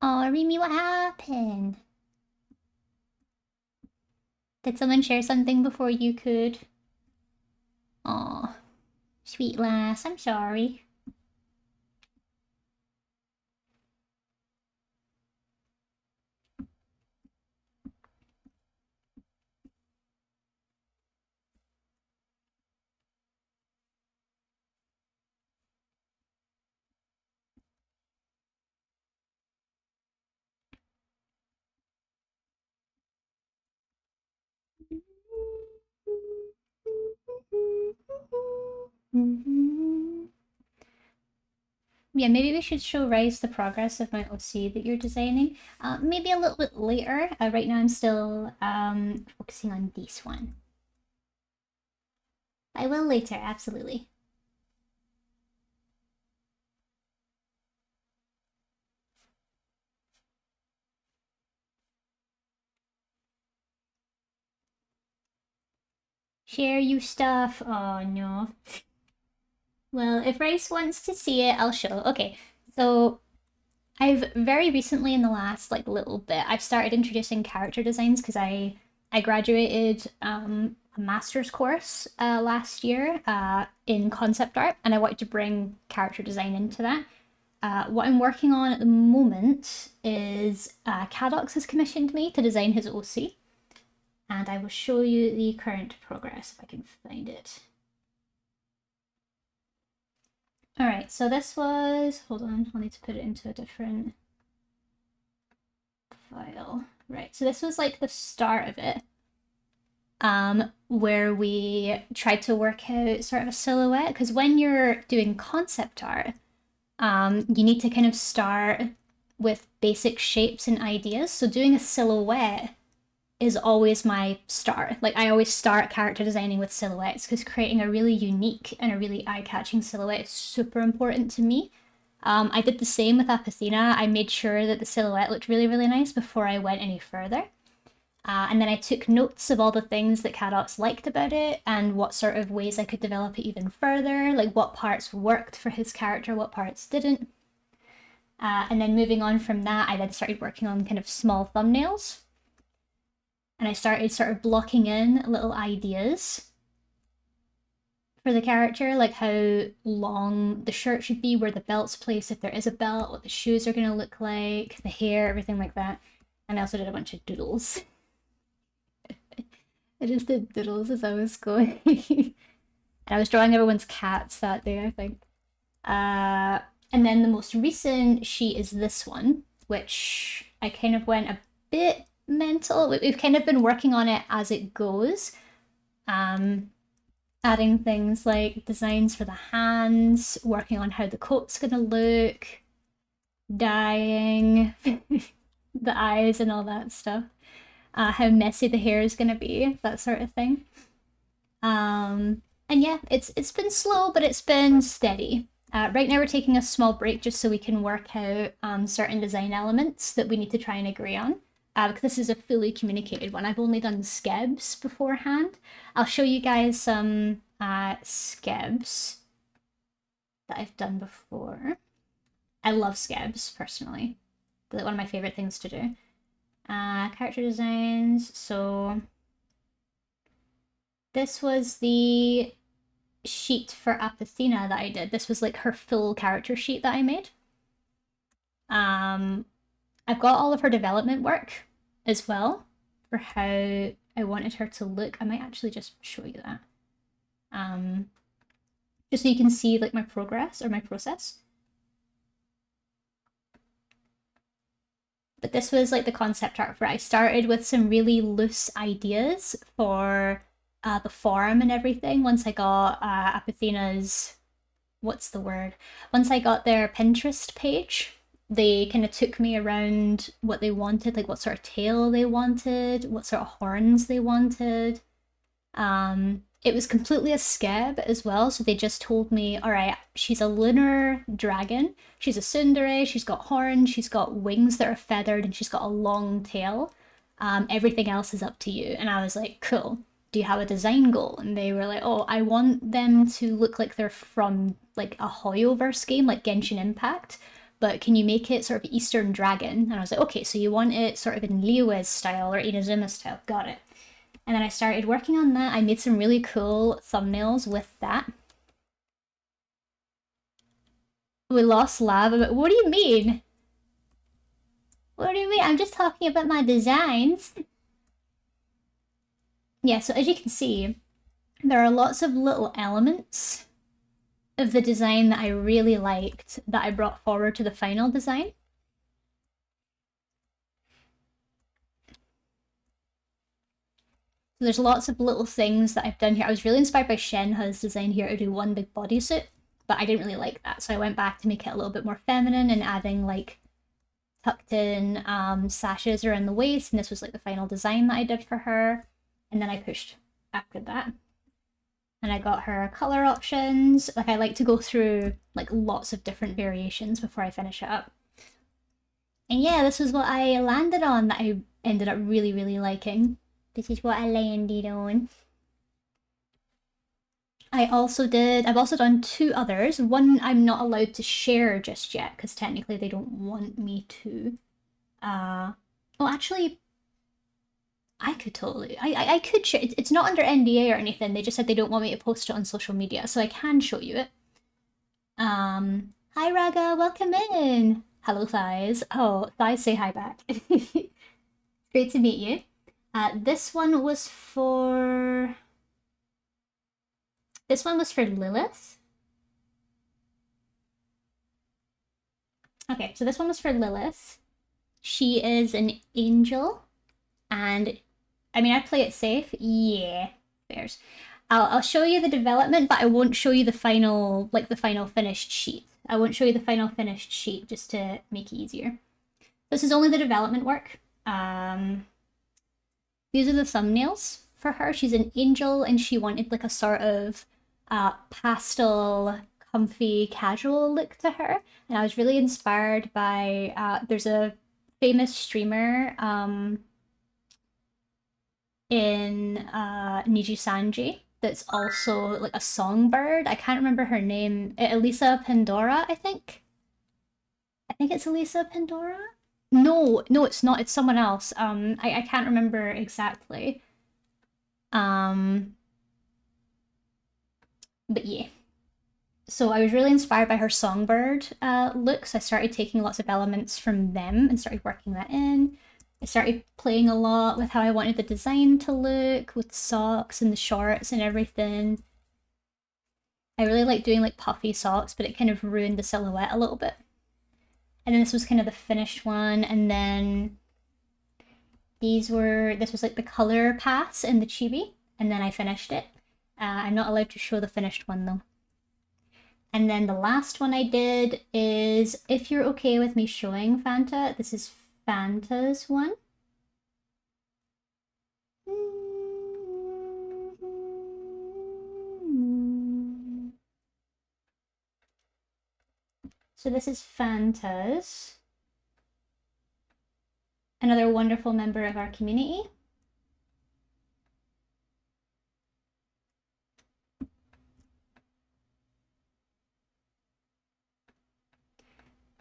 Oh, Remy, what happened? Did someone share something before you could? Oh, sweet lass, I'm sorry. Yeah, maybe we should show Rice the progress of my OC that you're designing. Maybe a little bit later. Right now I'm still focusing on this one. I will later, absolutely. Share you stuff. Oh no. Well, if Rice wants to see it, I'll show. Okay, so I've very recently in the last like little bit, I've started introducing character designs because I graduated a master's course last year in concept art, and I wanted to bring character design into that. What I'm working on at the moment is Cadox has commissioned me to design his OC, and I will show you the current progress if I can find it. Alright, so this was, hold on, I'll need to put it into a different file. Right, so this was like the start of it, where we tried to work out sort of a silhouette, because when you're doing concept art, you need to kind of start with basic shapes and ideas. So doing a silhouette is always my start. Like I always start character designing with silhouettes because creating a really unique and a really eye-catching silhouette is super important to me. I did the same with Apathina. I made sure that the silhouette looked really, really nice before I went any further. And then I took notes of all the things that Cadox liked about it and what sort of ways I could develop it even further, like what parts worked for his character, what parts didn't. And then moving on from that, I then started working on kind of small thumbnails. And I started sort of blocking in little ideas for the character, like how long the shirt should be, where the belt's placed, if there is a belt, what the shoes are going to look like, the hair, everything like that. And I also did a bunch of doodles. I just did doodles as I was going. And I was drawing everyone's cats that day, I think. And then the most recent sheet is this one, which I kind of went a bit mental. We've kind of been working on it as it goes. Adding things like designs for the hands, working on how the coat's gonna look, dyeing the eyes and all that stuff. How messy the hair is gonna be, that sort of thing. And yeah, it's been slow, but it's been steady. Right now we're taking a small break just so we can work out certain design elements that we need to try and agree on. Because this is a fully communicated one. I've only done skebs beforehand. I'll show you guys some skebs that I've done before. I love skebs, personally. They're one of my favorite things to do. Character designs. So this was the sheet for Apathina that I did. This was like her full character sheet that I made. I've got all of her development work as well for how I wanted her to look. I might actually just show you that. Just so you can see like my progress or my process. But this was like the concept art where I started with some really loose ideas for the form and everything. Once I got Apathina's, what's the word? Once I got their Pinterest page, they kind of took me around what they wanted, like what sort of tail they wanted, what sort of horns they wanted. It was completely a skeb as well, so they just told me, all right, she's a lunar dragon, she's a tsundere, she's got horns, she's got wings that are feathered, and she's got a long tail. Everything else is up to you. And I was like, cool. Do you have a design goal? And they were like, oh, I want them to look like they're from like a Hoyoverse game, like Genshin Impact, but can you make it sort of Eastern Dragon? And I was like, okay, so you want it sort of in Liyue's style or Inazuma style. Got it. And then I started working on that. I made some really cool thumbnails with that. We lost lava, but what do you mean? What do you mean? I'm just talking about my designs. Yeah, so as you can see, there are lots of little elements of the design that I really liked that I brought forward to the final design. So there's lots of little things that I've done here. I was really inspired by Shenha's design here to do one big bodysuit, but I didn't really like that. So I went back to make it a little bit more feminine and adding like tucked in sashes around the waist. And this was like the final design that I did for her. And then I pushed after that. And I got her color options. Like I like to go through like lots of different variations before I finish it up. And yeah, this was what I landed on that I ended up really, really liking. This is what I landed on. I've also done two others. One I'm not allowed to share just yet because technically they don't want me to. Well, actually, I could totally. I could share. It's not under NDA or anything. They just said they don't want me to post it on social media, so I can show you it. Hi Raga, welcome in. Hello Thighs. Oh, Thighs say hi back. Great to meet you. This one was for Lilith. Okay, so this one was for Lilith. She is an angel, and I mean, I play it safe. Yeah, there's. I'll show you the development, but I won't show you the final, like the final finished sheet. I won't show you the final finished sheet just to make it easier. This is only the development work. These are the thumbnails for her. She's an angel, and she wanted like a sort of pastel, comfy, casual look to her. And I was really inspired by there's a famous streamer in Nijisanji that's also like a songbird. I can't remember her name. Elisa Pandora, I think. I think it's Elisa Pandora. No, no, it's not. It's someone else. I can't remember exactly. But yeah. So I was really inspired by her songbird looks. I started taking lots of elements from them and started working that in. I started playing a lot with how I wanted the design to look, with socks and the shorts and everything. I really like doing like puffy socks, but it kind of ruined the silhouette a little bit. And then this was kind of the finished one, and then this was like the color pass in the chibi, and then I finished it. I'm not allowed to show the finished one though. And then the last one I did is, if you're okay with me showing Fanta, this is Fanta's one. So this is Fanta's, another wonderful member of our community.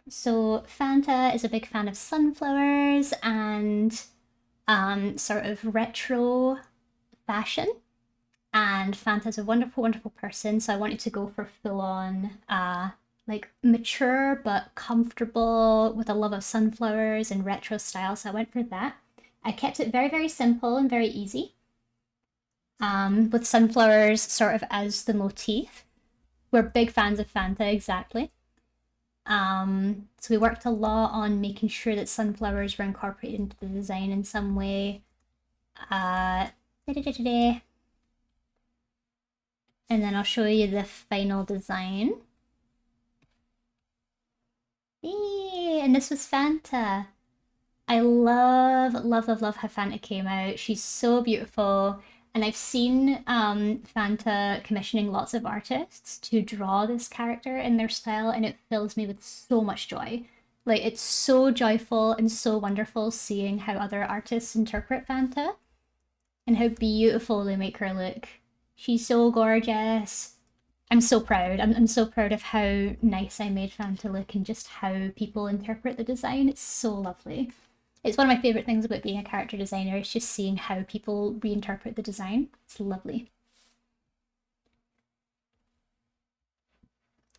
So Fanta is a big fan of sunflowers and sort of retro fashion. And Fanta's a wonderful, wonderful person, so I wanted to go for full-on, like mature but comfortable with a love of sunflowers and retro style, so I went for that. I kept it very, very simple and very easy, with sunflowers sort of as the motif. We're big fans of Fanta, exactly. So we worked a lot on making sure that sunflowers were incorporated into the design in some way. And then I'll show you the final design. Yay! And this was Fanta. I love, love, love, love how Fanta came out. She's so beautiful. And I've seen Fanta commissioning lots of artists to draw this character in their style, and it fills me with so much joy. Like, it's so joyful and so wonderful seeing how other artists interpret Fanta and how beautiful they make her look. She's so gorgeous. I'm so proud. I'm so proud of how nice I made Fanta look and just how people interpret the design. It's so lovely. It's one of my favourite things about being a character designer, is just seeing how people reinterpret the design. It's lovely.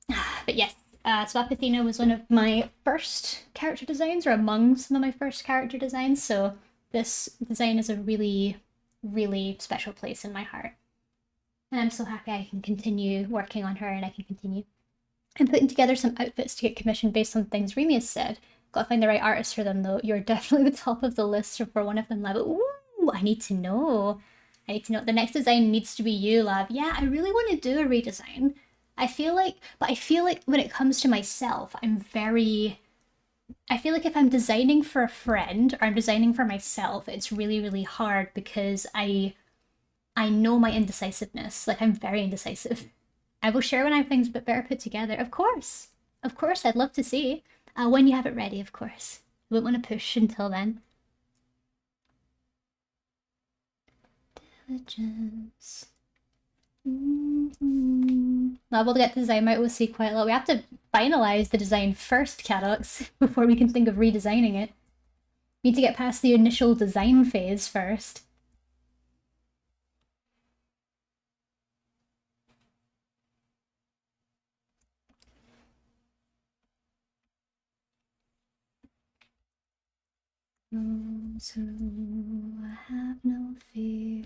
But yes, so Apathina was one of my first character designs, or among some of my first character designs, so this design is a really, really special place in my heart. And I'm so happy I can continue working on her, and I can continue. I'm putting together some outfits to get commissioned based on things Remy has said. Gotta find the right artist for them though. You're definitely the top of the list for one of them, Lab. Ooh, I need to know. I need to know. The next design needs to be you, Lab. Yeah, I really want to do a redesign. I feel like when it comes to myself, I feel like if I'm designing for a friend or I'm designing for myself, it's really, really hard because I know my indecisiveness. Like, I'm very indecisive. I will share when I have things a bit better put together. Of course. Of course, I'd love to see. When you have it ready, of course. I won't want to push until then. Diligence. Now we'll get the design out, we'll see quite a lot. We have to finalize the design first, Cadox, before we can think of redesigning it. We need to get past the initial design phase first. So I have no fear.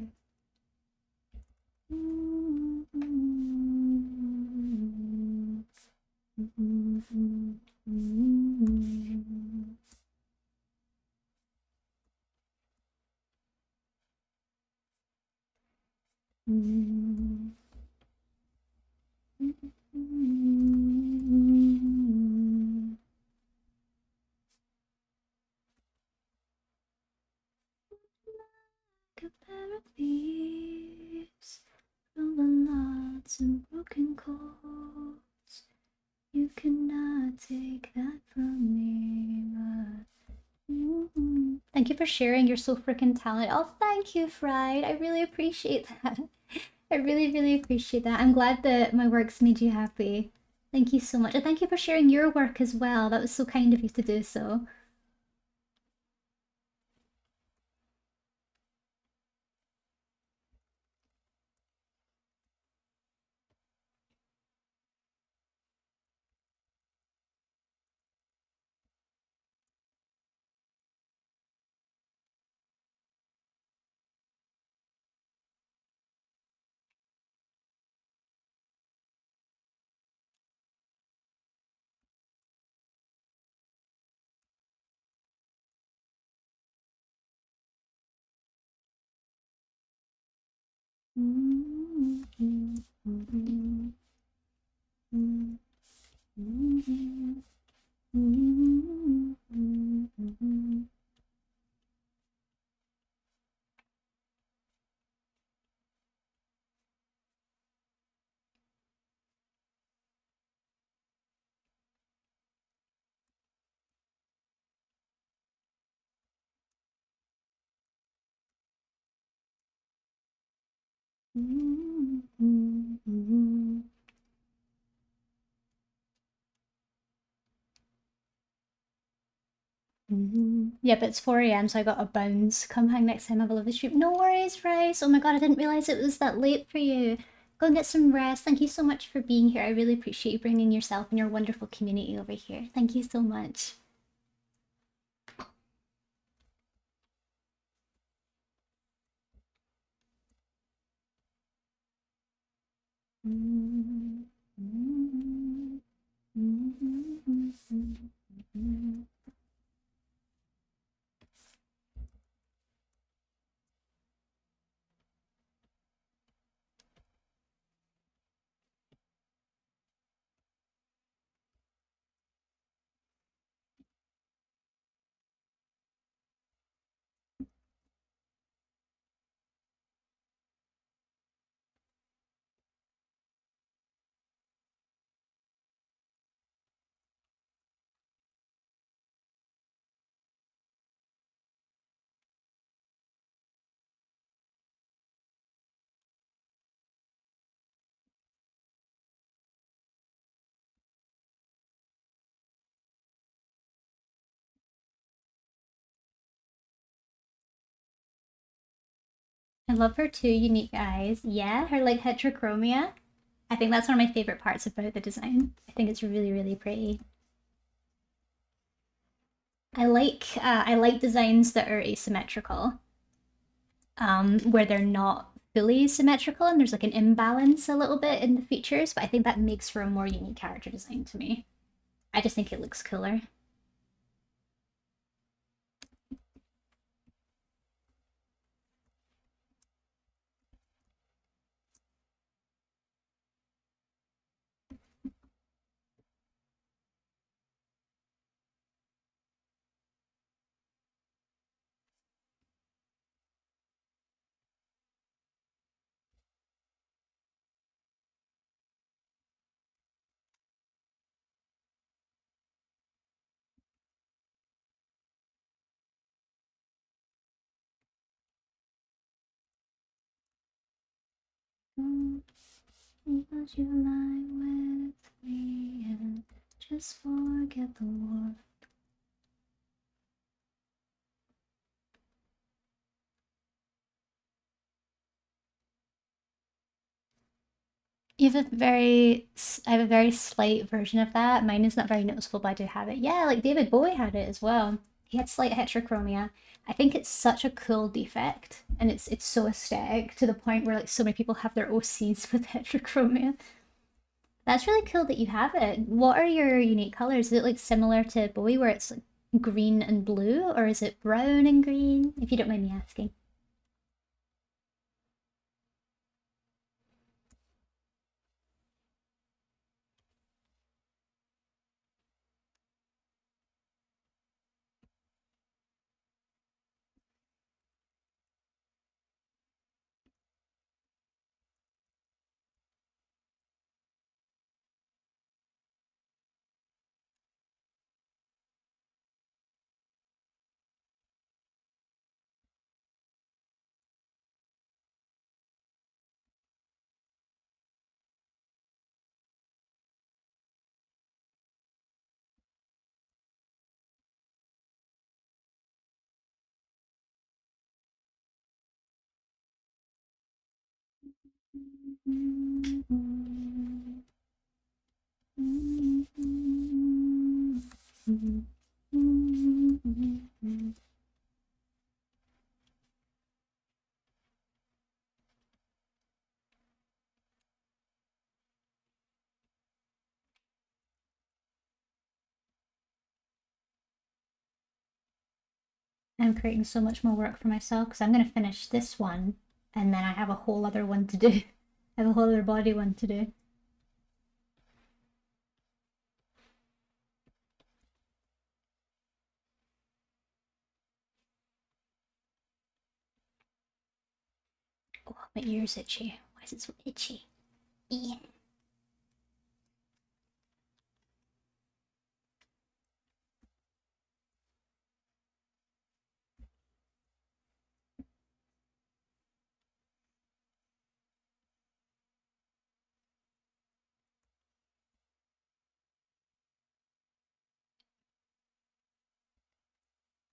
A pair of thieves from the lots and broken chords. You cannot take that from me, but thank you for sharing. You're so freaking talented. Oh, thank you, Fried. I really appreciate that. I really, really appreciate that. I'm glad that my work's made you happy. Thank you so much. And thank you for sharing your work as well. That was so kind of you to do so. Yeah, but it's 4 a.m, so I got a bounce. Come hang next time, have a lovely stream. No worries, Rice. Oh my god, I didn't realize it was that late for you. Go and get some rest. Thank you so much for being here. I really appreciate you bringing yourself and your wonderful community over here. Thank you so much. I love her two unique eyes. Yeah, her like heterochromia. I think that's one of my favorite parts about the design. I think it's really, really pretty. I like designs that are asymmetrical, where they're not fully symmetrical and there's like an imbalance a little bit in the features, but I think that makes for a more unique character design to me. I just think it looks cooler. Because you lie with me and just forget the war. You have a very, I have a very slight version of that. Mine is not very noticeable, but I do have it. Yeah, like David Bowie had it as well. He had slight heterochromia. I think it's such a cool defect, and it's so aesthetic to the point where like so many people have their OCs with heterochromia. That's really cool that you have it. What are your unique colors? Is it like similar to Bowie where it's like green and blue, or is it brown and green? If you don't mind me asking. I'm creating so much more work for myself because I'm going to finish this one and then I have a whole other one to do. I have a whole other body one to do. Oh, my ear's itchy. Why is it so itchy? Yeah.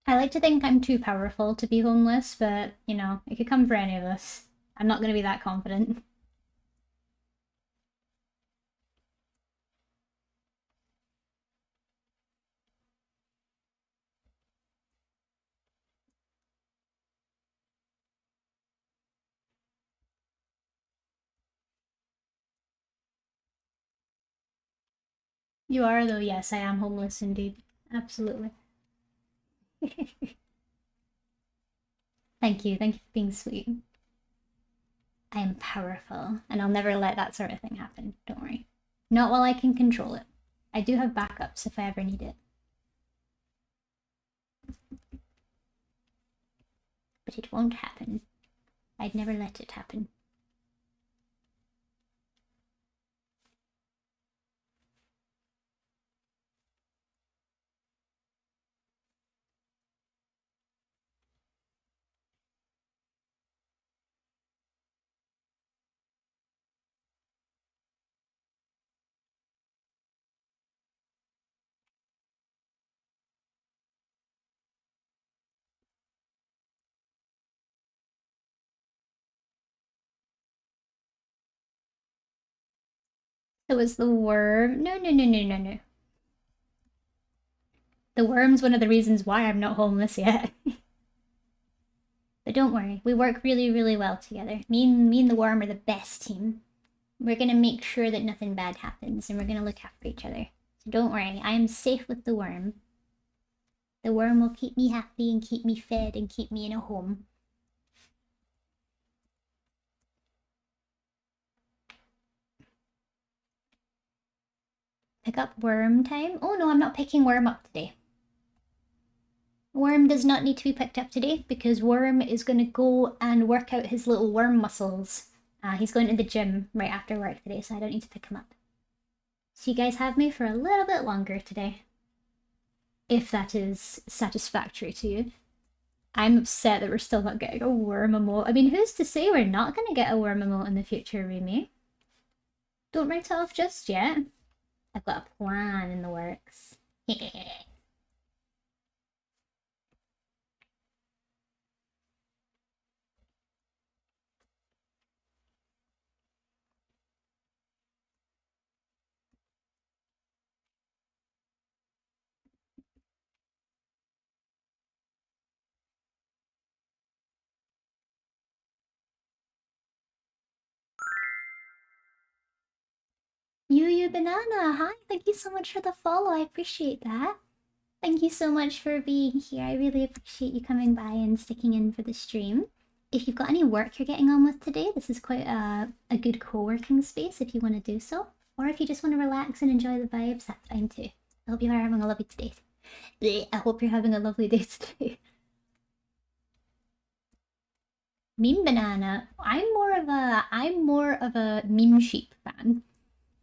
I like to think I'm too powerful to be homeless, but, you know, it could come for any of us. I'm not going to be that confident. You are, though. Yes, I am homeless indeed. Absolutely. Thank you. Thank you for being sweet. I am powerful, and I'll never let that sort of thing happen. Don't worry. Not while I can control it. I do have backups if I ever need it. But it won't happen. I'd never let it happen. It was the worm. No, no, no, no, no, no. The worm's one of the reasons why I'm not homeless yet. But don't worry, we work really, really well together. Me and the worm are the best team. We're gonna make sure that nothing bad happens, and we're gonna look after each other. So don't worry, I am safe with the worm. The worm will keep me happy and keep me fed and keep me in a home. Pick up worm time? Oh no, I'm not picking worm up today. Worm does not need to be picked up today because Worm is going to go and work out his little worm muscles. He's going to the gym right after work today, so I don't need to pick him up. So you guys have me for a little bit longer today. If that is satisfactory to you. I'm upset that we're still not getting a worm emote. I mean, who's to say we're not going to get a worm emote in the future, Remy? Don't write it off just yet. I've got a plan in the works. You Banana, hi, thank you so much for the follow, I appreciate that. Thank you so much for being here, I really appreciate you coming by and sticking in for the stream. If you've got any work you're getting on with today, this is quite a good co-working space if you want to do so. Or if you just want to relax and enjoy the vibes, that's fine too. I hope you are having a lovely day. I hope you're having a lovely day today. Meme Banana, I'm more of a Meme Sheep fan.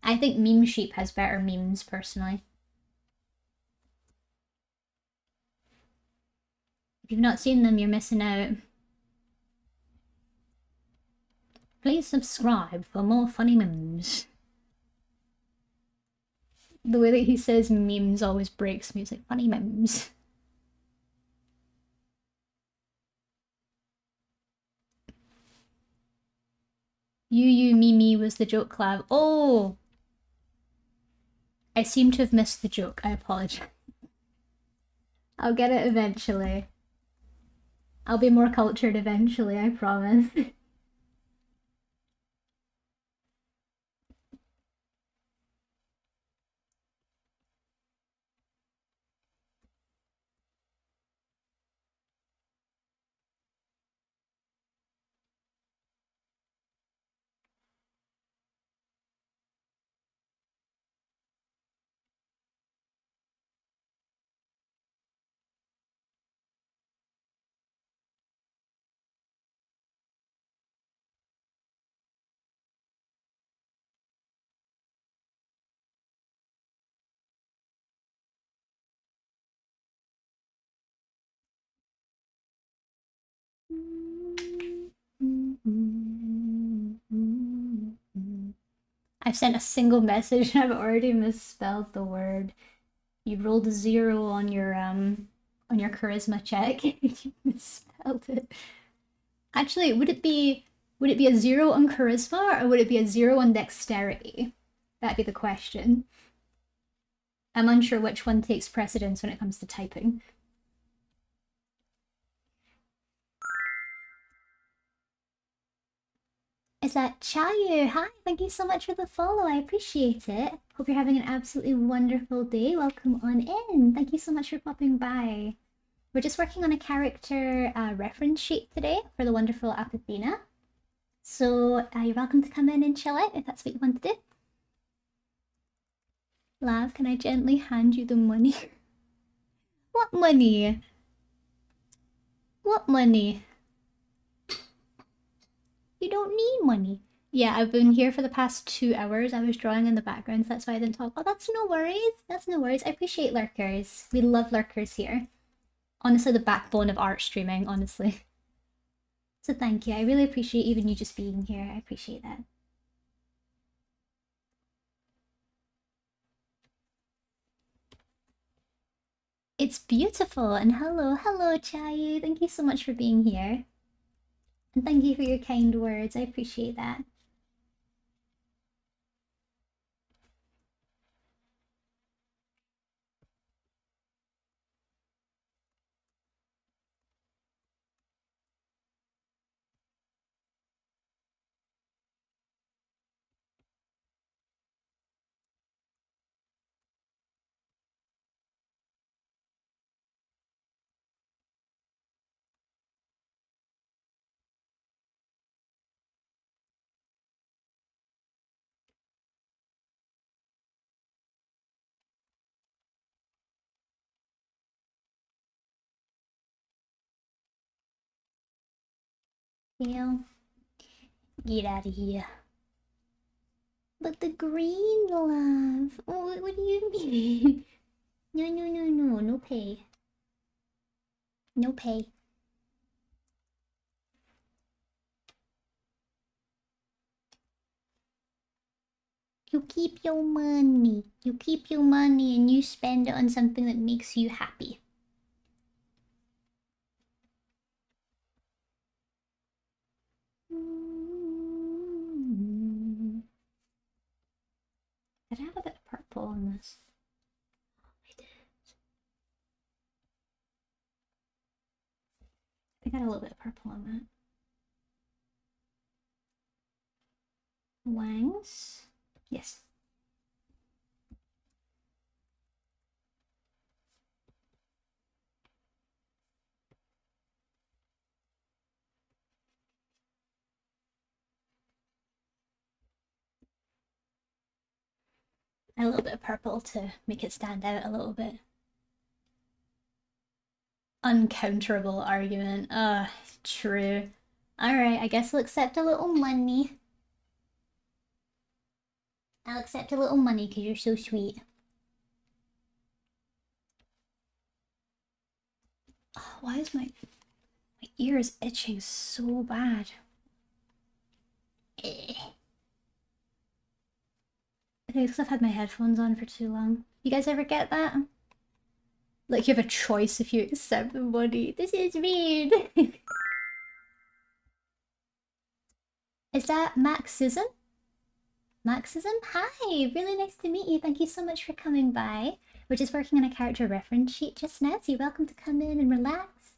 I think Meme Sheep has better memes, personally. If you've not seen them, you're missing out. Please subscribe for more funny memes. The way that he says memes always breaks me. It's like, funny memes. You, me, was the joke, Clav. Oh! I seem to have missed the joke. I apologize. I'll get it eventually. I'll be more cultured eventually, I promise. I've sent a single message and I've already misspelled the word. You rolled a 0 on your charisma check. You misspelled it. Actually, would it be a 0 on charisma or would it be a 0 on dexterity? That'd be the question. I'm unsure which one takes precedence when it comes to typing. Is that Chayu? Hi, thank you so much for the follow. I appreciate it. Hope you're having an absolutely wonderful day. Welcome on in. Thank you so much for popping by. We're just working on a character reference sheet today for the wonderful Apathina. So you're welcome to come in and chill out if that's what you want to do. Lav, can I gently hand you the money? What money? What money? You don't need money. Yeah, I've been here for the past 2 hours. I was drawing in the background, so that's why I didn't talk. Oh, that's no worries. That's no worries. I appreciate lurkers. We love lurkers here. Honestly, the backbone of art streaming, honestly. So thank you. I really appreciate even you just being here. I appreciate that. It's beautiful. And hello, Chayu. Thank you so much for being here. And thank you for your kind words. I appreciate that. Hell, get out of here. But the green, love. Oh, what do you mean? No, no pay. No pay. You keep your money. You keep your money and you spend it on something that makes you happy. Did I have a bit of purple on this? I did. I think I had a little bit of purple on that. Wangs? Yes. A little bit of purple to make it stand out a little bit. Uncounterable argument. True. Alright, I guess I'll accept a little money. I'll accept a little money because you're so sweet. Oh, why is my ear is itching so bad? Eh. I think it's because I've had my headphones on for too long. You guys ever get that? Like you have a choice if you accept the money. This is weird. Is that Max Susan? Marxism, hi! Really nice to meet you. Thank you so much for coming by. We're just working on a character reference sheet just now, so you're welcome to come in and relax.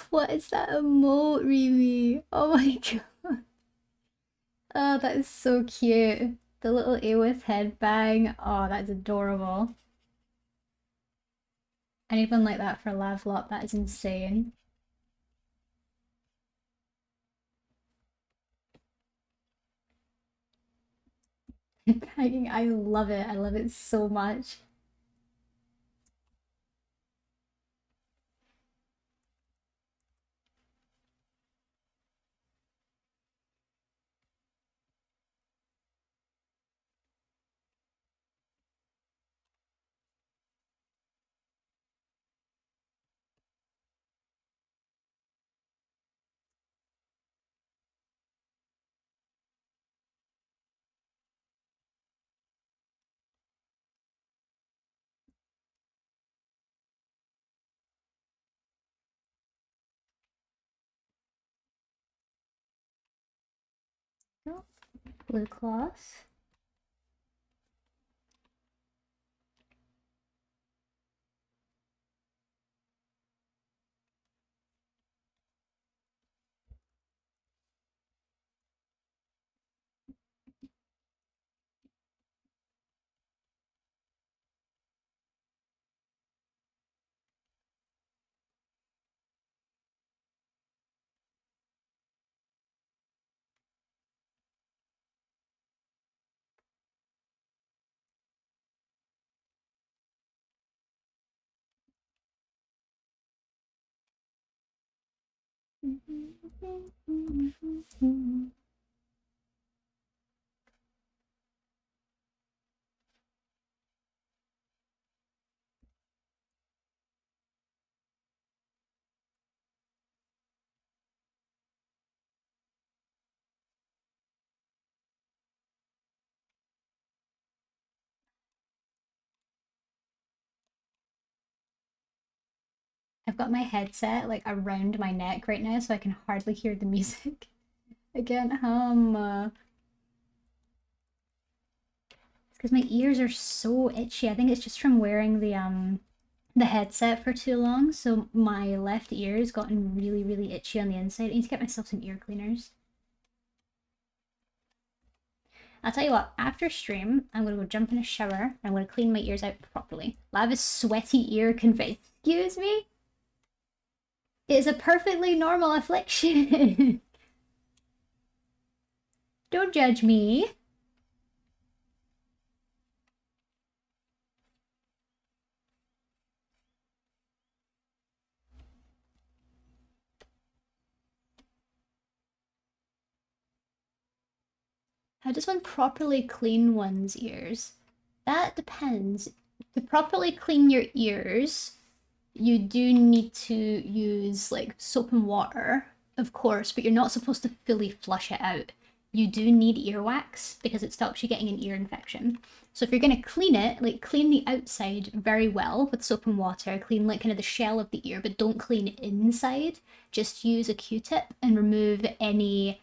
What is that emote, Riri? Oh my god. Oh, that is so cute. The little Aoth headbang. Oh, that's adorable. And even like that for Lavlop, that is insane. I love it. I love it so much. Oh, blue cloth. I've got my headset like around my neck right now, so I can hardly hear the music. Again, it's because my ears are so itchy. I think it's just from wearing the headset for too long, so my left ear has gotten really, really itchy on the inside. I need to get myself some ear cleaners. I'll tell you what, after stream, I'm gonna go jump in a shower. I'm gonna clean my ears out properly. Lava's sweaty ear convey. Excuse me? It's a perfectly normal affliction. Don't judge me. How does one properly clean one's ears? That depends. To properly clean your ears, you do need to use like soap and water, of course, but you're not supposed to fully flush it out. You do need earwax because it stops you getting an ear infection. So if you're going to clean it, like clean the outside very well with soap and water, clean like kind of the shell of the ear, but don't clean inside. Just use a Q-tip and remove any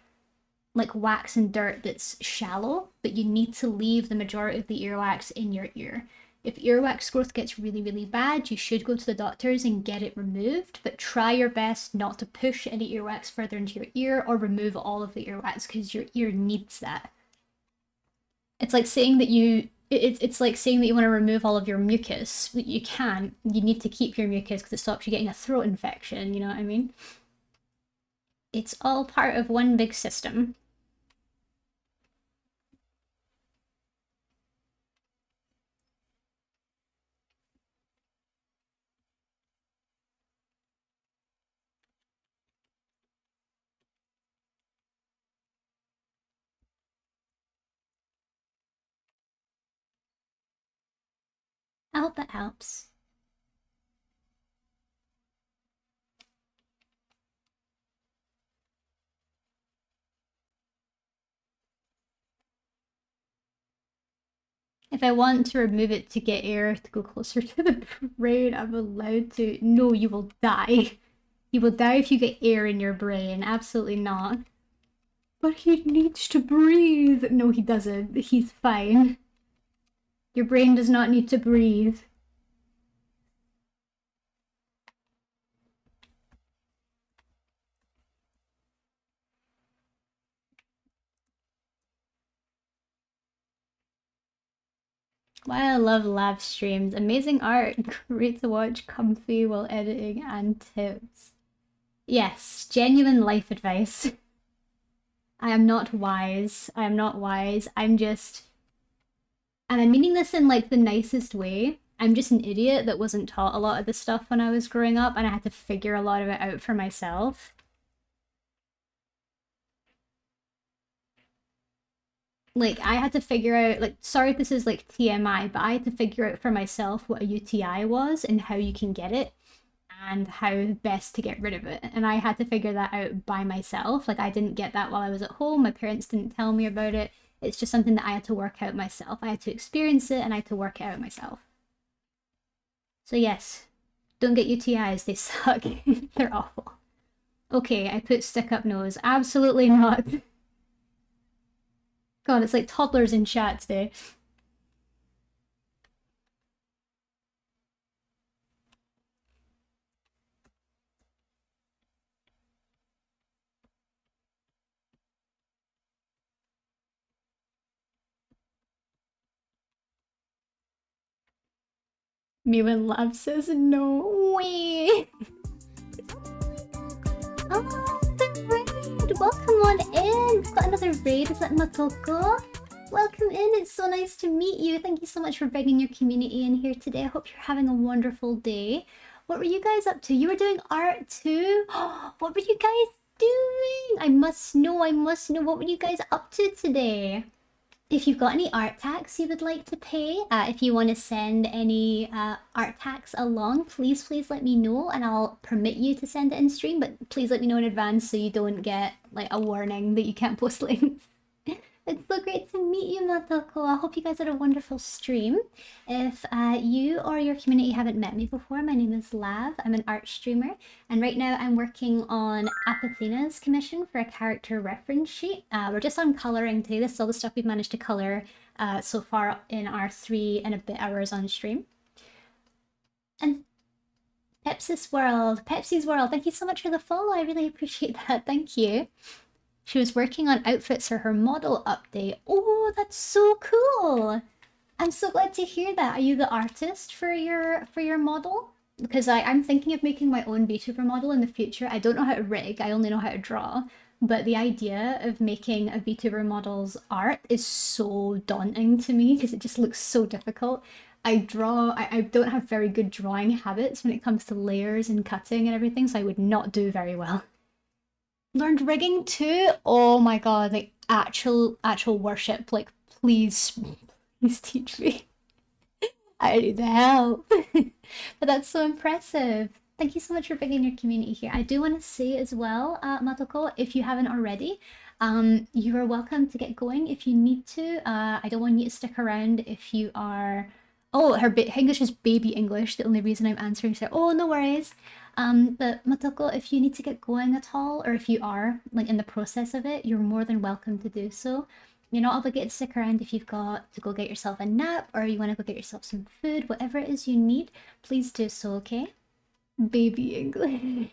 like wax and dirt that's shallow, but you need to leave the majority of the earwax in your ear. If earwax growth gets really, really bad, you should go to the doctors and get it removed, but try your best not to push any earwax further into your ear or remove all of the earwax because your ear needs that. It's like saying that it's like saying that you want to remove all of your mucus, but you can't. You need to keep your mucus because it stops you getting a throat infection, you know what I mean? It's all part of one big system. I hope that helps. If I want to remove it to get air to go closer to the brain, I'm allowed to. No, you will die. You will die if you get air in your brain. Absolutely not. But he needs to breathe. No, he doesn't. He's fine. Your brain does not need to breathe. Why I love live streams. Amazing art, great to watch, comfy while editing, and tips. Yes, genuine life advice. I am not wise. I am not wise. I'm just... And I'm meaning this in like the nicest way. I'm just an idiot that wasn't taught a lot of this stuff when I was growing up, and I had to figure a lot of it out for myself. Like, I had to figure out, like, sorry if this is like TMI, but I had to figure out for myself what a UTI was and how you can get it and how best to get rid of it. And I had to figure that out by myself. Like, I didn't get that while I was at home. My parents didn't tell me about it. It's just something that I had to work out myself. I had to experience it and I had to work it out myself. So yes, don't get UTIs. They suck. They're awful. Okay, I put stick up nose. Absolutely not. God, it's like toddlers in chat today. Me when Lab says no way. Oh, the raid! Welcome on in! We've got another raid. Is that Matoko? Welcome in. It's so nice to meet you. Thank you so much for bringing your community in here today. I hope you're having a wonderful day. What were you guys up to? You were doing art too? What were you guys doing? I must know. I must know. What were you guys up to today? If you've got any art tax you would like to pay, if you want to send any art tax along, please let me know and I'll permit you to send it in stream, but please let me know in advance so you don't get like a warning that you can't post links. It's so great to meet you, Matoko. I hope you guys had a wonderful stream. If you or your community haven't met me before, my name is Lav. I'm an art streamer, and right now I'm working on Apathina's commission for a character reference sheet. We're just on colouring today. This is all the stuff we've managed to colour so far in our 3 and a bit hours on stream. And Pepsi's World, thank you so much for the follow. I really appreciate that. Thank you. She was working on outfits for her model update. Oh, that's so cool! I'm so glad to hear that. Are you the artist for your model? Because I'm thinking of making my own VTuber model in the future. I don't know how to rig, I only know how to draw. But the idea of making a VTuber model's art is so daunting to me because it just looks so difficult. I don't have very good drawing habits when it comes to layers and cutting and everything, so I would not do very well. Learned rigging too? Oh my god, like actual worship. Like please teach me. I need the help. But that's so impressive. Thank you so much for bringing your community here. I do want to say as well, Matoko, if you haven't already, you are welcome to get going if you need to. I don't want you to stick around if you are... Oh, her English is baby English. The only reason I'm answering is oh, no worries. But Matoko, if you need to get going at all, or if you are like in the process of it, you're more than welcome to do so. You're not obligated to stick around if you've got to go get yourself a nap or you want to go get yourself some food, whatever it is you need, please do so, okay? Baby English.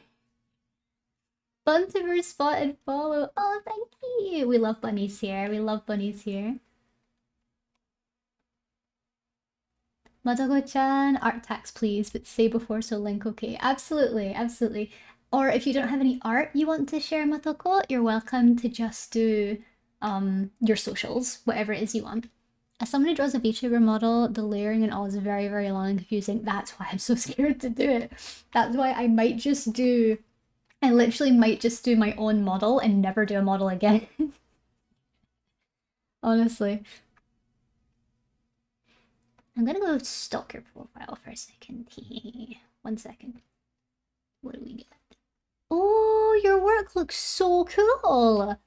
Fun to respot and follow. Oh, thank you. We love bunnies here. We love bunnies here. Matoko-chan, art tax please, but say before so link, okay? Absolutely, absolutely. Or if you don't have any art you want to share, Matoko, you're welcome to just do your socials, whatever it is you want. As someone who draws a VTuber model, the layering and all is very, very long and confusing. That's why I'm so scared to do it. That's why I literally might just do my own model and never do a model again. Honestly. I'm gonna go stalk your profile for a second. 1 second. What do we get? Oh, your work looks so cool!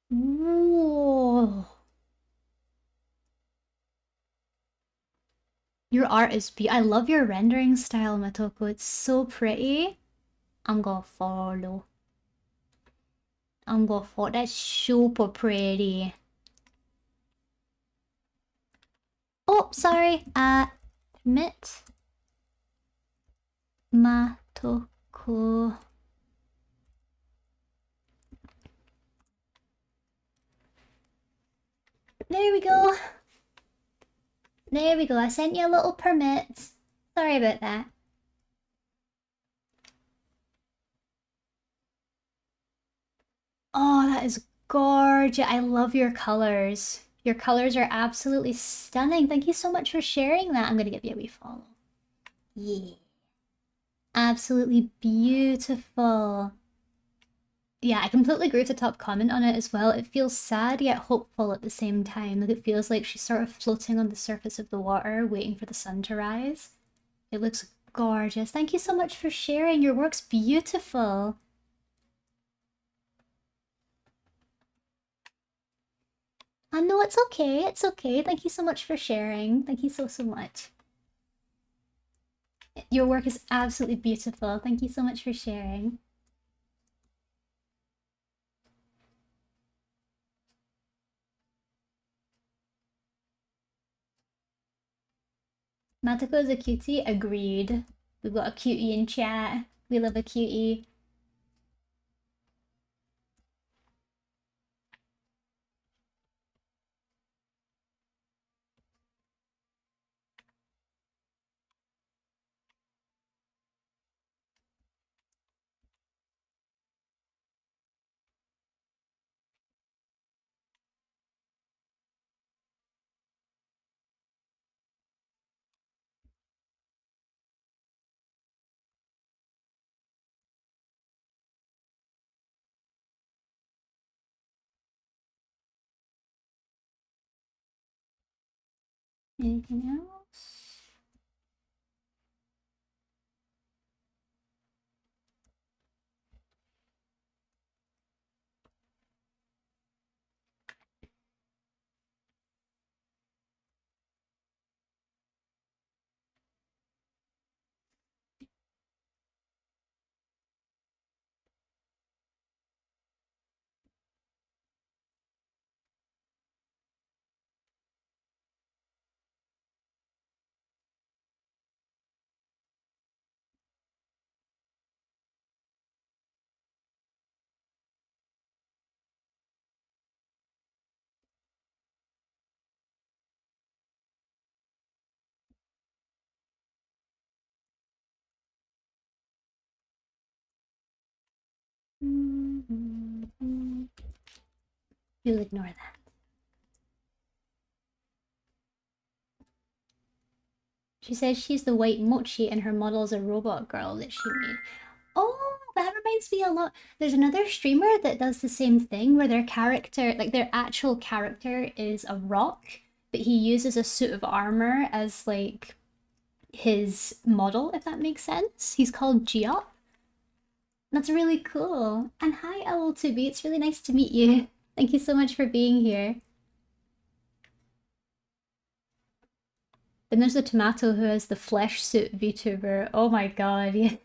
Whoa. Your art is I love your rendering style, Matoko. It's so pretty. I'm gonna follow. That's super pretty. Oh, sorry. Permit. Matoko. There we go. There we go. I sent you a little permit. Sorry about that. Oh, that is gorgeous. I love your colors. Your colors are absolutely stunning. Thank you so much for sharing that. I'm gonna give you a wee follow. Yeah. Absolutely beautiful. Yeah, I completely agree with the top comment on it as well. It feels sad yet hopeful at the same time. Like it feels like she's sort of floating on the surface of the water, waiting for the sun to rise. It looks gorgeous. Thank you so much for sharing. Your work's beautiful. I know it's okay. It's okay. Thank you so much for sharing. Thank you so, so much. Your work is absolutely beautiful. Thank you so much for sharing. Matoko is a cutie. Agreed. We've got a cutie in chat. We love a cutie. Anything else? You'll ignore that. She says she's the white mochi and her model is a robot girl that she made. Oh, that reminds me a lot. There's another streamer that does the same thing where their character, like their actual character is a rock, but he uses a suit of armor as like his model, if that makes sense. He's called Geop. That's really cool. And hi, Owl2B. It's really nice to meet you. Thank you so much for being here. Then there's the tomato who has the flesh suit VTuber. Oh my god, yeah.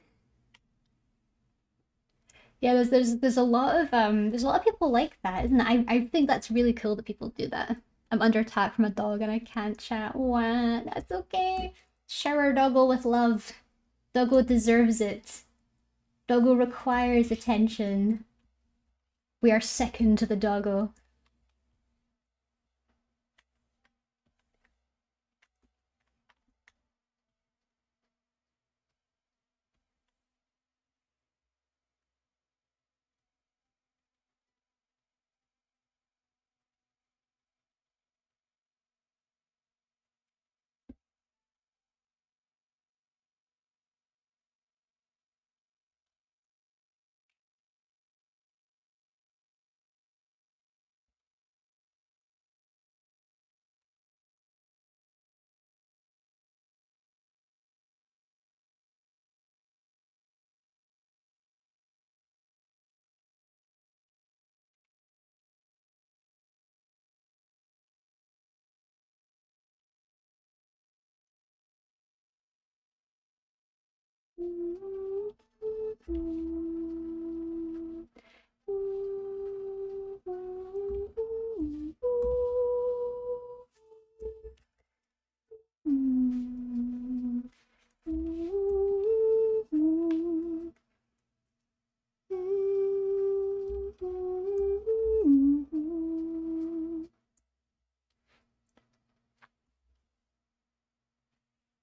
Yeah, there's a lot of people like that, isn't it? I think that's really cool that people do that. I'm under attack from a dog and I can't chat. What? That's okay. Shower Doggo with love. Doggo deserves it. Doggo requires attention. We are second to the doggo.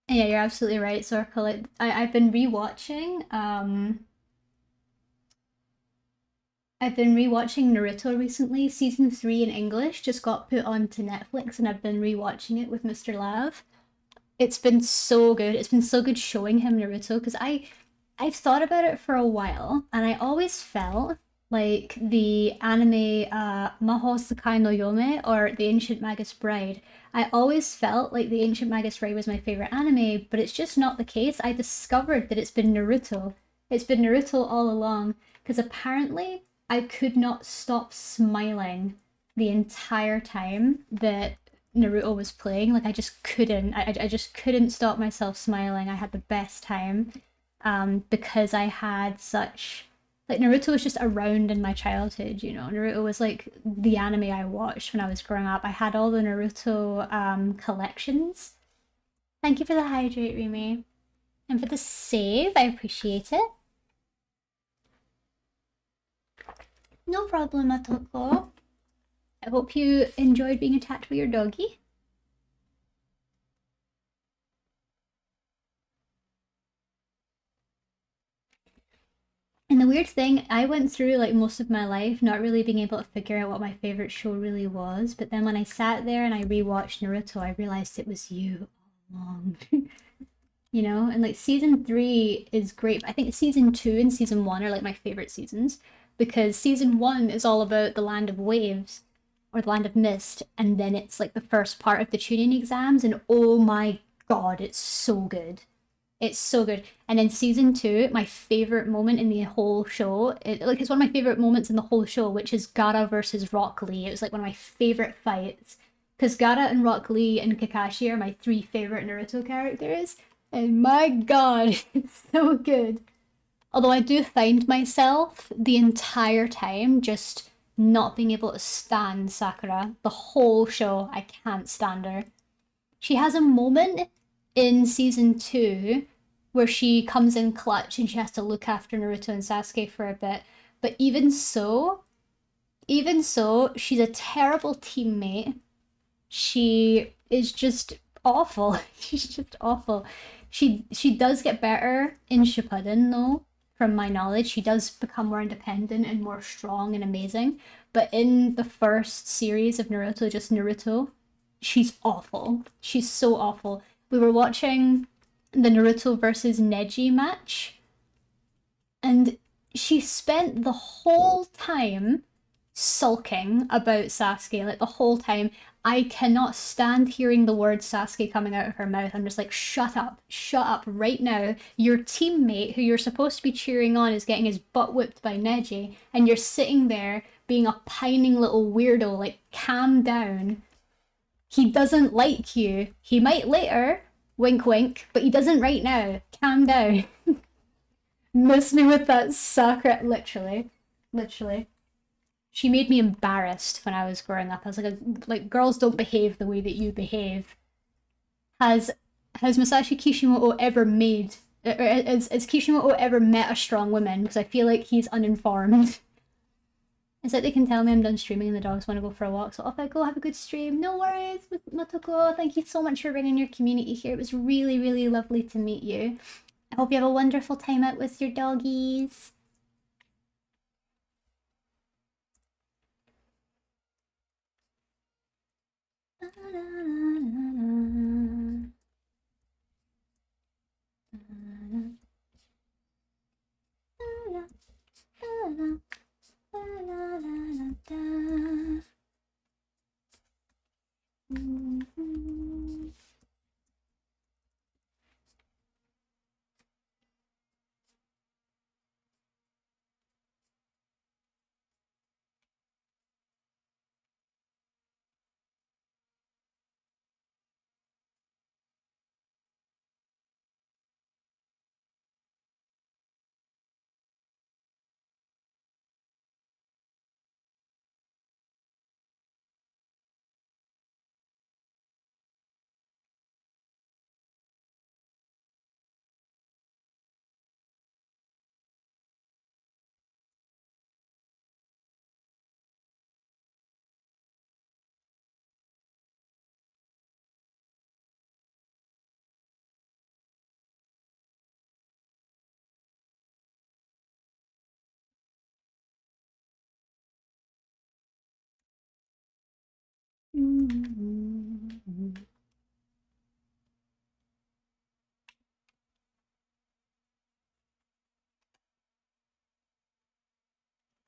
Yeah, you're absolutely right, Circle. I've been rewatching I've been rewatching Naruto recently. Season 3 in English just got put onto Netflix and I've been rewatching it with Mr. Lav. It's been so good. It's been so good showing him Naruto because I've thought about it for a while and I always felt like the anime Maho Sakai no Yome or The Ancient Magus Bride. I always felt like The Ancient Magus Bride was my favorite anime, but it's just not the case. I discovered that it's been Naruto. It's been Naruto all along because apparently I could not stop smiling the entire time that Naruto was playing. Like I just couldn't. I just couldn't stop myself smiling. I had the best time, because I had such like Naruto was just around in my childhood. You know, Naruto was like the anime I watched when I was growing up. I had all the Naruto collections. Thank you for the hydrate, Remy, and for the save. I appreciate it. No problem, Atoko. I hope you enjoyed being attacked by your doggy. And the weird thing, I went through like most of my life not really being able to figure out what my favorite show really was. But then when I sat there and I rewatched Naruto, I realized it was you all along. You know, and like season 3 is great. I think season 2 and season 1 are like my favorite seasons because season 1 is all about the land of waves or the land of mist, and then it's like the first part of the tuning exams, and oh my god, it's so good. It's so good. And then season 2, my favorite moment in the whole show, it's one of my favorite moments in the whole show, which is Gaara versus Rock Lee. It was like one of my favorite fights because Gaara and Rock Lee and Kakashi are my 3 favorite Naruto characters. And my god, it's so good. Although I do find myself the entire time just not being able to stand Sakura. The whole show, I can't stand her. She has a moment in season 2 where she comes in clutch and she has to look after Naruto and Sasuke for a bit. But even so, she's a terrible teammate. She is just awful. She's just awful. She does get better in Shippuden though, from my knowledge. She does become more independent and more strong and amazing. But in the first series of Naruto, just Naruto, she's awful. She's so awful. We were watching the Naruto versus Neji match, and she spent the whole time sulking about Sasuke, like the whole time. I cannot stand hearing the word Sasuke coming out of her mouth. I'm just like, shut up right now. Your teammate, who you're supposed to be cheering on, is getting his butt whipped by Neji, and you're sitting there being a pining little weirdo. Like, calm down. He doesn't like you. He might later, wink wink, but he doesn't right now. Calm down. Miss me with that Sakura, literally. Literally. She made me embarrassed when I was growing up. I was like girls don't behave the way that you behave. Has Masashi Kishimoto ever made, or has Kishimoto ever met a strong woman? Because I feel like he's uninformed. It's like they can tell me I'm done streaming and the dogs want to go for a walk, so off I go. Have a good stream. No worries, Motoko. Thank you so much for bringing your community here. It was really, really lovely to meet you. I hope you have a wonderful time out with your doggies.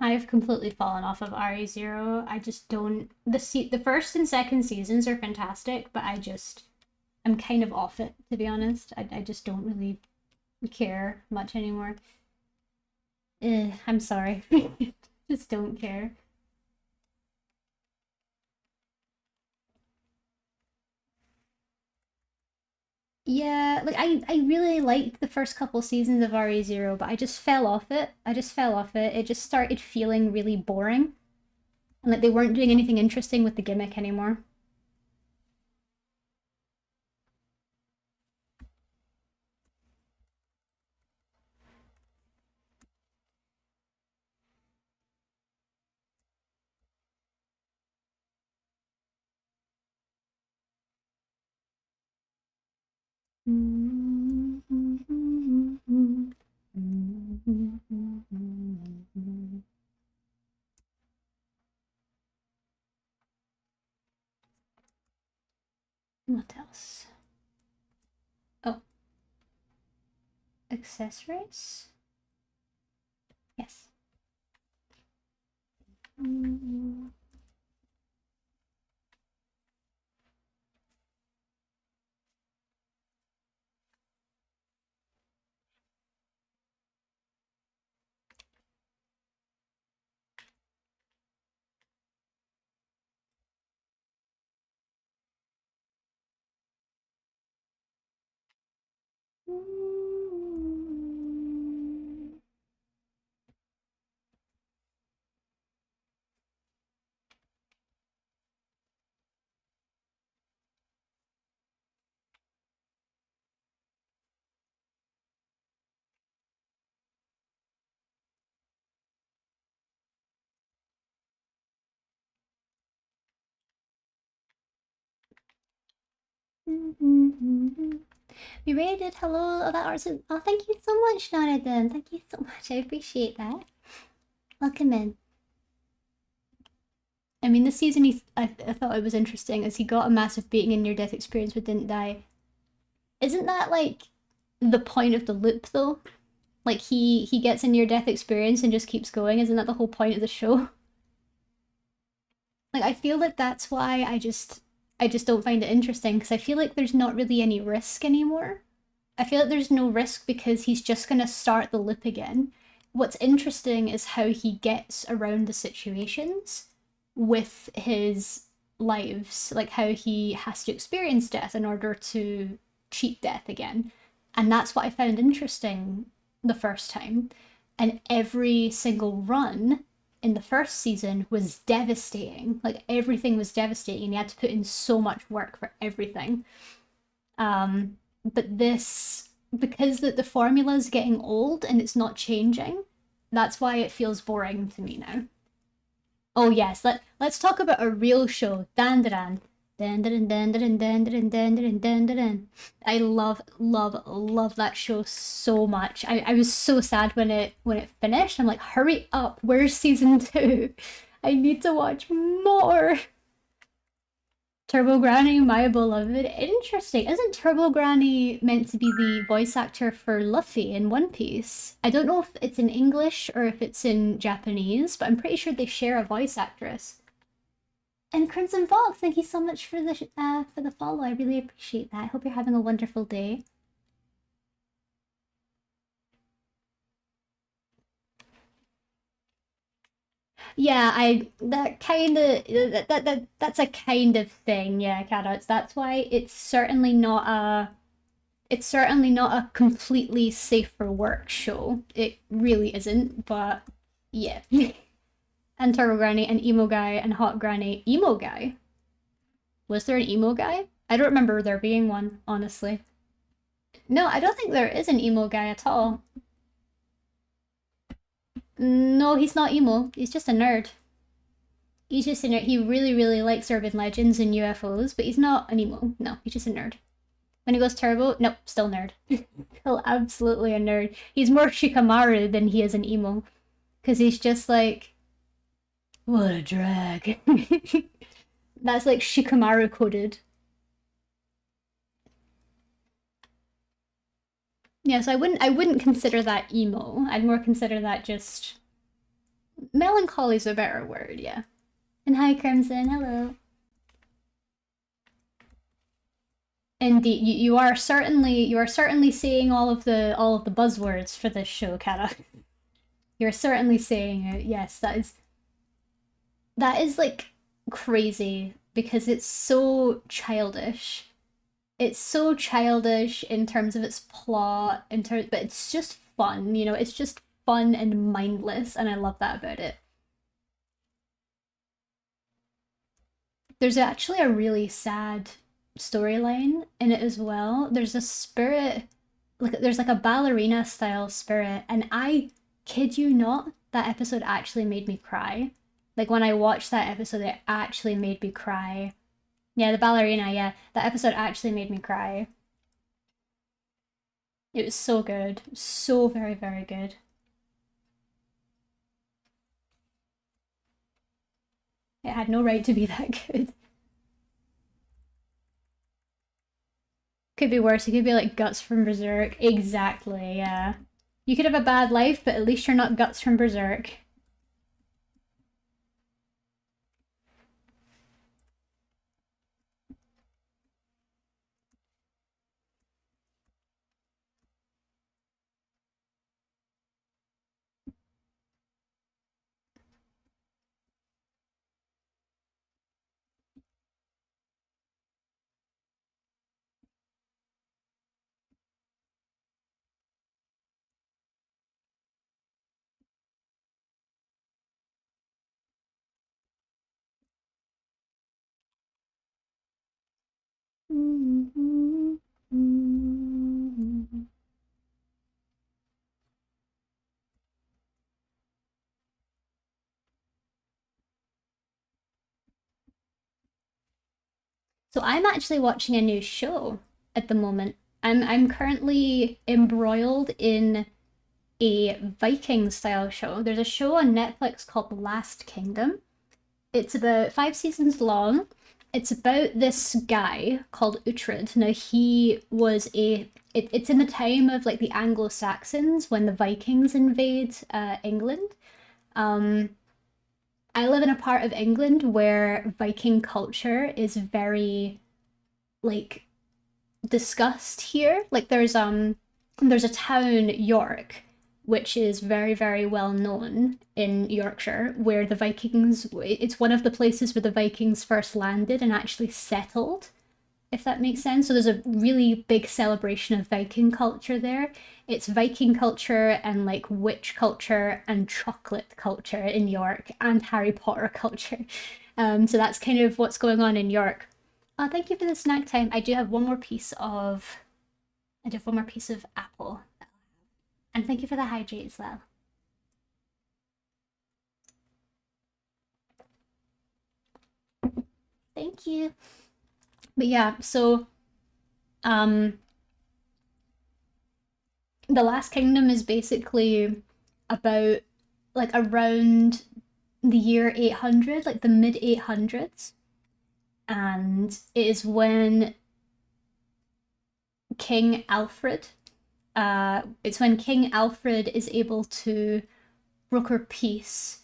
I've completely fallen off of RE0. I just don't. The first and second seasons are fantastic, but I'm kind of off it, to be honest. I just don't really care much anymore. I'm sorry. Just don't care. Yeah, like I really liked the first couple seasons of RE0, but I just fell off it. I just fell off it. It just started feeling really boring. And like they weren't doing anything interesting with the gimmick anymore. What else? Oh. Accessories? Yes. We rated hello about ours. Oh, thank you so much, Jonathan. Thank you so much. I appreciate that. Welcome in. I mean, this season, I thought it was interesting as he got a massive beating and near-death experience but didn't die. Isn't that, like, the point of the loop, though? Like, he gets a near-death experience and just keeps going. Isn't that the whole point of the show? Like, I feel that that's why I just don't find it interesting, because I feel like there's not really any risk anymore. I feel like there's no risk because he's just gonna start the loop again. What's interesting is how he gets around the situations with his lives, like how he has to experience death in order to cheat death again. And that's what I found interesting the first time. And every single run in the first season was devastating. Like everything was devastating. He had to put in so much work for everything. But this, because the formula is getting old and it's not changing, that's why it feels boring to me now. Oh yes, let's talk about a real show. Dandaran. I love that show so much. I was so sad when it finished. I'm like, hurry up, where's season 2? I need to watch more. Turbo Granny, my beloved. Interesting. Isn't Turbo Granny meant to be the voice actor for Luffy in One Piece? I don't know if it's in English or if it's in Japanese, but I'm pretty sure they share a voice actress. And Crimson Fox, thank you so much for the follow. I really appreciate that. I hope you're having a wonderful day. Yeah, that's a kind of thing. Yeah, Cadouts. That's why it's certainly not a completely safe for work show. It really isn't, but yeah. And Turbo Granny and Emo Guy and Hot Granny. Emo Guy? Was there an Emo Guy? I don't remember there being one, honestly. No, I don't think there is an Emo Guy at all. No, he's not emo. He's just a nerd. He's just a nerd. He really, really likes urban legends and UFOs, but he's not an emo. No, he's just a nerd. When he goes turbo, nope, still nerd. Still absolutely a nerd. He's more Shikamaru than he is an emo. Because he's just like, what a drag. That's like Shikamaru coded. Yeah, so I wouldn't consider that emo. I'd more consider that just Melancholy is a better word, yeah. And hi, Crimson. Hello. Indeed, you are certainly saying all of the buzzwords for this show, Kara. You're certainly saying it. Yes, that is like crazy because it's so childish. It's so childish in terms of its plot, but it's just fun. You know, it's just fun and mindless, and I love that about it. There's actually a really sad storyline in it as well. There's a spirit, like there's like a ballerina style spirit, and I kid you not, that episode actually made me cry. Like when I watched that episode, it actually made me cry. Yeah, the ballerina, yeah. That episode actually made me cry. It was so good. So very, very good. It had no right to be that good. Could be worse. It could be like Guts from Berserk. Exactly, yeah. You could have a bad life, but at least you're not Guts from Berserk. So I'm actually watching a new show at the moment. I'm currently embroiled in a Viking style show. There's a show on Netflix called The Last Kingdom. It's about 5 seasons long. It's about this guy called Uhtred. Now he was it's in the time of like the Anglo-Saxons when the Vikings invade England. Um, I live in a part of England where Viking culture is very like discussed here. Like there's a town, York, which is very, very well known in Yorkshire, where the Vikings, it's one of the places where the Vikings first landed and actually settled, if that makes sense. So there's a really big celebration of Viking culture there. It's Viking culture and like witch culture and chocolate culture in York and Harry Potter culture. So that's kind of what's going on in York. Thank you for the snack time. I do have one more piece of apple. And thank you for the hydrate as well. Thank you. But yeah, so um The Last Kingdom is basically about like around the year 800, like the mid 800s. And it is when King Alfred, it's when King Alfred is able to broker peace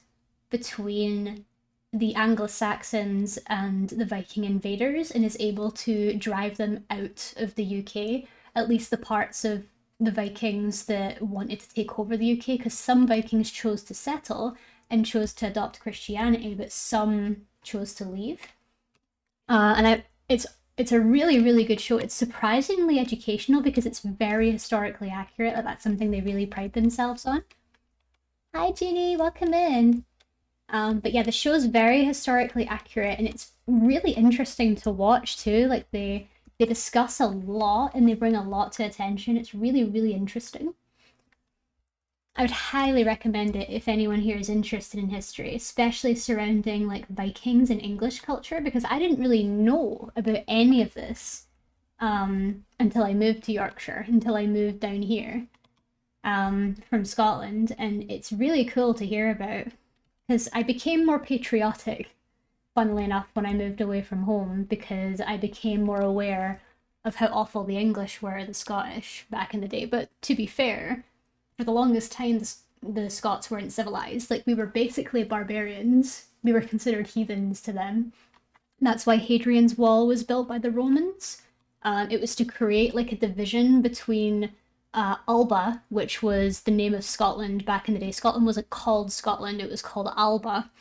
between the Anglo-Saxons and the Viking invaders and is able to drive them out of the UK, at least the parts of the Vikings that wanted to take over the UK, because some Vikings chose to settle and chose to adopt Christianity, but some chose to leave. It's a really, really good show. It's surprisingly educational because it's very historically accurate. Like that's something they really pride themselves on. Hi, Jeannie, welcome in. But yeah, the show's very historically accurate and it's really interesting to watch too. Like they discuss a lot and they bring a lot to attention. It's really, really interesting. I would highly recommend it if anyone here is interested in history, especially surrounding like Vikings and English culture, because I didn't really know about any of this until I moved to Yorkshire, until I moved down here from Scotland, and it's really cool to hear about because I became more patriotic, funnily enough, when I moved away from home because I became more aware of how awful the English were, the Scottish, back in the day. But to be fair, for the longest time, the Scots weren't civilized. Like, we were basically barbarians. We were considered heathens to them. That's why Hadrian's Wall was built by the Romans. It was to create like a division between Alba, which was the name of Scotland back in the day. Scotland wasn't called Scotland, it was called Alba.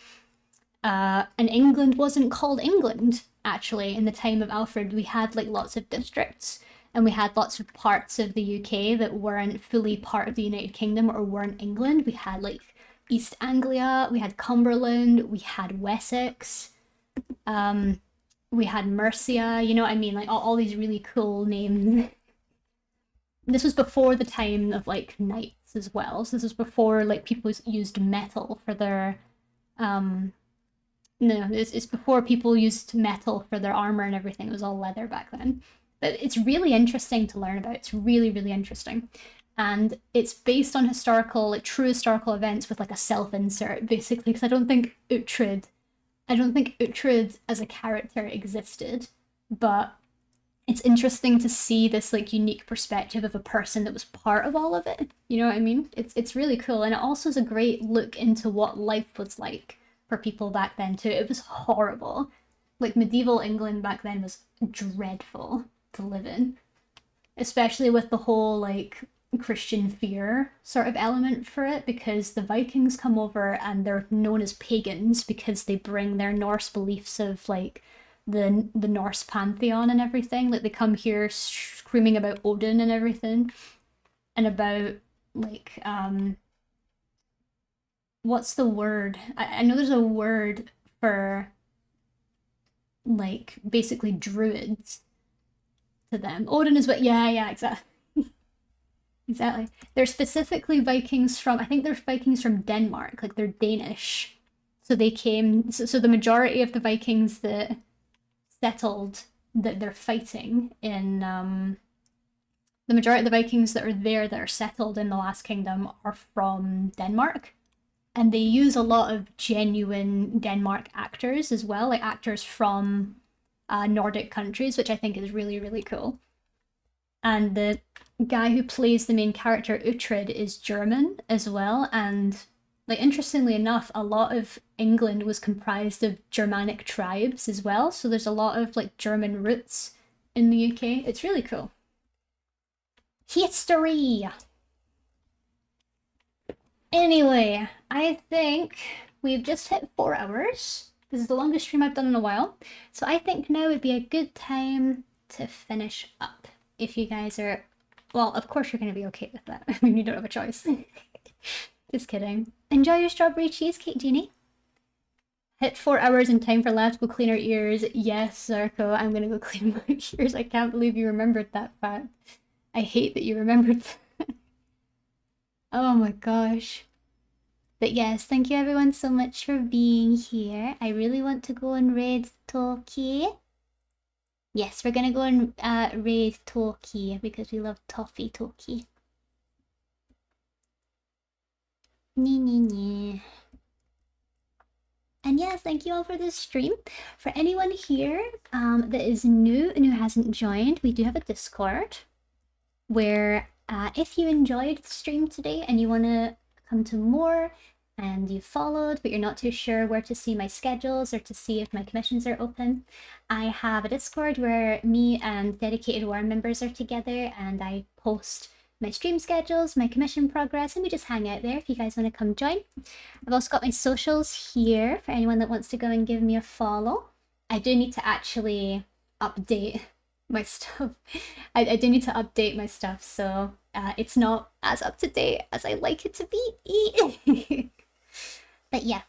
And England wasn't called England, actually. In the time of Alfred, we had like lots of districts, and we had lots of parts of the UK that weren't fully part of the United Kingdom or weren't England. We had like East Anglia, we had Cumberland, we had Wessex, we had Mercia, you know what I mean? Like all these really cool names. This was before the time of like knights as well. So this was before like people used metal for their no, it's before people used metal for their armor and everything. It was all leather back then. But it's really interesting to learn about. It's really, really interesting. And it's based on historical, like true historical events with like a self-insert, basically, because I don't think Uhtred as a character existed, but it's interesting to see this like unique perspective of a person that was part of all of it. You know what I mean? It's really cool, and it also is a great look into what life was like for people back then too. It was horrible. Like medieval England back then was dreadful to live in, especially with the whole like Christian fear sort of element for it, because the Vikings come over and they're known as pagans because they bring their Norse beliefs of like the Norse pantheon and everything. Like they come here screaming about Odin and everything, and about like what's the word? I know there's a word for like basically druids to them. Odin is what, yeah, exactly. Exactly. They're specifically Vikings from, I think they're Vikings from Denmark, like they're Danish. So they came, so the majority of the Vikings that settled, that they're fighting in, the majority of the Vikings that are there that are settled in the Last Kingdom are from Denmark. And they use a lot of genuine Denmark actors as well, like actors from Nordic countries, which I think is really, really cool. And the guy who plays the main character, Uhtred, is German as well. And like interestingly enough, a lot of England was comprised of Germanic tribes as well. So there's a lot of like German roots in the UK. It's really cool. History! Anyway, I think we've just hit 4 hours. This is the longest stream I've done in a while. So I think now would be a good time to finish up. If you guys are, well, of course you're going to be okay with that. I mean, you don't have a choice. Just kidding. Enjoy your strawberry cheesecake, Jeannie. Hit 4 hours in time for Lab to go clean our ears. Yes, Zarko, I'm going to go clean my ears. I can't believe you remembered that fact. I hate that you remembered that. Oh my gosh. But yes, thank you everyone so much for being here. I really want to go and raid Toki. Yes, we're gonna go and raid Toki because we love toffee Toki. Nee. And yes, thank you all for this stream. For anyone here that is new and who hasn't joined, we do have a Discord where if you enjoyed the stream today and you want to come to more and you followed but you're not too sure where to see my schedules or to see if my commissions are open, I have a Discord where me and dedicated War members are together, and I post my stream schedules, my commission progress, and we just hang out there if you guys want to come join. I've also got my socials here for anyone that wants to go and give me a follow. I do need to actually update my stuff. I do need to update my stuff, so it's not as up to date as I like it to be. But yeah.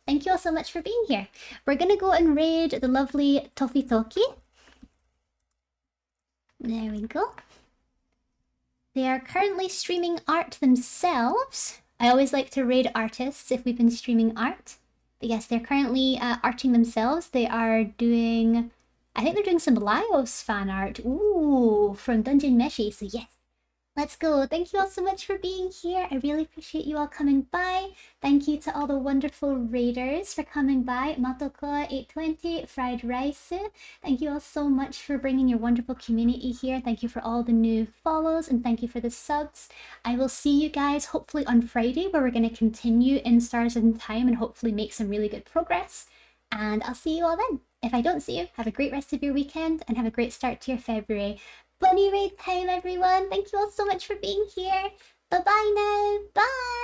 Thank you all so much for being here. We're gonna go and raid the lovely Toffee Toki. There we go. They are currently streaming art themselves. I always like to raid artists if we've been streaming art. But yes, they're currently arting themselves. They are doing, I think they're doing some Laios fan art. Ooh, from Dungeon Meshi, so yes. Let's go. Thank you all so much for being here. I really appreciate you all coming by. Thank you to all the wonderful raiders for coming by. Matoko820, Fried Rice. Thank you all so much for bringing your wonderful community here. Thank you for all the new follows and thank you for the subs. I will see you guys hopefully on Friday where we're going to continue in Stars in Time and hopefully make some really good progress. And I'll see you all then. If I don't see you, have a great rest of your weekend and have a great start to your February. Bunny raid time, everyone. Thank you all so much for being here. Bye-bye now. Bye.